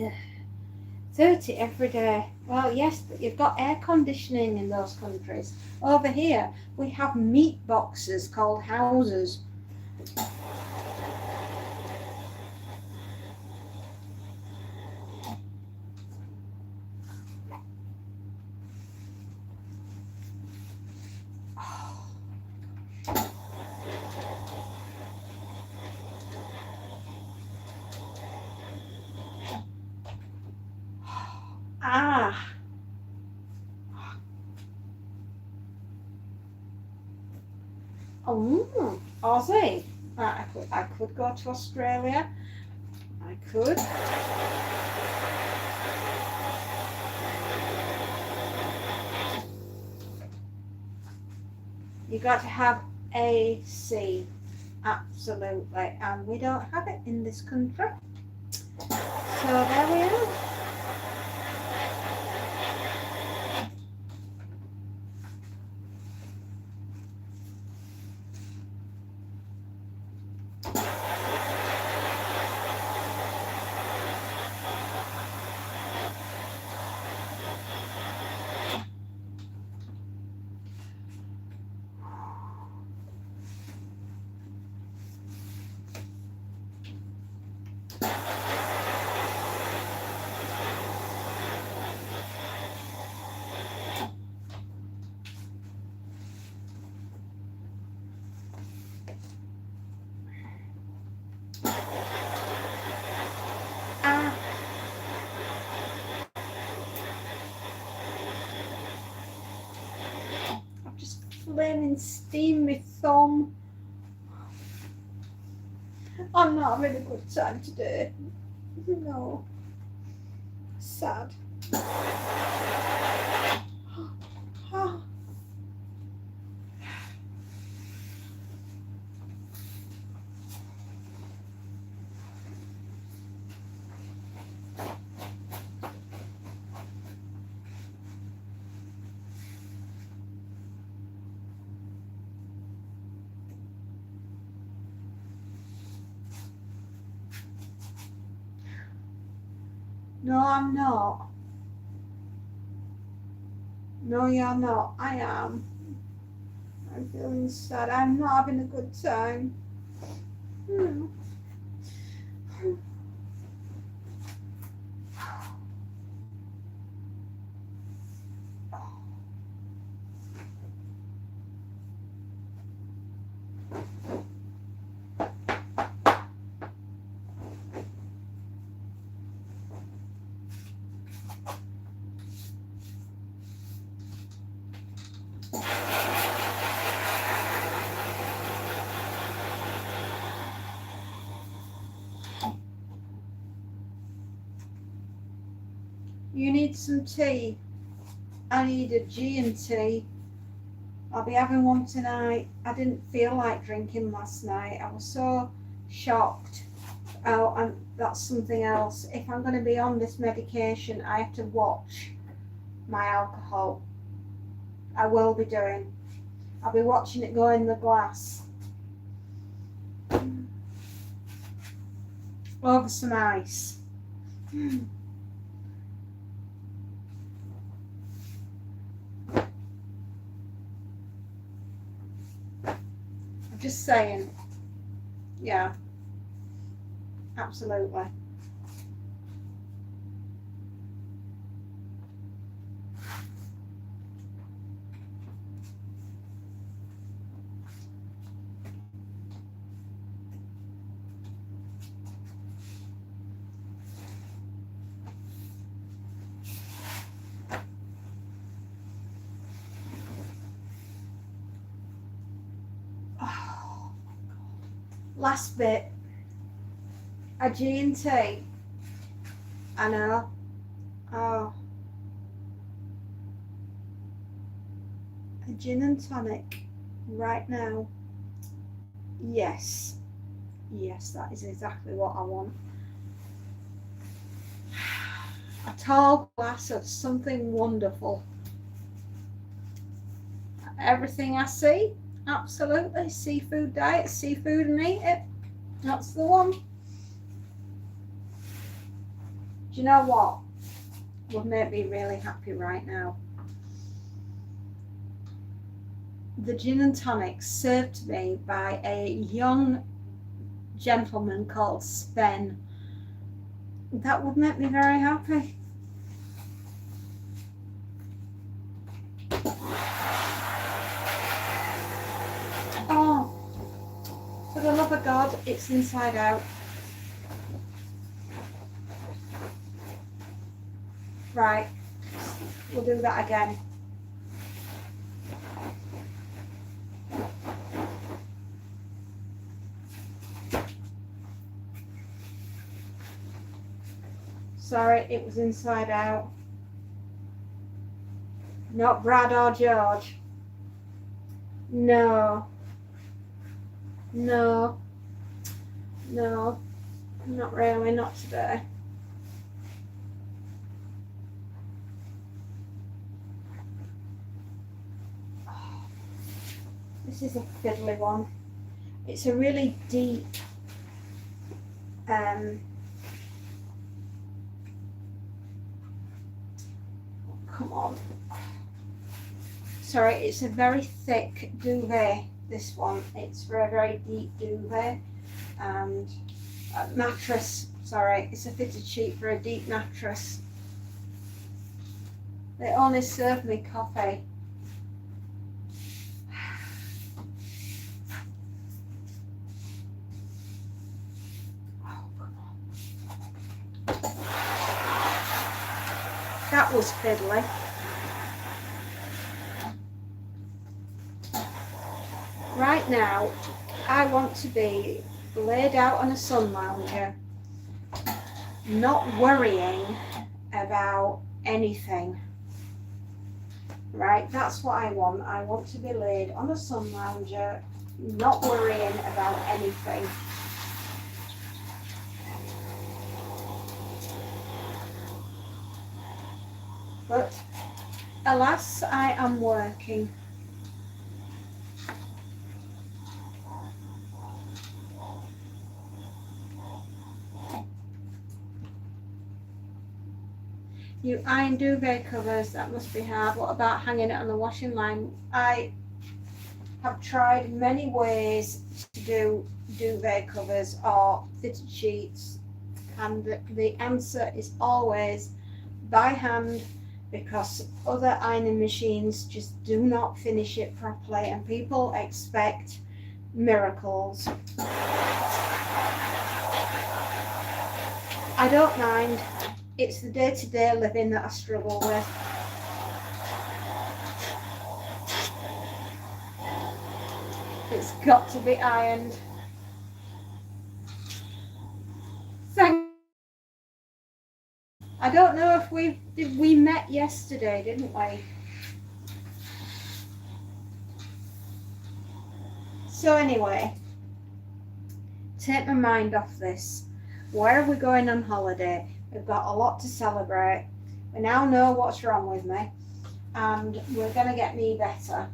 Ugh. 30 every day. Well, yes, but you've got air conditioning in those countries. Over here, we have meat boxes called houses. Ah. Oh, Aussie. I could go to Australia. I could. You got to have AC. Absolutely. And we don't have it in this country. So there we are. Ah. I've just flaming steam my thumb. I'm not having a good time today. No. Sad. No, I'm not. No, you're not. I am. I'm feeling sad. I'm not having a good time. Hmm. You need some tea. I need a G&T. I'll be having one tonight. I didn't feel like drinking last night. I was so shocked. Oh, and that's something else. If I'm going to be on this medication, I have to watch my alcohol. I will be doing. I'll be watching it go in the glass. Over some ice. I'm just saying. Yeah. Absolutely. Oh, last bit. A G&T. I know. Oh. A gin and tonic right now. Yes. Yes, that is exactly what I want. A tall glass of something wonderful. Everything I see, absolutely. Seafood diet, seafood and eat it. That's the one. Do you know what would make me really happy right now? The gin and tonic served to me by a young gentleman called Sven. That would make me very happy. Oh, for the love of God, it's inside out. Right, we'll do that again. Sorry, it was inside out. Not Brad or George. No. No. No. Not really, not today. Oh, this is a fiddly one. It's a really deep come on. Sorry, it's a very thick duvet, this one. It's for a very deep duvet. And a mattress, sorry, it's a fitted sheet for a deep mattress. They only serve me coffee. Oh, come on. That was fiddly. Right now, I want to be laid out on a sun lounger, not worrying about anything. Right, that's what I want. I want to be laid on a sun lounger, not worrying about anything. But alas, I am working. You iron duvet covers, that must be hard. What about hanging it on the washing line? I have tried many ways to do duvet covers or fitted sheets, and the answer is always by hand, because other ironing machines just do not finish it properly, and people expect miracles. I don't mind. It's the day-to-day living that I struggle with. It's got to be ironed. Thank. I don't know if we met yesterday, didn't we? So anyway, take my mind off this. Where are we going on holiday? We've got a lot to celebrate. We now know what's wrong with me, and we're going to get me better.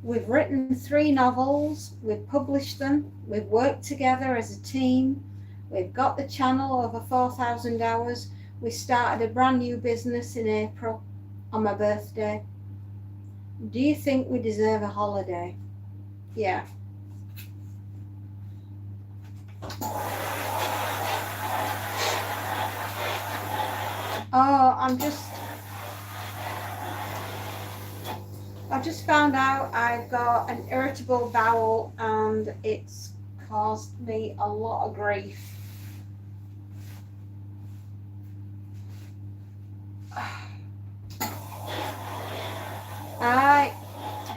We've written 3 novels, we've published them, we've worked together as a team, we've got the channel over 4,000 hours, we started a brand new business in April on my birthday. Do you think we deserve a holiday? Yeah. Oh, I just found out I've got an irritable bowel and it's caused me a lot of grief.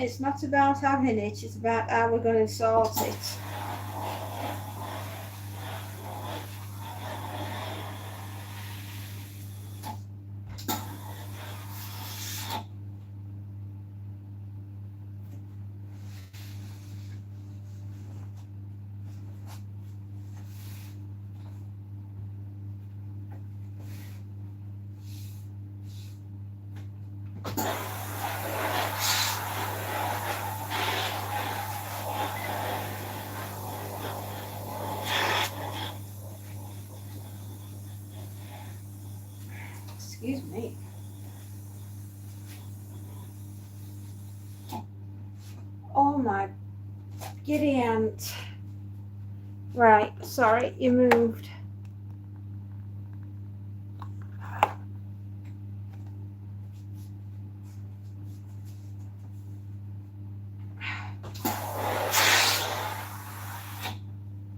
It's not about having it, it's about how we're going to sort it. Excuse me. Oh my giddy aunt. Right, sorry, you moved.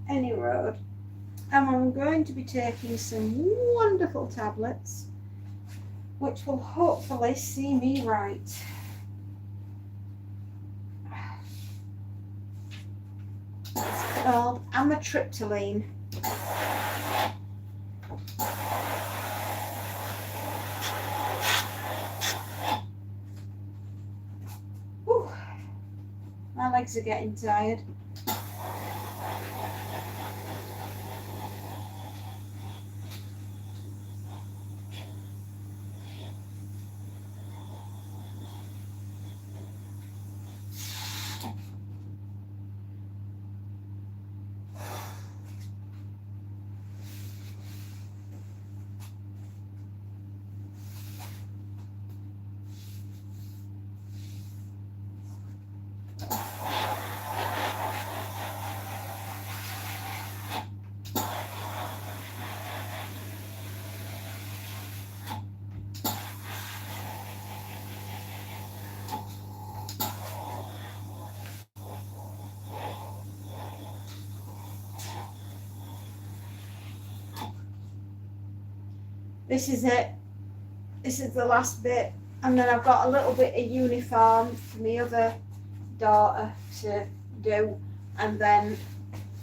Any road. And I'm going to be taking some wonderful tablets which will hopefully see me right. It's called amitriptyline. Whew. My legs are getting tired. This is it. This is the last bit, and then I've got a little bit of uniform for my other daughter to do, and then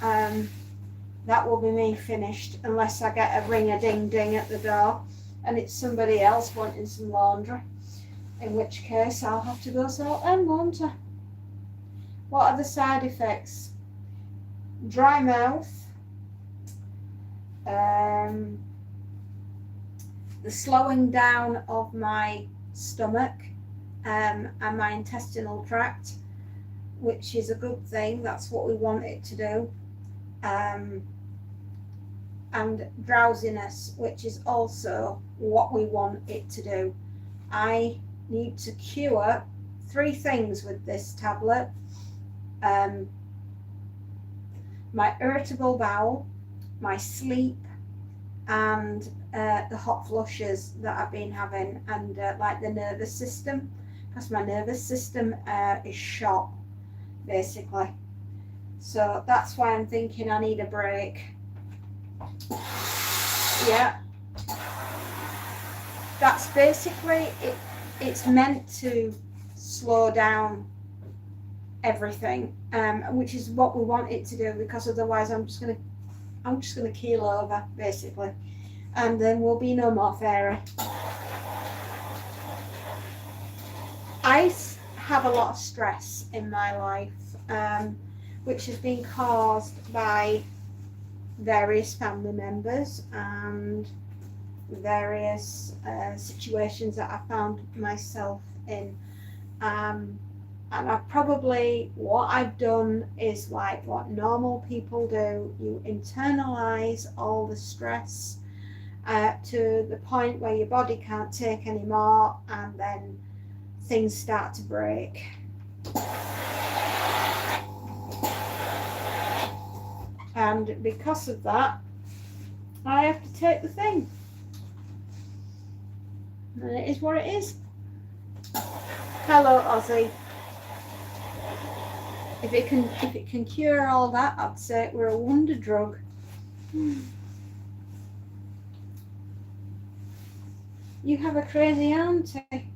that will be me finished, unless I get a ring-a-ding-ding at the door and it's somebody else wanting some laundry, in which case I'll have to go sort them, won't I? What are the side effects? Dry mouth, the slowing down of my stomach and my intestinal tract, which is a good thing. That's what we want it to do. And drowsiness, which is also what we want it to do. I need to cure 3 things with this tablet. My irritable bowel, my sleep, and the hot flushes that I've been having, and like the nervous system, because my nervous system is shot, basically. So that's why I'm thinking I need a break. Yeah, that's basically it. It's meant to slow down everything, which is what we want it to do, because otherwise I'm just gonna keel over, basically, and then we'll be no more fairy. I have a lot of stress in my life, which has been caused by various family members and various situations that I found myself in. And what I've done is like what normal people do. You internalize all the stress to the point where your body can't take any more, and then things start to break. And because of that, I have to take the thing. And it is what it is. Hello, Ozzy. If it can cure all that, I'd say we're a wonder drug. You have a crazy auntie.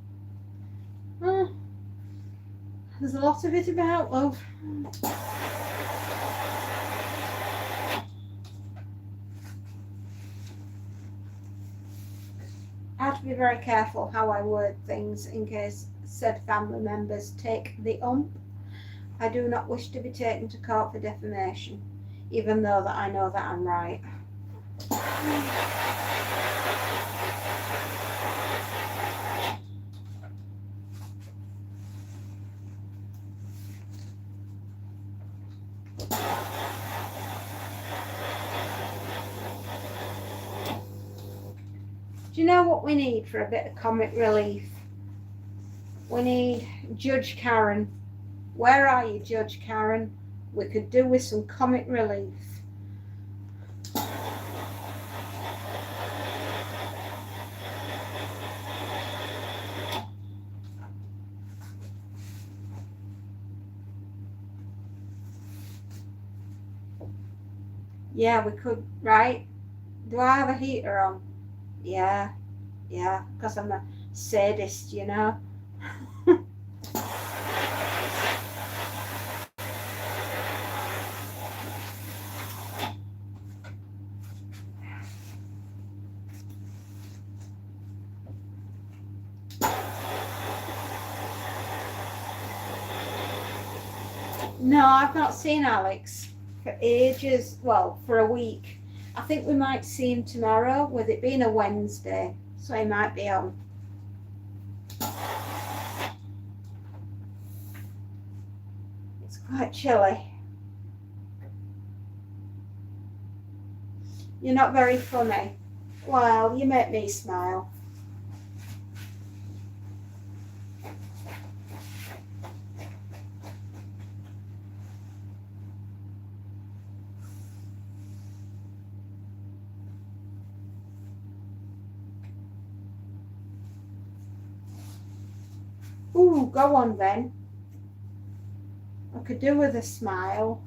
Oh, there's a lot of it about, love. I have to be very careful how I word things in case said family members take the ump. I do not wish to be taken to court for defamation, even though that I know that I'm right. Do you know what we need for a bit of comic relief? We need Judge Karen. Where are you, Judge Karen? We could do with some comic relief. Yeah, we could, right? Do I have a heater on? Yeah, because I'm a sadist, you know. No, I've not seen Alex for ages. Well, for a week. I think we might see him tomorrow, with it being a Wednesday, so he might be on. It's quite chilly. You're not very funny. Well, you make me smile. Ooh, go on then. I could do with a smile.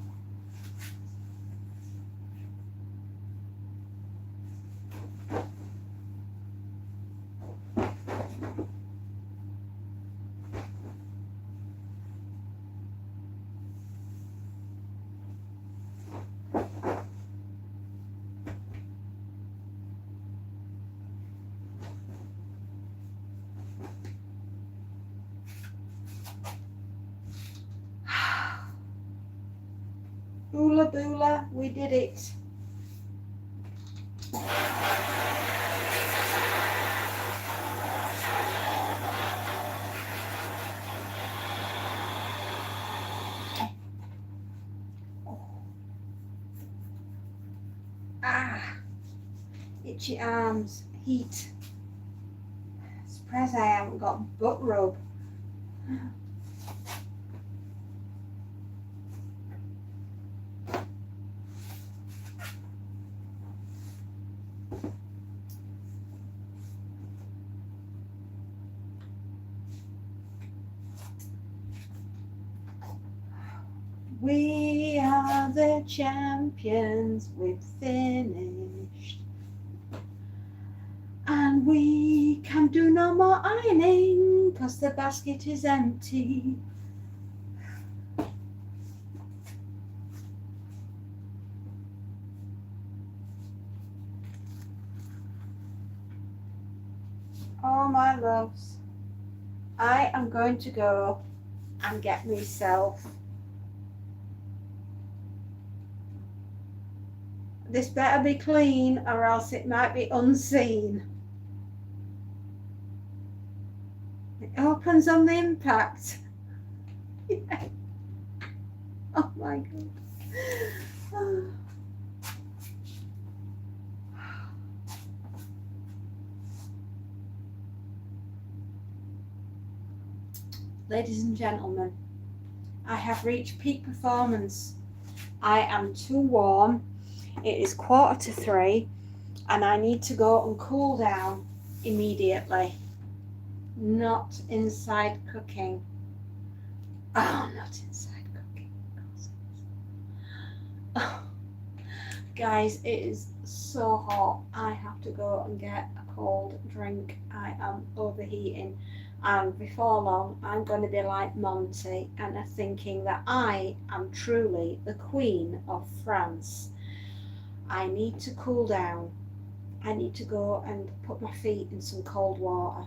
Boola boola, we did it. Ah, itchy arms, heat. Surprised I haven't got butt rub. We are the champions, we've finished. And we can do no more ironing, 'cause the basket is empty. Oh, my loves, I am going to go and get myself. This better be clean, or else it might be unseen. It opens on the impact. Oh my God. Oh. Ladies and gentlemen, I have reached peak performance. I am too warm. It is 2:45 and I need to go and cool down immediately. Not inside cooking. Oh, not inside cooking. Oh. Guys, it is so hot. I have to go and get a cold drink. I am overheating. And before long, I'm going to be like Monty and thinking that I am truly the Queen of France. I need to cool down. I need to go and put my feet in some cold water.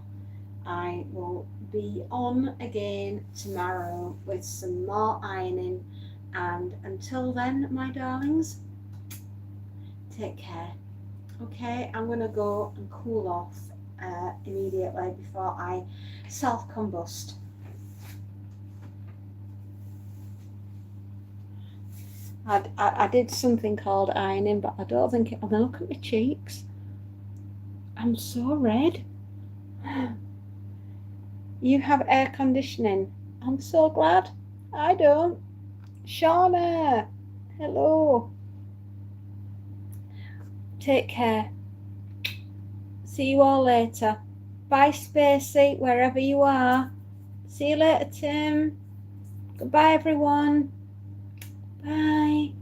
I will be on again tomorrow with some more ironing. And until then, my darlings, take care. Okay, I'm going to go and cool off immediately before I self-combust. I did something called ironing, but I don't think it. I'm going to look at my cheeks. I'm so red. You have air conditioning. I'm so glad. I don't. Shauna, hello. Take care. See you all later. Bye, Spacey, wherever you are. See you later, Tim. Goodbye, everyone. Bye.